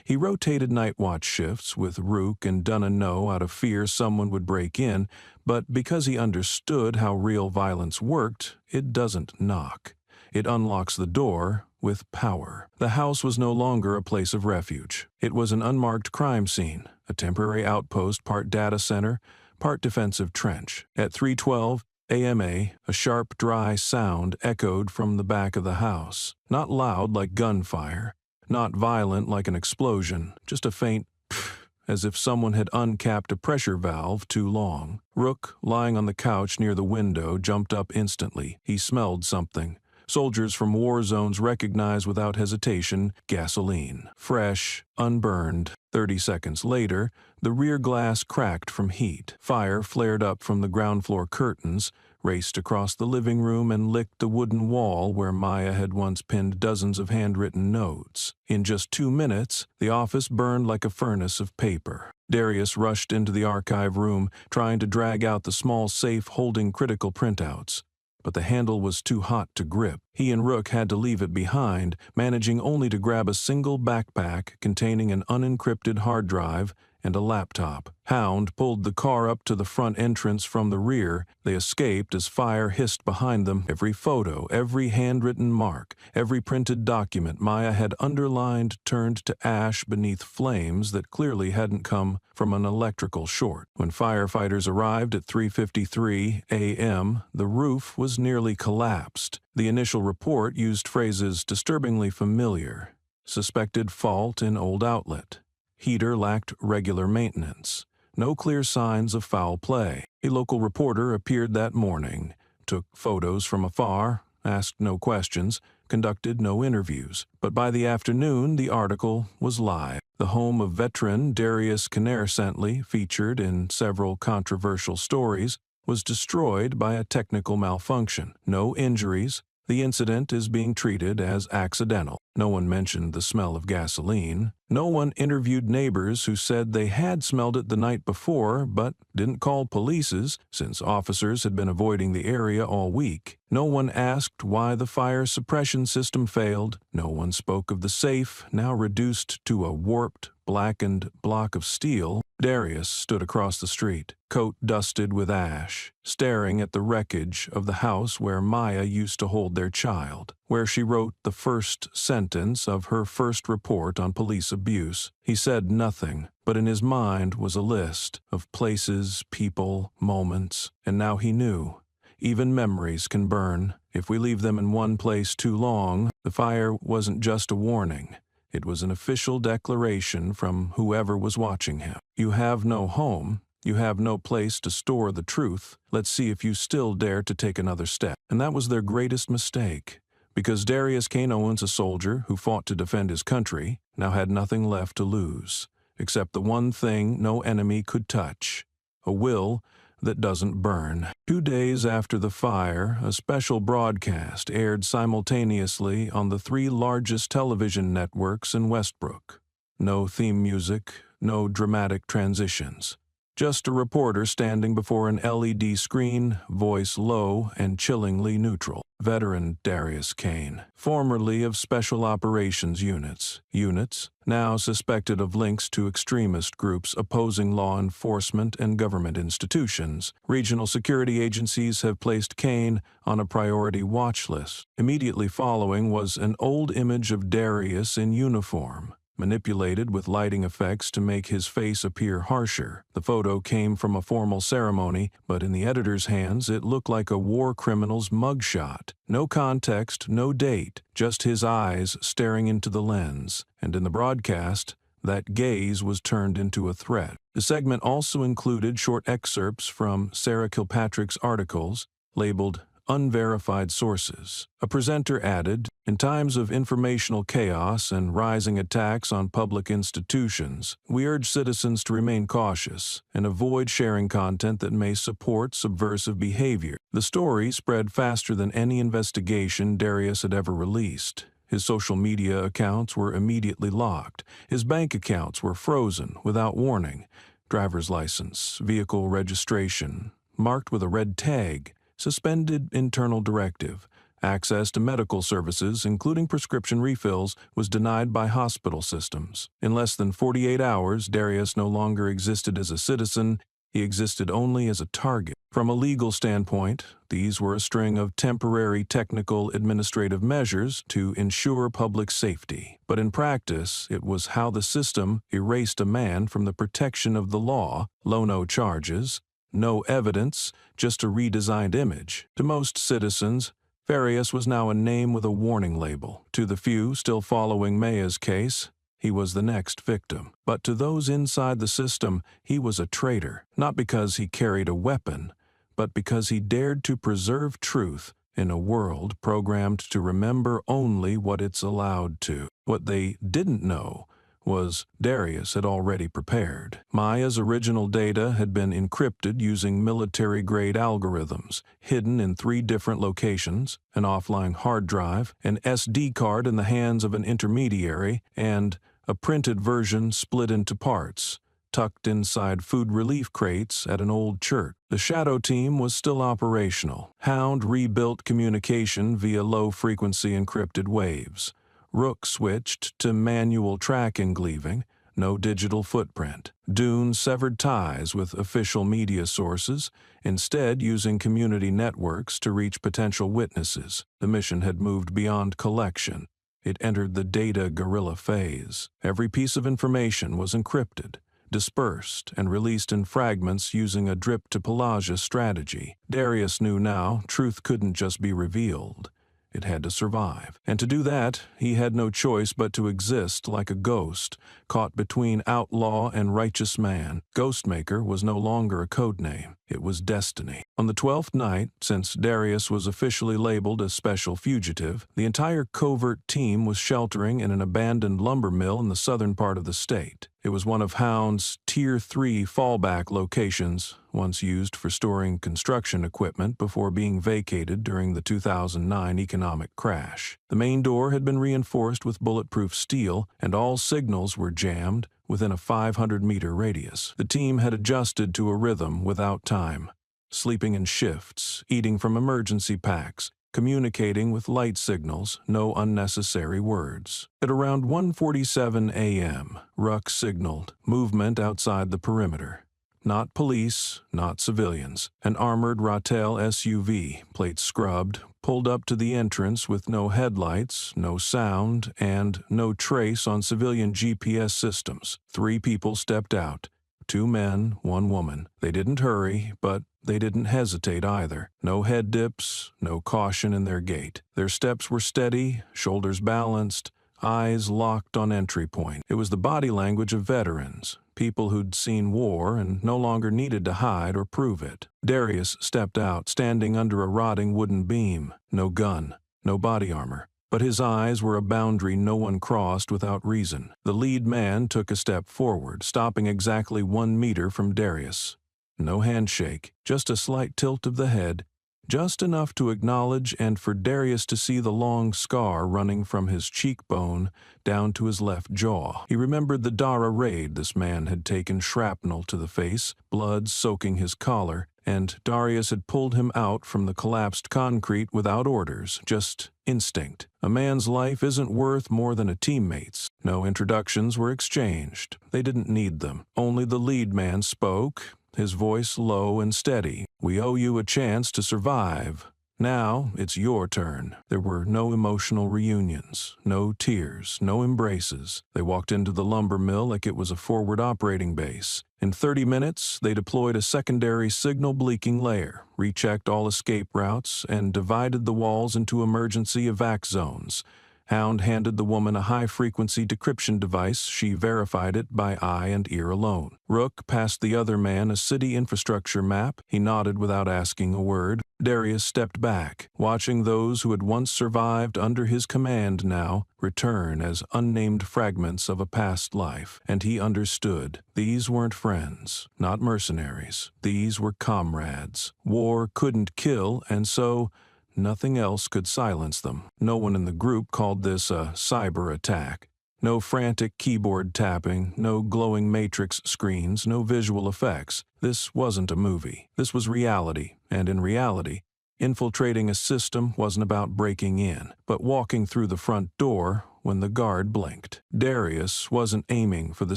He rotated night watch shifts with Rook and Dunno out of fear someone would break in, but because he understood how real violence worked, it doesn't knock. It unlocks the door with power. The house was no longer a place of refuge. It was an unmarked crime scene, a temporary outpost, part data center, part defensive trench. At 3:12 AMA, a sharp, dry sound echoed from the back of the house. Not loud like gunfire, not violent like an explosion, just a faint pfft, as if someone had uncapped a pressure valve too long. Rook, lying on the couch near the window, jumped up instantly. He smelled something. Soldiers from war zones recognized without hesitation gasoline. Fresh, unburned. 30 seconds later, the rear glass cracked from heat. Fire flared up from the ground floor curtains, raced across the living room and licked the wooden wall where Maya had once pinned dozens of handwritten notes. In just 2 minutes, the office burned like a furnace of paper. Darius rushed into the archive room, trying to drag out the small safe holding critical printouts. But the handle was too hot to grip. He and Rook had to leave it behind, managing only to grab a single backpack containing an unencrypted hard drive and a laptop. Hound pulled the car up to the front entrance from the rear. They escaped as fire hissed behind them. Every photo, every handwritten mark, every printed document Maya had underlined turned to ash beneath flames that clearly hadn't come from an electrical short. When firefighters arrived at 3:53 a.m., the roof was nearly collapsed. The initial report used phrases disturbingly familiar. Suspected fault in old outlet. Heater lacked regular maintenance. No clear signs of foul play. A local reporter appeared that morning, took photos from afar, asked no questions, conducted no interviews. But by the afternoon, the article was live. The home of veteran Darius Canary-Sentley, featured in several controversial stories, was destroyed by a technical malfunction. No injuries. The incident is being treated as accidental. No one mentioned the smell of gasoline. No one interviewed neighbors who said they had smelled it the night before but didn't call police since officers had been avoiding the area all week. No one asked why the fire suppression system failed. No one spoke of the safe, now reduced to a warped, blackened block of steel. Darius stood across the street, coat dusted with ash, staring at the wreckage of the house where Maya used to hold their child, where she wrote the first sentence of her first report on police abuse. He said nothing, but in his mind was a list of places, people, moments, and now he knew. Even memories can burn. If we leave them in one place too long, the fire wasn't just a warning. It was an official declaration from whoever was watching him. You have no home. You have no place to store the truth. Let's see if you still dare to take another step. And that was their greatest mistake. Because Darius Kane Owens, a soldier who fought to defend his country, now had nothing left to lose, except the one thing no enemy could touch, a will that doesn't burn. 2 days after the fire, a special broadcast aired simultaneously on the 3 largest television networks in Westbrook. No theme music, no dramatic transitions. Just a reporter standing before an LED screen, voice low and chillingly neutral. Veteran Darius Kane, formerly of Special Operations Units now suspected of links to extremist groups opposing law enforcement and government institutions. Regional security agencies have placed Kane on a priority watch list. Immediately following was an old image of Darius in uniform, manipulated with lighting effects to make his face appear harsher. The photo came from a formal ceremony, but in the editor's hands it looked like a war criminal's mugshot. No context, no date, just his eyes staring into the lens. And in the broadcast, that gaze was turned into a threat. The segment also included short excerpts from Sarah Kilpatrick's articles, labeled Unverified Sources. A presenter added, "In times of informational chaos and rising attacks on public institutions, we urge citizens to remain cautious and avoid sharing content that may support subversive behavior." The story spread faster than any investigation Darius had ever released. His social media accounts were immediately locked. His bank accounts were frozen without warning. Driver's license, vehicle registration, marked with a red tag. Suspended internal directive. Access to medical services, including prescription refills, was denied by hospital systems. In less than 48 hours, Darius no longer existed as a citizen, he existed only as a target. From a legal standpoint, these were a string of temporary technical administrative measures to ensure public safety. But in practice, it was how the system erased a man from the protection of the law, no charges, no evidence, just a redesigned image. To most citizens, Farias was now a name with a warning label. To the few still following Maya's case, he was the next victim. But to those inside the system, he was a traitor, not because he carried a weapon, but because he dared to preserve truth in a world programmed to remember only what it's allowed to. What they didn't know was Darius had already prepared. Maya's original data had been encrypted using military-grade algorithms, hidden in 3 different locations, an offline hard drive, an SD card in the hands of an intermediary, and a printed version split into parts, tucked inside food relief crates at an old church. The Shadow Team was still operational. Hound rebuilt communication via low-frequency encrypted waves. Rook switched to manual track engleaving, no digital footprint. Dune severed ties with official media sources, instead using community networks to reach potential witnesses. The mission had moved beyond collection. It entered the data guerrilla phase. Every piece of information was encrypted, dispersed, and released in fragments using a drip-to-Pelagia strategy. Darius knew now truth couldn't just be revealed. It had to survive. And to do that, he had no choice but to exist like a ghost, caught between outlaw and righteous man. Ghostmaker was no longer a code name. It was destiny. On the 12th night, since Darius was officially labeled a special fugitive, the entire covert team was sheltering in an abandoned lumber mill in the southern part of the state. It was one of Hound's Tier 3 fallback locations, once used for storing construction equipment before being vacated during the 2009 economic crash. The main door had been reinforced with bulletproof steel, and all signals were jammed within a 500-meter radius. The team had adjusted to a rhythm without time, sleeping in shifts, eating from emergency packs, communicating with light signals, no unnecessary words. At around 1:47 a.m., Ruck signaled movement outside the perimeter. Not police, not civilians. An armored Ratel SUV, plate scrubbed, pulled up to the entrance with no headlights, no sound, and no trace on civilian GPS systems. 3 people stepped out. 2 men, 1 woman. They didn't hurry, but they didn't hesitate either. No head dips, no caution in their gait. Their steps were steady, shoulders balanced, eyes locked on entry point. It was the body language of veterans, people who'd seen war and no longer needed to hide or prove it. Darius stepped out, standing under a rotting wooden beam. No gun, no body armor. But his eyes were a boundary no one crossed without reason. The lead man took a step forward, stopping exactly 1 meter from Darius. No handshake, just a slight tilt of the head, just enough to acknowledge and for Darius to see the long scar running from his cheekbone down to his left jaw. He remembered the Dara raid. This man had taken shrapnel to the face, blood soaking his collar, and Darius had pulled him out from the collapsed concrete without orders, just instinct. A man's life isn't worth more than a teammate's. No introductions were exchanged. They didn't need them. Only the lead man spoke, his voice low and steady. "We owe you a chance to survive. Now it's your turn." There were no emotional reunions, no tears, no embraces. They walked into the lumber mill like it was a forward operating base. In 30 minutes, they deployed a secondary signal bleaking layer, rechecked all escape routes, and divided the walls into emergency evac zones. Hound handed the woman a high-frequency decryption device. She verified it by eye and ear alone. Rook passed the other man a city infrastructure map. He nodded without asking a word. Darius stepped back, watching those who had once survived under his command now return as unnamed fragments of a past life. And he understood. These weren't friends, not mercenaries. These were comrades. War couldn't kill, and so nothing else could silence them. No one in the group called this a cyber attack. No frantic keyboard tapping, no glowing matrix screens, no visual effects. This wasn't a movie. This was reality, and in reality, infiltrating a system wasn't about breaking in, but walking through the front door when the guard blinked. Darius wasn't aiming for the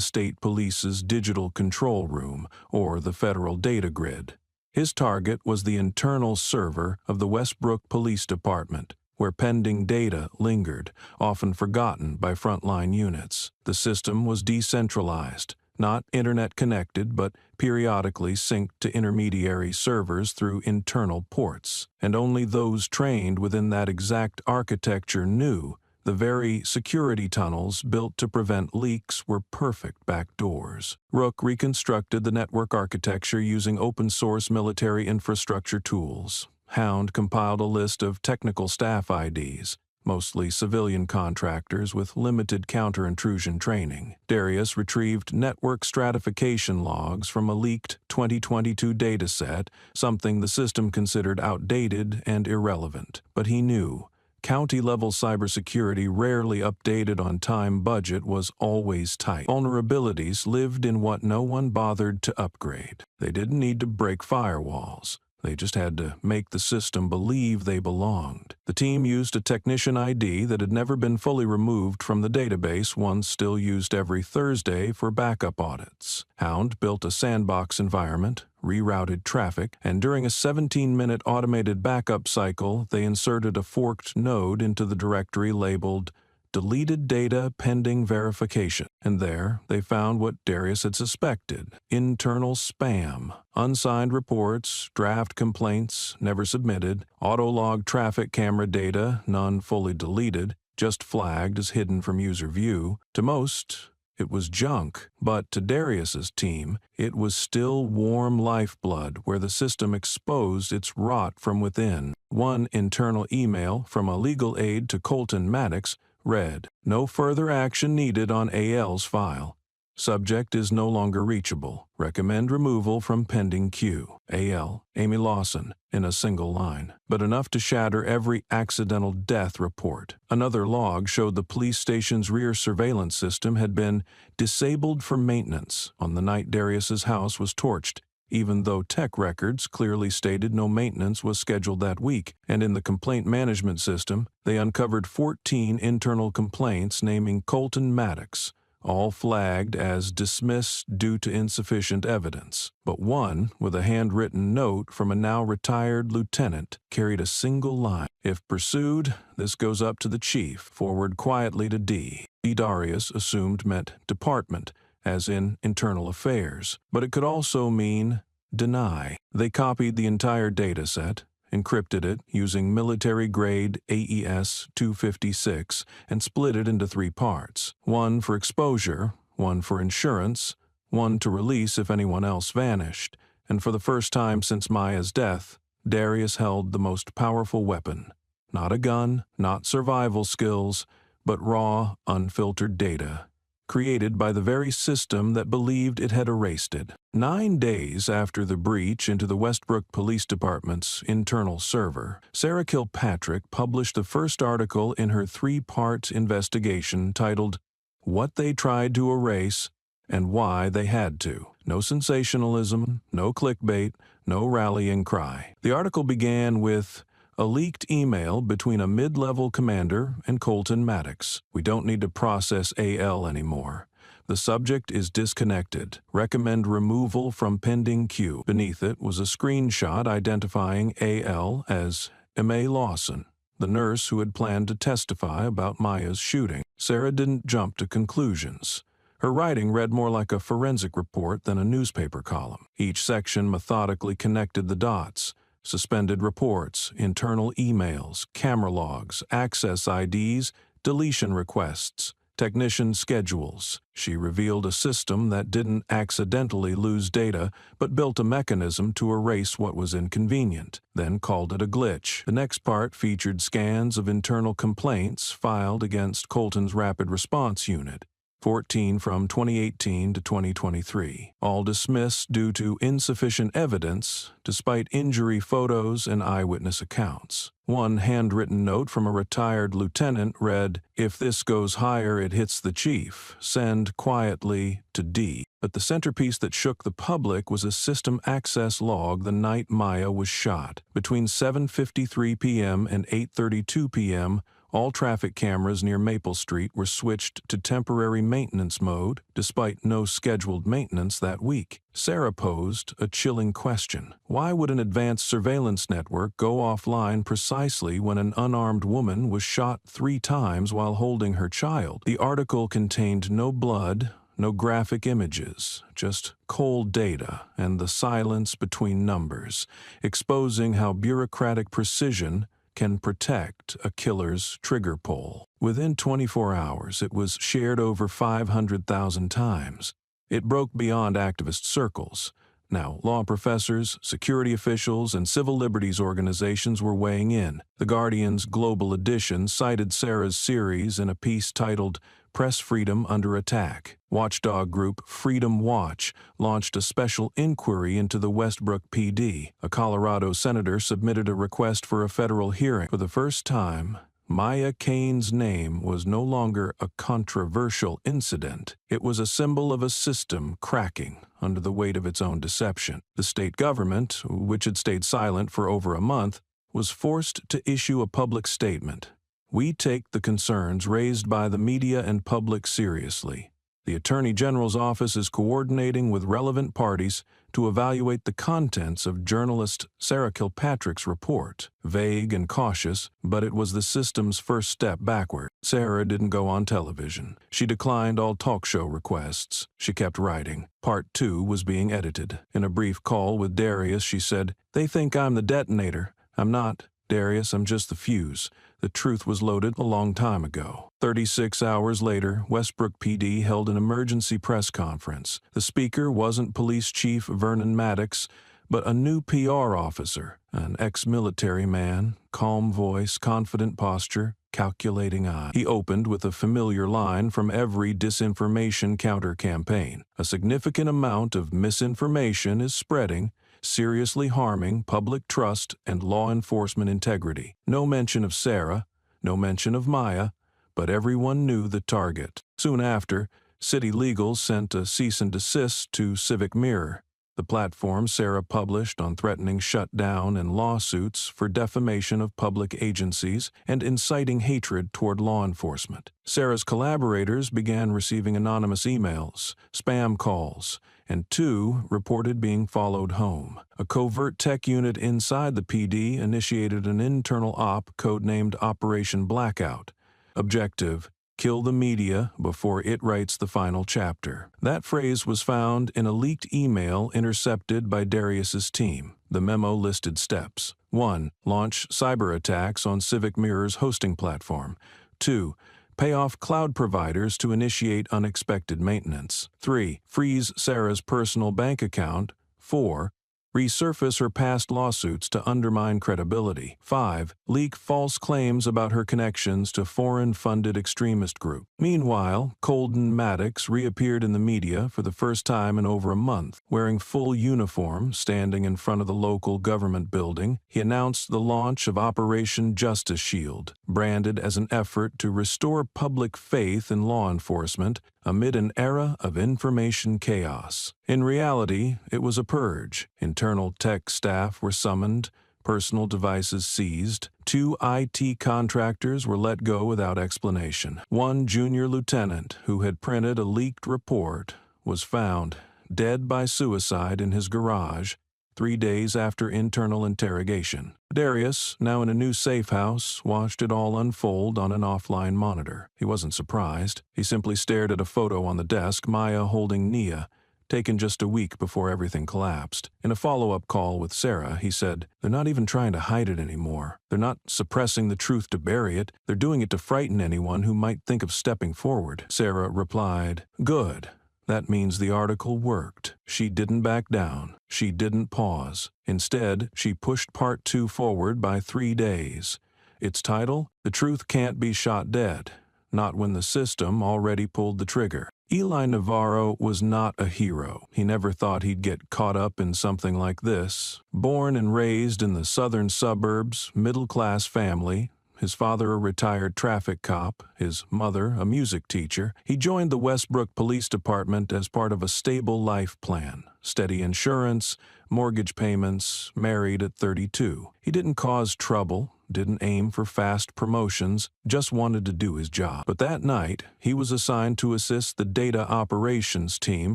state police's digital control room or the federal data grid. His target was the internal server of the Westbrook Police Department, where pending data lingered, often forgotten by frontline units. The system was decentralized, not internet-connected, but periodically synced to intermediary servers through internal ports. And only those trained within that exact architecture knew the very security tunnels built to prevent leaks were perfect backdoors. Rook reconstructed the network architecture using open-source military infrastructure tools. Hound compiled a list of technical staff IDs, mostly civilian contractors with limited counter-intrusion training. Darius retrieved network stratification logs from a leaked 2022 dataset, something the system considered outdated and irrelevant. But he knew county-level cybersecurity, rarely updated on time budget, was always tight. Vulnerabilities lived in what no one bothered to upgrade. They didn't need to break firewalls. They just had to make the system believe they belonged. The team used a technician ID that had never been fully removed from the database, one still used every Thursday for backup audits. Hound built a sandbox environment, rerouted traffic, and during a 17-minute automated backup cycle, they inserted a forked node into the directory labeled "Deleted Data Pending Verification." And there, they found what Darius had suspected: internal spam, unsigned reports, draft complaints, never submitted, auto-log traffic camera data, none fully deleted, just flagged as hidden from user view. To most, it was junk, but to Darius's team, it was still warm lifeblood where the system exposed its rot from within. One internal email from a legal aide to Colton Maddox read, "No further action needed on AL's file. Subject is no longer reachable. Recommend removal from pending queue. AL, Amy Lawson," in a single line, but enough to shatter every accidental death report. Another log showed the police station's rear surveillance system had been disabled for maintenance on the night Darius's house was torched, even though tech records clearly stated no maintenance was scheduled that week. And in the complaint management system, they uncovered 14 internal complaints naming Colton Maddox, all flagged as dismissed due to insufficient evidence. But one, with a handwritten note from a now-retired lieutenant, carried a single line: "If pursued, this goes up to the chief. Forward quietly to D." Darius assumed meant department, as in internal affairs, but it could also mean deny. They copied the entire dataset, encrypted it using military-grade AES 256, and split it into 3 parts: one for exposure, one for insurance, one to release if anyone else vanished. And for the first time since Maya's death, Darius held the most powerful weapon. Not a gun, not survival skills, but raw, unfiltered data. created by the very system that believed it had erased it. 9 days after the breach into the Westbrook Police Department's internal server, Sarah Kilpatrick published the first article in her 3-part investigation titled, "What They Tried to Erase and Why They Had to." No sensationalism, no clickbait, no rallying cry. The article began with a leaked email between a mid-level commander and Colton Maddox. "We don't need to process AL anymore. The subject is disconnected. Recommend removal from pending queue." Beneath it was a screenshot identifying AL as M.A. Lawson, the nurse who had planned to testify about Maya's shooting. Sarah didn't jump to conclusions. Her writing read more like a forensic report than a newspaper column. Each section methodically connected the dots. Suspended reports, internal emails, camera logs, access IDs, deletion requests, technician schedules. She revealed a system that didn't accidentally lose data, but built a mechanism to erase what was inconvenient, then called it a glitch. The next part featured scans of internal complaints filed against Colton's Rapid Response Unit, 14 from 2018 to 2023, all dismissed due to insufficient evidence despite injury photos and eyewitness accounts. One handwritten note from a retired lieutenant read, "If this goes higher, it hits the chief. Send quietly to D." But the centerpiece that shook the public was a system access log the night Maya was shot. Between 7:53 p.m. and 8:32 p.m., all traffic cameras near Maple Street were switched to temporary maintenance mode, despite no scheduled maintenance that week. Sarah posed a chilling question. Why would an advanced surveillance network go offline precisely when an unarmed woman was shot 3 times while holding her child? The article contained no blood, no graphic images, just cold data and the silence between numbers, exposing how bureaucratic precision can protect a killer's trigger pull. Within 24 hours, it was shared over 500,000 times. It broke beyond activist circles. Now, law professors, security officials, and civil liberties organizations were weighing in. The Guardian's Global Edition cited Sarah's series in a piece titled "Press Freedom Under Attack." Watchdog group Freedom Watch launched a special inquiry into the Westbrook PD. A Colorado senator submitted a request for a federal hearing. For the first time, Maya Cain's name was no longer a controversial incident. It was a symbol of a system cracking under the weight of its own deception. The state government, which had stayed silent for over a month, was forced to issue a public statement. "We take the concerns raised by the media and public seriously. The Attorney General's office is coordinating with relevant parties to evaluate the contents of journalist Sarah Kilpatrick's report." Vague and cautious, but it was the system's first step backward. Sarah didn't go on television. She declined all talk show requests. She kept writing. Part 2 was being edited. In a brief call with Darius, she said, "They think I'm the detonator. I'm not, Darius, I'm just the fuse. The truth was loaded a long time ago." 36 hours later, Westbrook PD held an emergency press conference. The speaker wasn't Police Chief Vernon Maddox, but a new PR officer, an ex-military man, calm voice, confident posture, calculating eye. He opened with a familiar line from every disinformation counter-campaign. "A significant amount of misinformation is spreading, seriously harming public trust and law enforcement integrity." No mention of Sarah, no mention of Maya, but everyone knew the target. Soon after, City Legal sent a cease and desist to Civic Mirror, the platform Sarah published on threatening shutdown and lawsuits for defamation of public agencies and inciting hatred toward law enforcement. Sarah's collaborators began receiving anonymous emails, spam calls, and 2 reported being followed home. A covert tech unit inside the PD initiated an internal op codenamed Operation Blackout. Objective: kill the media before it writes the final chapter. That phrase was found in a leaked email intercepted by Darius's team. The memo listed steps. 1. Launch cyber attacks on Civic Mirror's hosting platform. 2. Pay off cloud providers to initiate unexpected maintenance. 3. Freeze Sarah's personal bank account. 4. Resurface her past lawsuits to undermine credibility. 5. Leak false claims about her connections to foreign-funded extremist group. Meanwhile, Colden Maddox reappeared in the media for the first time in over a month. Wearing full uniform, standing in front of the local government building, he announced the launch of Operation Justice Shield, branded as an effort to restore public faith in law enforcement amid an era of information chaos. In reality, it was a purge. Internal tech staff were summoned, personal devices seized, 2 IT contractors were let go without explanation. One junior lieutenant, who had printed a leaked report, was found dead by suicide in his garage 3 days after internal interrogation. Darius, now in a new safe house, watched it all unfold on an offline monitor. He wasn't surprised. He simply stared at a photo on the desk, Maya holding Nia, taken just a week before everything collapsed. In a follow-up call with Sarah, he said, "They're not even trying to hide it anymore. They're not suppressing the truth to bury it. They're doing it to frighten anyone who might think of stepping forward." Sarah replied, "Good. That means the article worked." She didn't back down. She didn't pause. Instead, she pushed part 2 forward by 3 days. Its title, "The Truth Can't Be Shot Dead. Not When the System Already Pulled the Trigger." Eli Navarro was not a hero. He never thought he'd get caught up in something like this. Born and raised in the southern suburbs, middle-class family, his father a retired traffic cop, his mother a music teacher, he joined the Westbrook Police Department as part of a stable life plan. Steady insurance, mortgage payments, married at 32. He didn't cause trouble, didn't aim for fast promotions, just wanted to do his job. But that night, he was assigned to assist the data operations team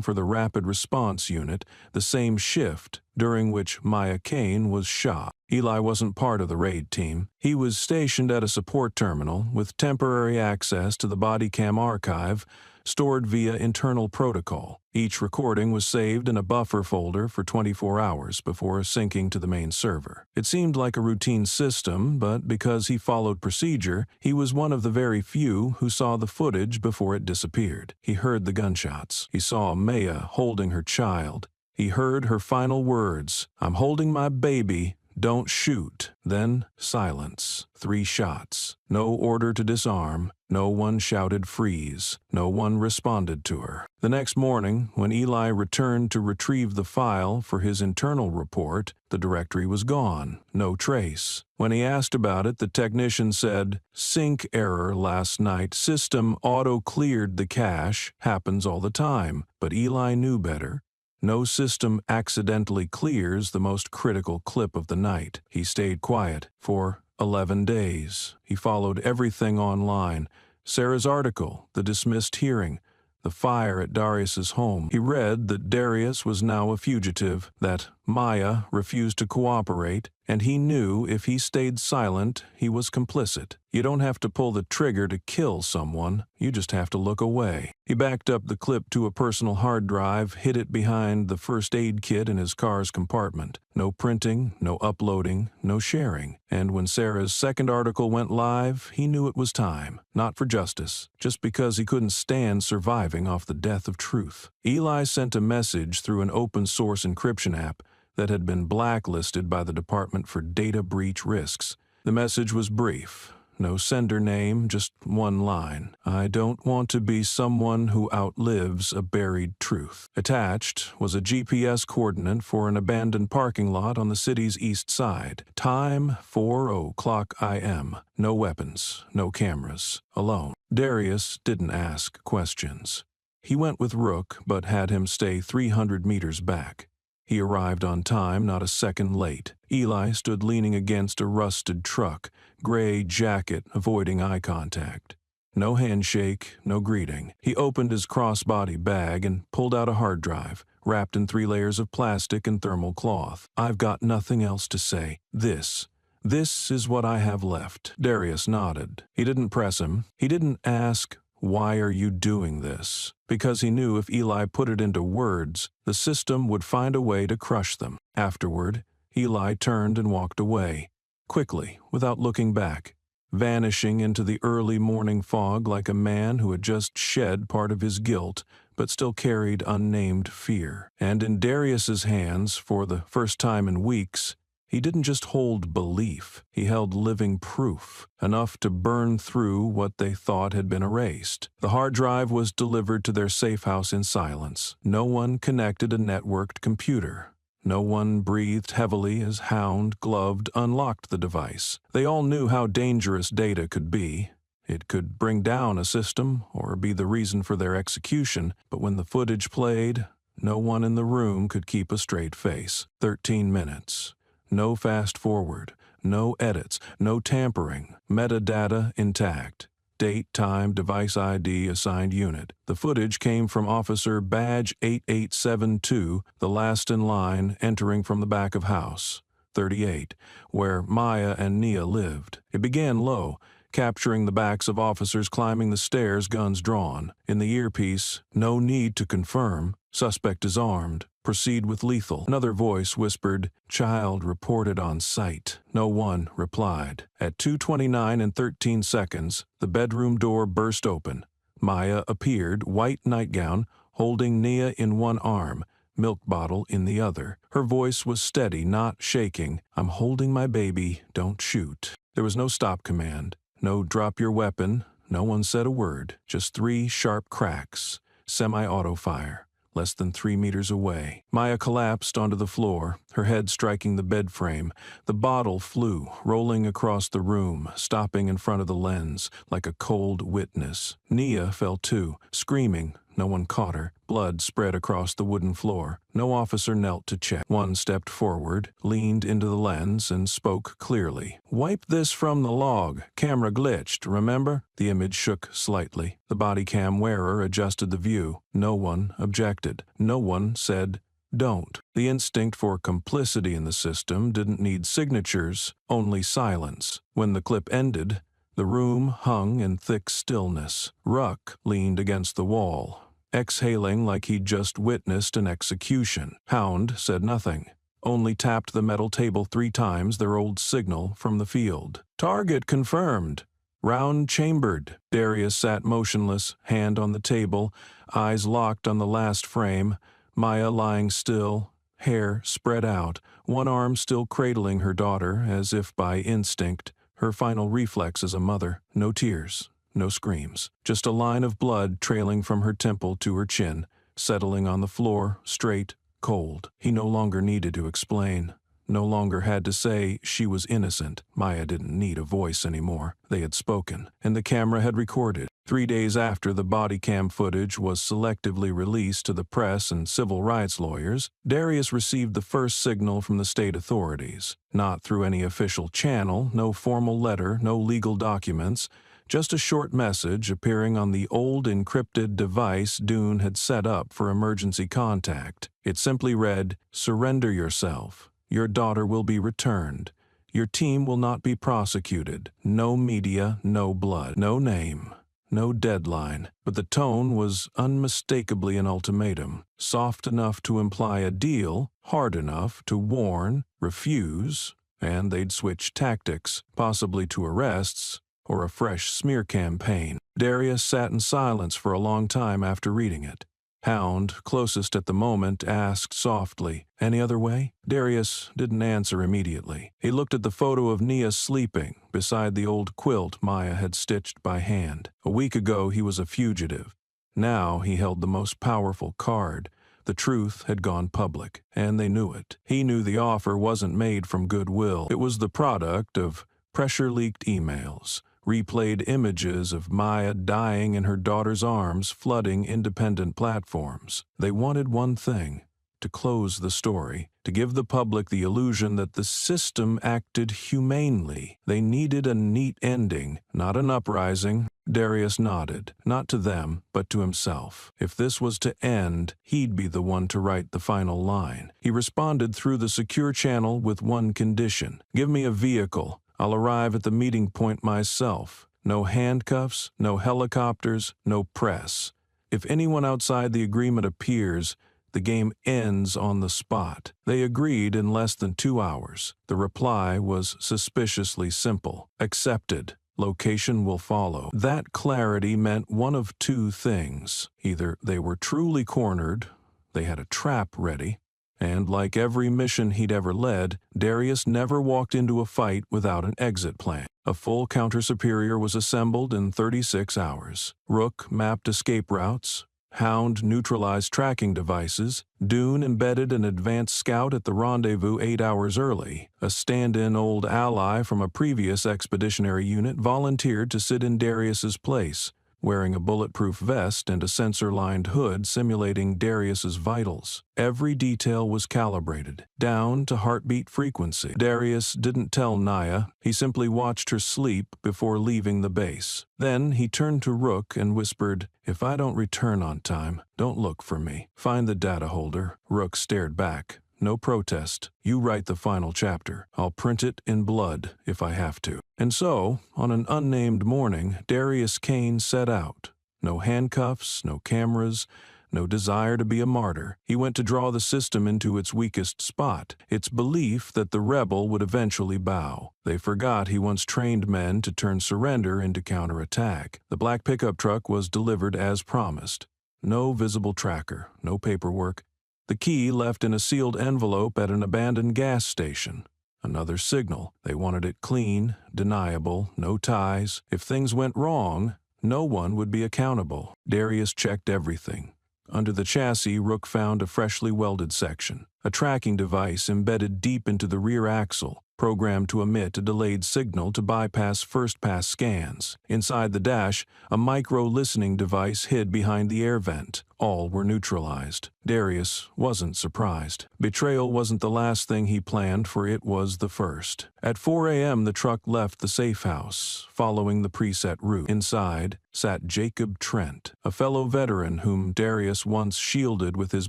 for the Rapid Response Unit, the same shift during which Maya Kane was shot. Eli wasn't part of the raid team. He was stationed at a support terminal with temporary access to the body cam archive, stored via internal protocol. Each recording was saved in a buffer folder for 24 hours before syncing to the main server. It seemed like a routine system, but because he followed procedure, he was one of the very few who saw the footage before it disappeared. He heard the gunshots. He saw Maya holding her child. He heard her final words, "I'm holding my baby. Don't shoot." Then silence. 3 shots. No order to disarm. No one shouted freeze. No one responded to her. The next morning, when Eli returned to retrieve the file for his internal report, the directory was gone. No trace. When he asked about it, the technician said, "Sync error last night. System auto-cleared the cache. Happens all the time." But Eli knew better. No system accidentally clears the most critical clip of the night. He stayed quiet for 11 days. He followed everything online. Sarah's article, the dismissed hearing, the fire at Darius's home. He read that Darius was now a fugitive, that Maya refused to cooperate, and he knew if he stayed silent, he was complicit. You don't have to pull the trigger to kill someone, you just have to look away. He backed up the clip to a personal hard drive, hid it behind the first aid kit in his car's compartment. No printing, no uploading, no sharing. And when Sarah's second article went live, he knew it was time. Not for justice, just because he couldn't stand surviving off the death of truth. Eli sent a message through an open-source encryption app that had been blacklisted by the Department for Data Breach Risks. The message was brief. No sender name, just one line. "I don't want to be someone who outlives a buried truth." Attached was a GPS coordinate for an abandoned parking lot on the city's east side. Time 4:00 AM. No weapons, no cameras. Alone. Darius didn't ask questions. He went with Rook, but had him stay 300 meters back. He arrived on time, not a second late. Eli stood leaning against a rusted truck, gray jacket, avoiding eye contact. No handshake, no greeting. He opened his crossbody bag and pulled out a hard drive, wrapped in 3 layers of plastic and thermal cloth. "I've got nothing else to say. This is what I have left." Darius nodded. He didn't press him. He didn't ask, "Why are you doing this?" Because he knew if Eli put it into words, the system would find a way to crush them. Afterward, Eli turned and walked away, quickly, without looking back, vanishing into the early morning fog like a man who had just shed part of his guilt but still carried unnamed fear. And in Darius's hands, for the first time in weeks, he didn't just hold belief, he held living proof, enough to burn through what they thought had been erased. The hard drive was delivered to their safe house in silence. No one connected a networked computer. No one breathed heavily as Hound, gloved, unlocked the device. They all knew how dangerous data could be. It could bring down a system or be the reason for their execution, but when the footage played, no one in the room could keep a straight face. 13 minutes. No fast forward, no edits, no tampering, metadata intact. Date, time, device ID, assigned unit. The footage came from Officer Badge 8872, the last in line, entering from the back of house 38, where Maya and Nia lived. It began low, capturing the backs of officers climbing the stairs, guns drawn. In the earpiece, no need to confirm. Suspect is armed. Proceed with lethal. Another voice whispered, "Child reported on site." No one replied. At 2:29 and 13 seconds, the bedroom door burst open. Maya appeared, white nightgown, holding Nia in one arm, milk bottle in the other. Her voice was steady, not shaking. "I'm holding my baby, don't shoot." There was no stop command, no drop your weapon. No one said a word, just 3 sharp cracks, semi-auto fire. Less than 3 meters away. Maya collapsed onto the floor, her head striking the bed frame. The bottle flew, rolling across the room, stopping in front of the lens, like a cold witness. Nia fell too, screaming. No one caught her. Blood spread across the wooden floor. No officer knelt to check. One stepped forward, leaned into the lens, and spoke clearly. "Wipe this from the log. Camera glitched, remember?" The image shook slightly. The body cam wearer adjusted the view. No one objected. No one said, "Don't." The instinct for complicity in the system didn't need signatures, only silence. When the clip ended, the room hung in thick stillness. Ruck leaned against the wall, exhaling like he'd just witnessed an execution. Hound said nothing, only tapped the metal table 3 times, their old signal from the field. "Target confirmed. Round chambered." Darius sat motionless, hand on the table, eyes locked on the last frame. Maya lying still, hair spread out, one arm still cradling her daughter as if by instinct, her final reflex as a mother. No tears, no screams, just a line of blood trailing from her temple to her chin, settling on the floor, straight, cold. He no longer needed to explain, no longer had to say she was innocent. Maya didn't need a voice anymore. They had spoken, and the camera had recorded. 3 days after the body cam footage was selectively released to the press and civil rights lawyers, Darius received the first signal from the state authorities. Not through any official channel, no formal letter, no legal documents, just a short message appearing on the old encrypted device Dune had set up for emergency contact. It simply read, "Surrender yourself. Your daughter will be returned. Your team will not be prosecuted. No media, no blood, no name, no deadline." But the tone was unmistakably an ultimatum, soft enough to imply a deal, hard enough to warn, refuse, and they'd switch tactics, possibly to arrests or a fresh smear campaign. Darius sat in silence for a long time after reading it. Hound, closest at the moment, asked softly, "Any other way?" Darius didn't answer immediately. He looked at the photo of Nia sleeping beside the old quilt Maya had stitched by hand. A week ago he was a fugitive. Now he held the most powerful card. The truth had gone public, and they knew it. He knew the offer wasn't made from goodwill. It was the product of pressure-leaked emails, replayed images of Maya dying in her daughter's arms, flooding independent platforms. They wanted one thing: to close the story, to give the public the illusion that the system acted humanely. They needed a neat ending, not an uprising. Darius nodded, not to them, but to himself. If this was to end, he'd be the one to write the final line. He responded through the secure channel with one condition: "Give me a vehicle. I'll arrive at the meeting point myself. No handcuffs, no helicopters, no press. If anyone outside the agreement appears, the game ends on the spot." They agreed in less than 2 hours. The reply was suspiciously simple: "Accepted." Location will follow. That clarity meant one of two things. Either they were truly cornered, they had a trap ready, and like every mission he'd ever led, Darius never walked into a fight without an exit plan. A full counter-superior was assembled in 36 hours. Rook mapped escape routes. Hound neutralized tracking devices. Dune embedded an advanced scout at the rendezvous 8 hours early. A stand-in old ally from a previous expeditionary unit volunteered to sit in Darius's place, wearing a bulletproof vest and a sensor-lined hood simulating Darius's vitals. Every detail was calibrated, down to heartbeat frequency. Darius didn't tell Naya. He simply watched her sleep before leaving the base. Then he turned to Rook and whispered, "If I don't return on time, don't look for me. Find the data holder." Rook stared back. No protest. You write the final chapter. I'll print it in blood if I have to. And so, on an unnamed morning, Darius Kane set out. No handcuffs, no cameras, no desire to be a martyr. He went to draw the system into its weakest spot, its belief that the rebel would eventually bow. They forgot he once trained men to turn surrender into counterattack. The black pickup truck was delivered as promised. No visible tracker, no paperwork. The key left in a sealed envelope at an abandoned gas station. Another signal. They wanted it clean, deniable, no ties. If things went wrong, no one would be accountable. Darius checked everything. Under the chassis, Rook found a freshly welded section. A tracking device embedded deep into the rear axle, programmed to emit a delayed signal to bypass first-pass scans. Inside the dash, a micro-listening device hid behind the air vent. All were neutralized. Darius wasn't surprised. Betrayal wasn't the last thing he planned, for it was the first. At 4 a.m., the truck left the safe house, following the preset route. Inside sat Jacob Trent, a fellow veteran whom Darius once shielded with his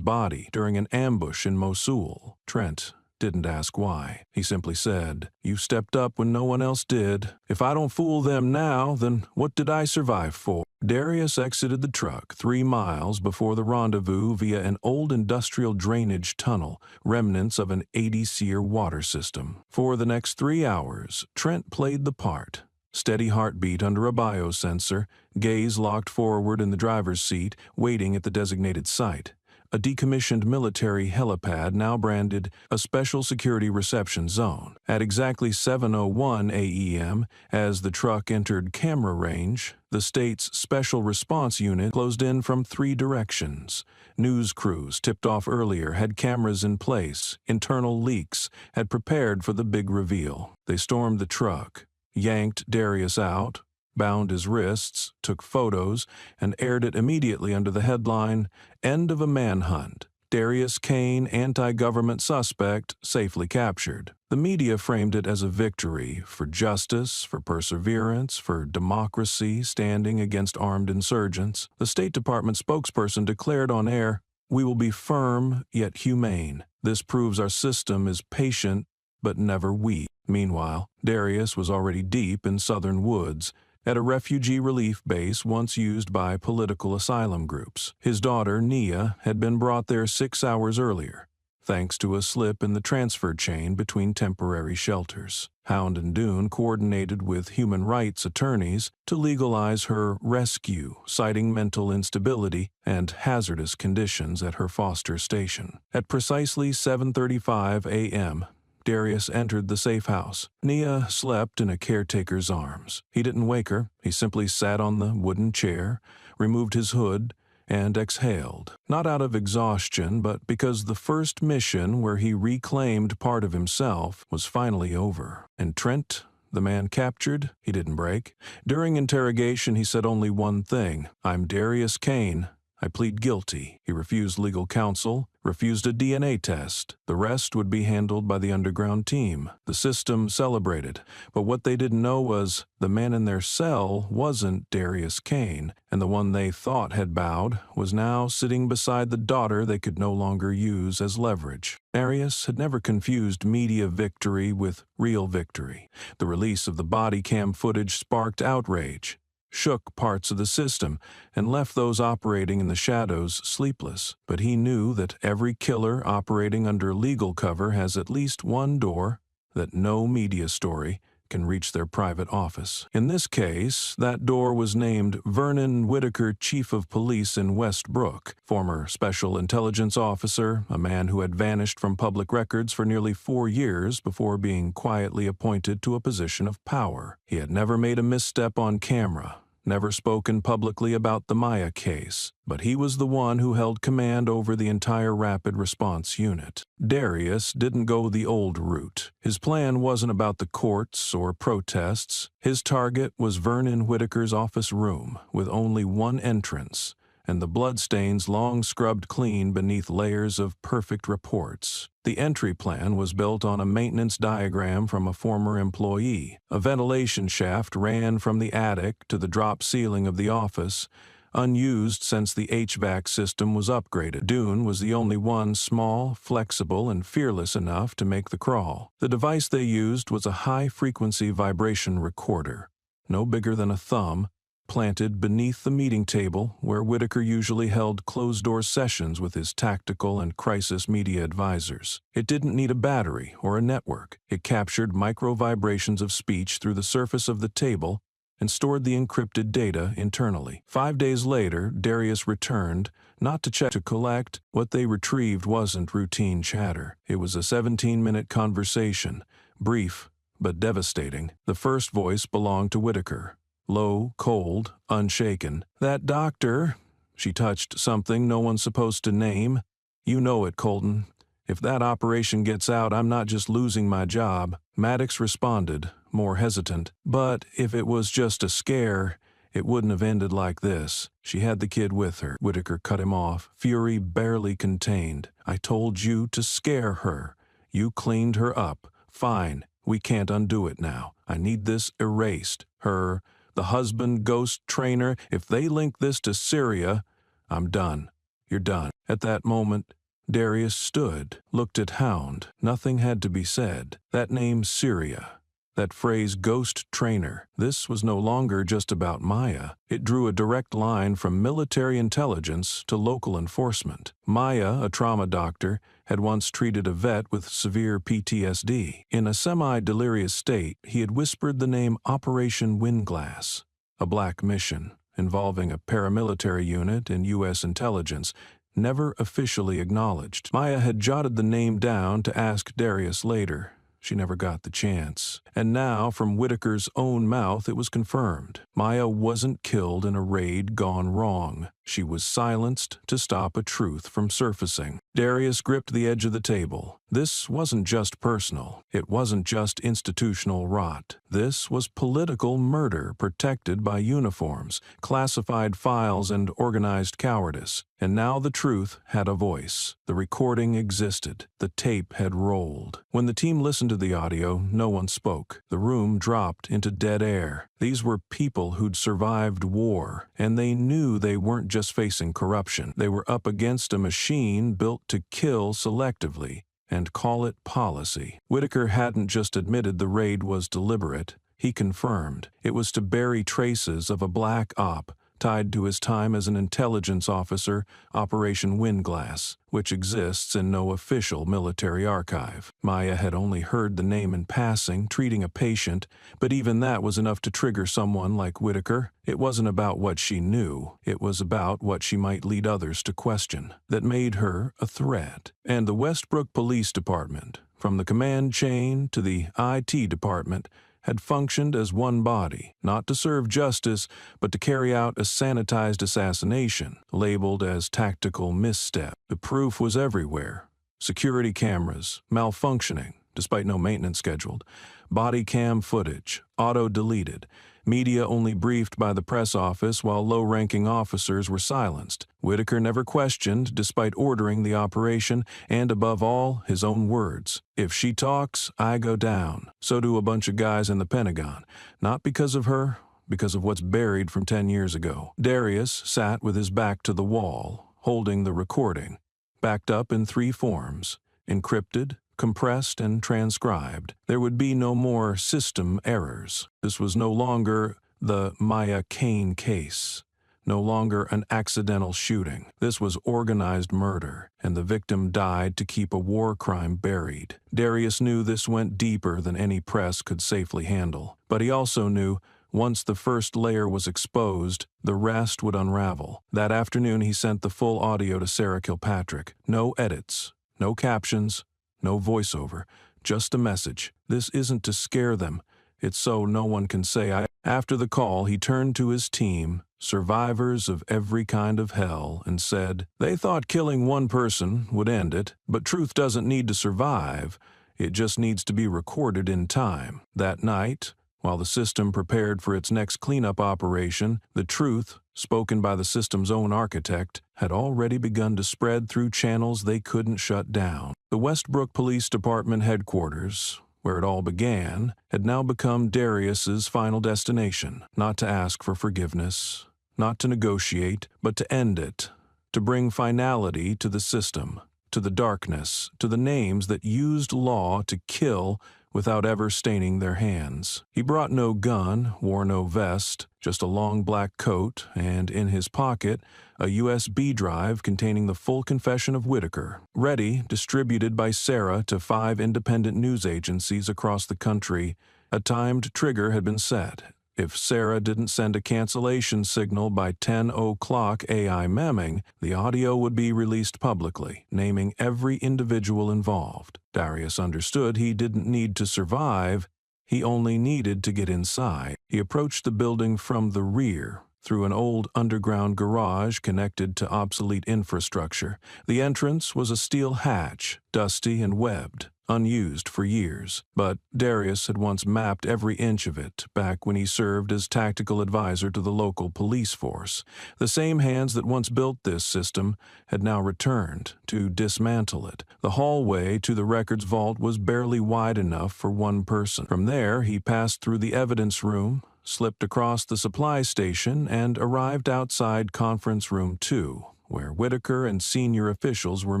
body during an ambush in Mosul. Trent didn't ask why. He simply said, "You stepped up when no one else did. If I don't fool them now, then what did I survive for?" Darius exited the truck 3 miles before the rendezvous via an old industrial drainage tunnel, remnants of an 80-seer water system. For the next 3 hours, Trent played the part. Steady heartbeat under a biosensor, gaze locked forward in the driver's seat, waiting at the designated site. A decommissioned military helipad now branded a special security reception zone. At exactly 7:01 a.m., as the truck entered camera range, the state's Special Response Unit closed in from 3 directions. News crews, tipped off earlier, had cameras in place. Internal leaks had prepared for the big reveal. They stormed the truck, yanked Darius out, bound his wrists, took photos, and aired it immediately under the headline, "End of a Manhunt. Darius Kane, anti-government suspect, safely captured." The media framed it as a victory for justice, for perseverance, for democracy standing against armed insurgents. The State Department spokesperson declared on air, "We will be firm yet humane. This proves our system is patient but never weak." Meanwhile, Darius was already deep in southern woods, at a refugee relief base once used by political asylum groups. His daughter, Nia, had been brought there 6 hours earlier, thanks to a slip in the transfer chain between temporary shelters. Hound and Dune coordinated with human rights attorneys to legalize her rescue, citing mental instability and hazardous conditions at her foster station. At precisely 7:35 a.m., Darius entered the safe house. Nia slept in a caretaker's arms. He didn't wake her. He simply sat on the wooden chair, removed his hood, and exhaled. Not out of exhaustion, but because the first mission where he reclaimed part of himself was finally over. And Trent, the man captured, he didn't break. During interrogation, he said only one thing: "I'm Darius Kane. I plead guilty." He refused legal counsel, refused a DNA test. The rest would be handled by the underground team. The system celebrated. But what they didn't know was the man in their cell wasn't Darius Kane, and the one they thought had bowed was now sitting beside the daughter they could no longer use as leverage. Darius had never confused media victory with real victory. The release of the body cam footage sparked outrage, shook parts of the system, and left those operating in the shadows sleepless. But he knew that every killer operating under legal cover has at least one door that no media story back and reach their private office. In this case, that door was named Vernon Whitaker, Chief of Police in Westbrook, former Special Intelligence Officer, a man who had vanished from public records for nearly 4 years before being quietly appointed to a position of power. He had never made a misstep on camera, never spoken publicly about the Maya case, but he was the one who held command over the entire rapid response unit. Darius didn't go the old route. His plan wasn't about the courts or protests. His target was Vernon Whitaker's office room, with only one entrance, and the bloodstains long scrubbed clean beneath layers of perfect reports. The entry plan was built on a maintenance diagram from a former employee. A ventilation shaft ran from the attic to the drop ceiling of the office, unused since the HVAC system was upgraded. Dune was the only one small, flexible, and fearless enough to make the crawl. The device they used was a high-frequency vibration recorder, no bigger than a thumb, planted beneath the meeting table where Whitaker usually held closed-door sessions with his tactical and crisis media advisors. It didn't need a battery or a network. It captured micro-vibrations of speech through the surface of the table and stored the encrypted data internally. 5 days later, Darius returned, not to check to collect. What they retrieved wasn't routine chatter. It was a 17-minute conversation, brief but devastating. The first voice belonged to Whitaker. Low, cold, unshaken. "That doctor," she touched something no one's supposed to name. "You know it, Colton. If that operation gets out, I'm not just losing my job." Maddox responded, more hesitant. "But if it was just a scare, it wouldn't have ended like this. She had the kid with her." Whitaker cut him off, fury barely contained. "I told you to scare her. You cleaned her up. Fine. We can't undo it now. I need this erased. Her, the husband, ghost trainer, if they link this to Syria, I'm done. You're done." At that moment, Darius stood, looked at Hound. Nothing had to be said. That name, Syria, that phrase, ghost trainer, this was no longer just about Maya. It drew a direct line from military intelligence to local enforcement. Maya, a trauma doctor, had once treated a vet with severe PTSD. In a semi-delirious state, he had whispered the name Operation Windglass, a black mission involving a paramilitary unit in U.S. intelligence, never officially acknowledged. Maya had jotted the name down to ask Darius later. She never got the chance. And now, from Whitaker's own mouth, it was confirmed. Maya wasn't killed in a raid gone wrong. She was silenced to stop a truth from surfacing. Darius gripped the edge of the table. This wasn't just personal. It wasn't just institutional rot. This was political murder protected by uniforms, classified files, and organized cowardice. And now the truth had a voice. The recording existed. The tape had rolled. When the team listened to the audio, no one spoke. The room dropped into dead air. These were people who'd survived war, and they knew they weren't just facing corruption. They were up against a machine built to kill selectively and call it policy. Whitaker hadn't just admitted the raid was deliberate. He confirmed it was to bury traces of a black op tied to his time as an intelligence officer, Operation Windglass, which exists in no official military archive. Maya had only heard the name in passing, treating a patient, but even that was enough to trigger someone like Whitaker. It wasn't about what she knew. It was about what she might lead others to question, that made her a threat. And the Westbrook Police Department, from the command chain to the IT department, had functioned as one body, not to serve justice, but to carry out a sanitized assassination, labeled as tactical misstep. The proof was everywhere. Security cameras, malfunctioning, despite no maintenance scheduled, body cam footage, auto-deleted, media only briefed by the press office while low-ranking officers were silenced. Whitaker never questioned, despite ordering the operation, and above all, his own words. "If she talks, I go down." So do a bunch of guys in the Pentagon. Not because of her, because of what's buried from 10 years ago. Darius sat with his back to the wall, holding the recording, backed up in 3 forms, encrypted, compressed, and transcribed. There would be no more system errors. This was no longer the Maya Kane case, no longer an accidental shooting. This was organized murder, and the victim died to keep a war crime buried. Darius knew this went deeper than any press could safely handle, but he also knew once the first layer was exposed, the rest would unravel. That afternoon he sent the full audio to Sarah Kilpatrick. No edits, no captions, no voiceover, just a message. This isn't to scare them. It's so no one can say I. After the call, he turned to his team, survivors of every kind of hell, and said, they thought killing one person would end it, but truth doesn't need to survive. It just needs to be recorded in time. That night, while the system prepared for its next cleanup operation, the truth, spoken by the system's own architect, had already begun to spread through channels they couldn't shut down. The Westbrook Police Department headquarters, where it all began, had now become Darius's final destination, not to ask for forgiveness, not to negotiate, but to end it, to bring finality to the system, to the darkness, to the names that used law to kill without ever staining their hands. He brought no gun, wore no vest, just a long black coat, and in his pocket, a USB drive containing the full confession of Whitaker, ready, distributed by Sarah to 5 independent news agencies across the country. A timed trigger had been set. If Sarah didn't send a cancellation signal by 10 o'clock AI memming, the audio would be released publicly, naming every individual involved. Darius understood he didn't need to survive, he only needed to get inside. He approached the building from the rear, through an old underground garage connected to obsolete infrastructure. The entrance was a steel hatch, dusty and webbed, unused for years, but Darius had once mapped every inch of it back when he served as tactical advisor to the local police force. The same hands that once built this system had now returned to dismantle it. The hallway to the records vault was barely wide enough for one person. From there, he passed through the evidence room, slipped across the supply station, and arrived outside Conference Room 2, where Whitaker and senior officials were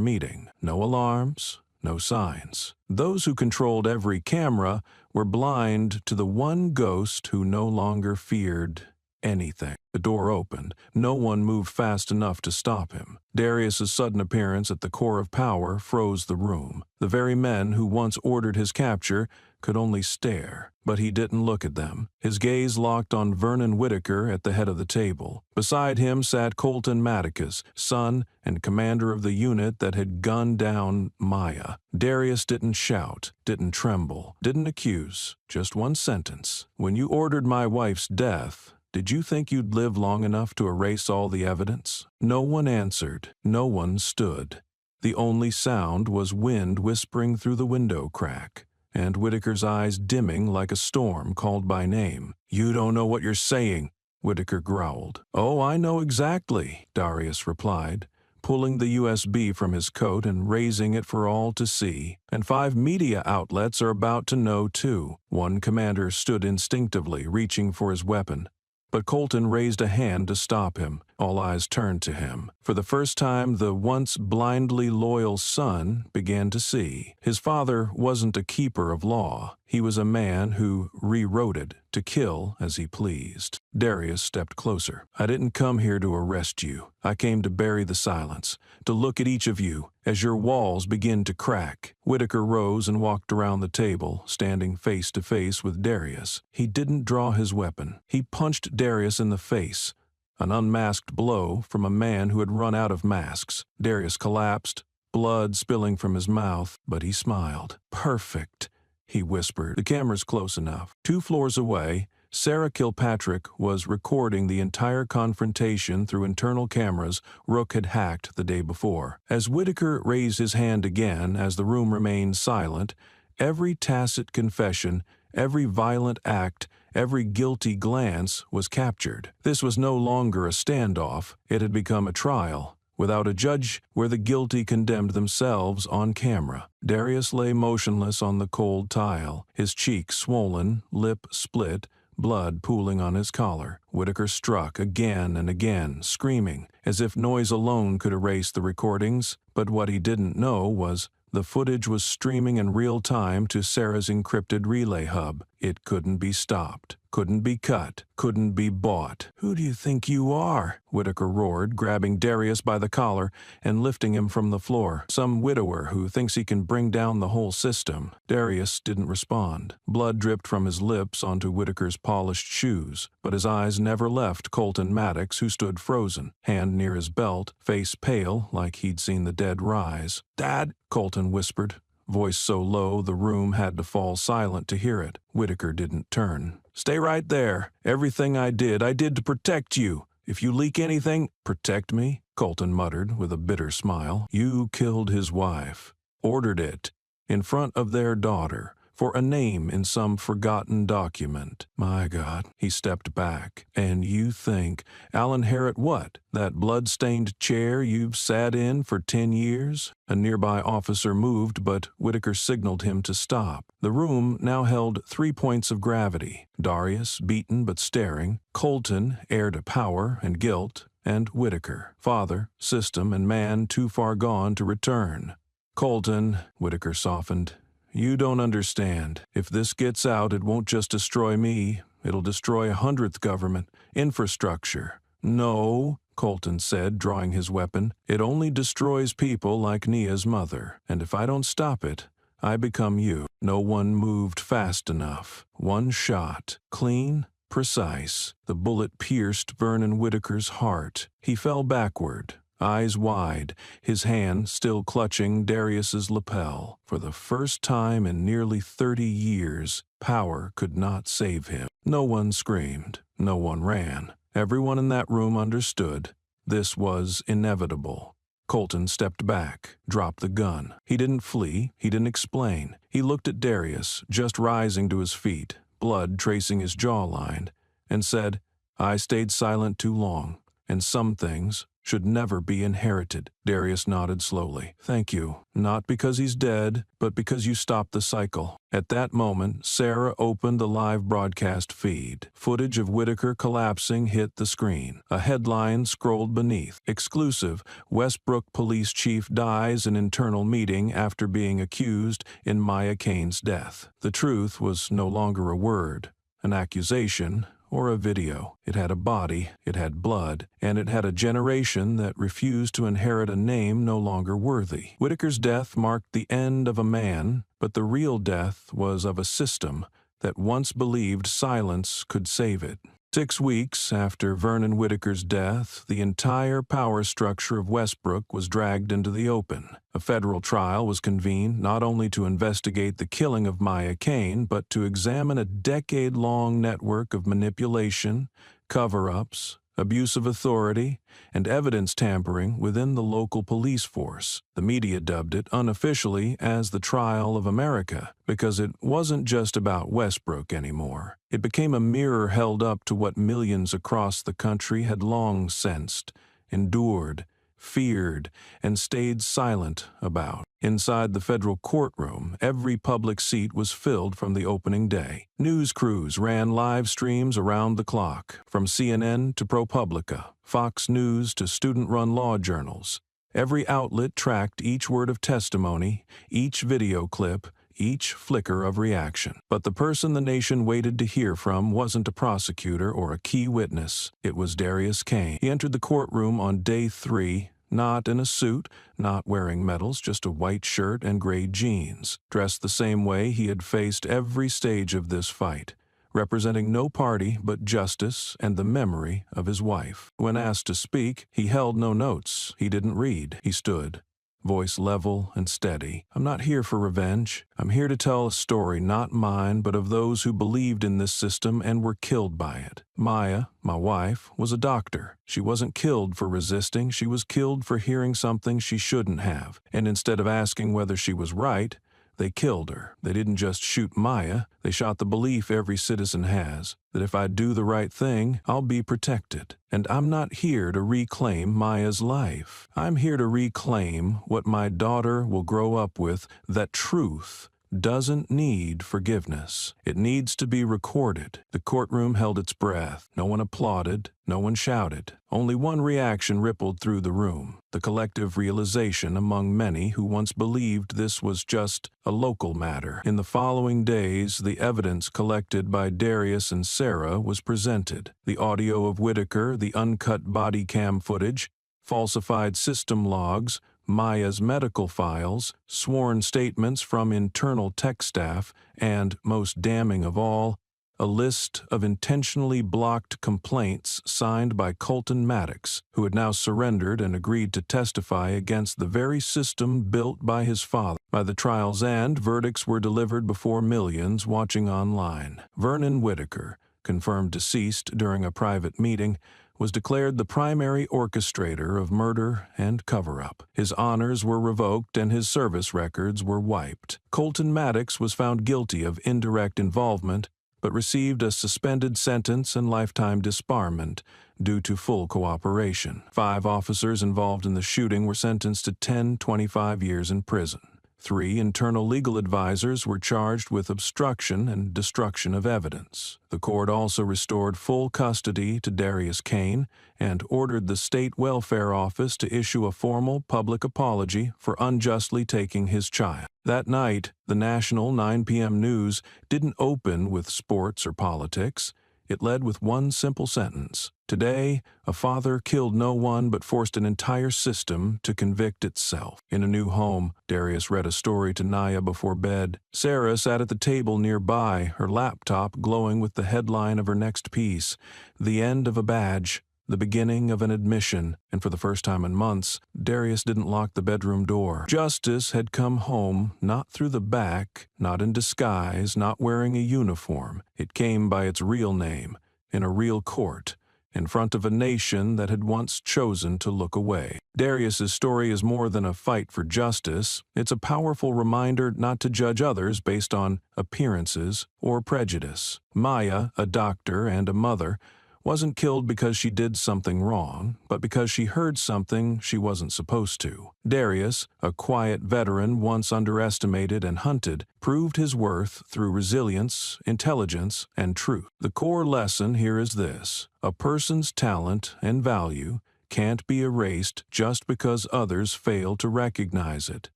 meeting. No alarms, no signs. Those who controlled every camera were blind to the one ghost who no longer feared anything. The door opened. No one moved fast enough to stop him. Darius's sudden appearance at the core of power froze the room. The very men who once ordered his capture could only stare, but he didn't look at them. His gaze locked on Vernon Whitaker at the head of the table. Beside him sat Colton Maticus, son and commander of the unit that had gunned down Maya. Darius didn't shout, didn't tremble, didn't accuse. Just one sentence. When you ordered my wife's death, did you think you'd live long enough to erase all the evidence? No one answered. No one stood. The only sound was wind whispering through the window crack, and Whitaker's eyes dimming like a storm called by name. You don't know what you're saying, Whitaker growled. Oh, I know exactly, Darius replied, pulling the USB from his coat and raising it for all to see. And 5 media outlets are about to know too. One commander stood instinctively, reaching for his weapon. But Colton raised a hand to stop him. All eyes turned to him. For the first time, the once blindly loyal son began to see. His father wasn't a keeper of law. He was a man who rewrote it to kill as he pleased. Darius stepped closer. I didn't come here to arrest you. I came to bury the silence, to look at each of you as your walls begin to crack. Whitaker rose and walked around the table, standing face to face with Darius. He didn't draw his weapon. He punched Darius in the face, an unmasked blow from a man who had run out of masks. Darius collapsed, blood spilling from his mouth, but he smiled. Perfect, he whispered. The camera's close enough. 2 floors away, Sarah Kilpatrick was recording the entire confrontation through internal cameras Rook had hacked the day before. As Whitaker raised his hand again as the room remained silent, every tacit confession, every violent act, every guilty glance was captured. This was no longer a standoff. It had become a trial, without a judge, where the guilty condemned themselves on camera. Darius lay motionless on the cold tile, his cheek swollen, lip split, blood pooling on his collar. Whitaker struck again and again, screaming, as if noise alone could erase the recordings. But what he didn't know was the footage was streaming in real time to Sarah's encrypted relay hub. It couldn't be stopped. couldn't be cut, couldn't be bought. "Who do you think you are?" Whitaker roared, grabbing Darius by the collar and lifting him from the floor. "Some widower who thinks he can bring down the whole system." Darius didn't respond. Blood dripped from his lips onto Whitaker's polished shoes, but his eyes never left Colton Maddox, who stood frozen, hand near his belt, face pale like he'd seen the dead rise. "Dad," Colton whispered, voice so low the room had to fall silent to hear it. Whitaker didn't turn. "Stay right there. Everything I did to protect you. If you leak anything—" "Protect me?" Colton muttered with a bitter smile. "You killed his wife. Ordered it. In front of their daughter. For a name in some forgotten document. My God." He stepped back. "And you think, Alan Harrod what? That blood-stained chair you've sat in for 10 years? A nearby officer moved, but Whitaker signaled him to stop. The room now held 3 points of gravity. Darius, beaten but staring. Colton, heir to power and guilt. And Whitaker, father, system, and man too far gone to return. "Colton," Whitaker softened, "you don't understand. If this gets out, it won't just destroy me. It'll destroy a 100th government, infrastructure." "No," Colton said, drawing his weapon. "It only destroys people like Nia's mother. And if I don't stop it, I become you." No one moved fast enough. One shot. Clean, precise. The bullet pierced Vernon Whitaker's heart. He fell backward, eyes wide, his hand still clutching Darius's lapel. For the first time in nearly 30 years, power could not save him. No one screamed. No one ran. Everyone in that room understood. This was inevitable. Colton stepped back, dropped the gun. He didn't flee. He didn't explain. He looked at Darius, just rising to his feet, blood tracing his jawline, and said, "I stayed silent too long, and some things should never be inherited." Darius nodded slowly. "Thank you. Not because he's dead, but because you stopped the cycle." At that moment, Sarah opened the live broadcast feed. Footage of Whitaker collapsing hit the screen. A headline scrolled beneath. "Exclusive, Westbrook Police Chief dies in internal meeting after being accused in Maya Cain's death." The truth was no longer a word, an accusation, or a video. It had a body, it had blood, and it had a generation that refused to inherit a name no longer worthy. Whitaker's death marked the end of a man, but the real death was of a system that once believed silence could save it. 6 weeks after Vernon Whitaker's death, the entire power structure of Westbrook was dragged into the open. A federal trial was convened not only to investigate the killing of Maya Cain, but to examine a decade-long network of manipulation, cover-ups, abuse of authority, and evidence tampering within the local police force. The media dubbed it unofficially as the Trial of America, because it wasn't just about Westbrook anymore. It became a mirror held up to what millions across the country had long sensed, endured, feared, and stayed silent about. Inside the federal courtroom, every public seat was filled from the opening day. News crews ran live streams around the clock, from CNN to ProPublica, Fox News to student-run law journals. Every outlet tracked each word of testimony, each video clip, each flicker of reaction. But the person the nation waited to hear from wasn't a prosecutor or a key witness. It was Darius Cain. He entered the courtroom on day 3, not in a suit, not wearing medals, just a white shirt and gray jeans, dressed the same way he had faced every stage of this fight, representing no party but justice and the memory of his wife. When asked to speak, he held no notes. He didn't read. He stood, voice level and steady. "I'm not here for revenge. I'm here to tell a story not mine, but of those who believed in this system and were killed by it. Maya, my wife, was a doctor. She wasn't killed for resisting. She was killed for hearing something she shouldn't have. And instead of asking whether she was right, they killed her. They didn't just shoot Maya, they shot the belief every citizen has, that if I do the right thing, I'll be protected. And I'm not here to reclaim Maya's life. I'm here to reclaim what my daughter will grow up with, that truth doesn't need forgiveness. It needs to be recorded. The courtroom held its breath. No one applauded. No one shouted. Only one reaction rippled through the room, the collective realization among many who once believed this was just a local matter. In the following days, the evidence collected by Darius and Sarah was presented. The audio of Whitaker, the uncut body cam footage, falsified system logs, Maya's medical files, sworn statements from internal tech staff, and, most damning of all, a list of intentionally blocked complaints signed by Colton Maddox, who had now surrendered and agreed to testify against the very system built by his father. By the trial's end, verdicts were delivered before millions watching online. Vernon Whitaker, confirmed deceased during a private meeting, was declared the primary orchestrator of murder and cover-up. His honors were revoked and his service records were wiped. Colton Maddox was found guilty of indirect involvement, but received a suspended sentence and lifetime disbarment due to full cooperation. 5 officers involved in the shooting were sentenced to 25 years in prison. 3 internal legal advisors were charged with obstruction and destruction of evidence. The court also restored full custody to Darius Kane and ordered the State Welfare Office to issue a formal public apology for unjustly taking his child. That night, the national 9 p.m. news didn't open with sports or politics. It led with one simple sentence. Today, a father killed no one but forced an entire system to convict itself. In a new home, Darius read a story to Naya before bed. Sarah sat at the table nearby, her laptop glowing with the headline of her next piece, "The End of a Badge, the Beginning of an Admission," and for the first time in months, Darius didn't lock the bedroom door. Justice had come home, not through the back, not in disguise, not wearing a uniform. It came by its real name, in a real court, in front of a nation that had once chosen to look away. Darius's story is more than a fight for justice. It's a powerful reminder not to judge others based on appearances or prejudice. Maya, a doctor and a mother, wasn't killed because she did something wrong, but because she heard something she wasn't supposed to. Darius, a quiet veteran once underestimated and hunted, proved his worth through resilience, intelligence, and truth. The core lesson here is this: a person's talent and value can't be erased just because others fail to recognize it.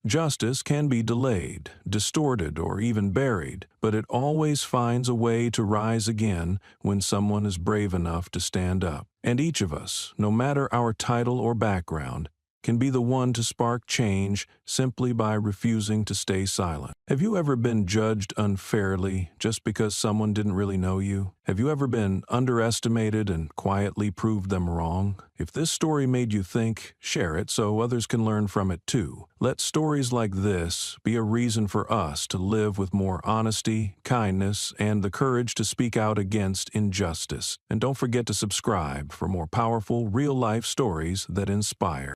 Justice can be delayed, distorted, or even buried, but it always finds a way to rise again when someone is brave enough to stand up. And each of us, no matter our title or background, can be the one to spark change simply by refusing to stay silent. Have you ever been judged unfairly just because someone didn't really know you? Have you ever been underestimated and quietly proved them wrong? If this story made you think, share it so others can learn from it too. Let stories like this be a reason for us to live with more honesty, kindness, and the courage to speak out against injustice. And don't forget to subscribe for more powerful, real-life stories that inspire.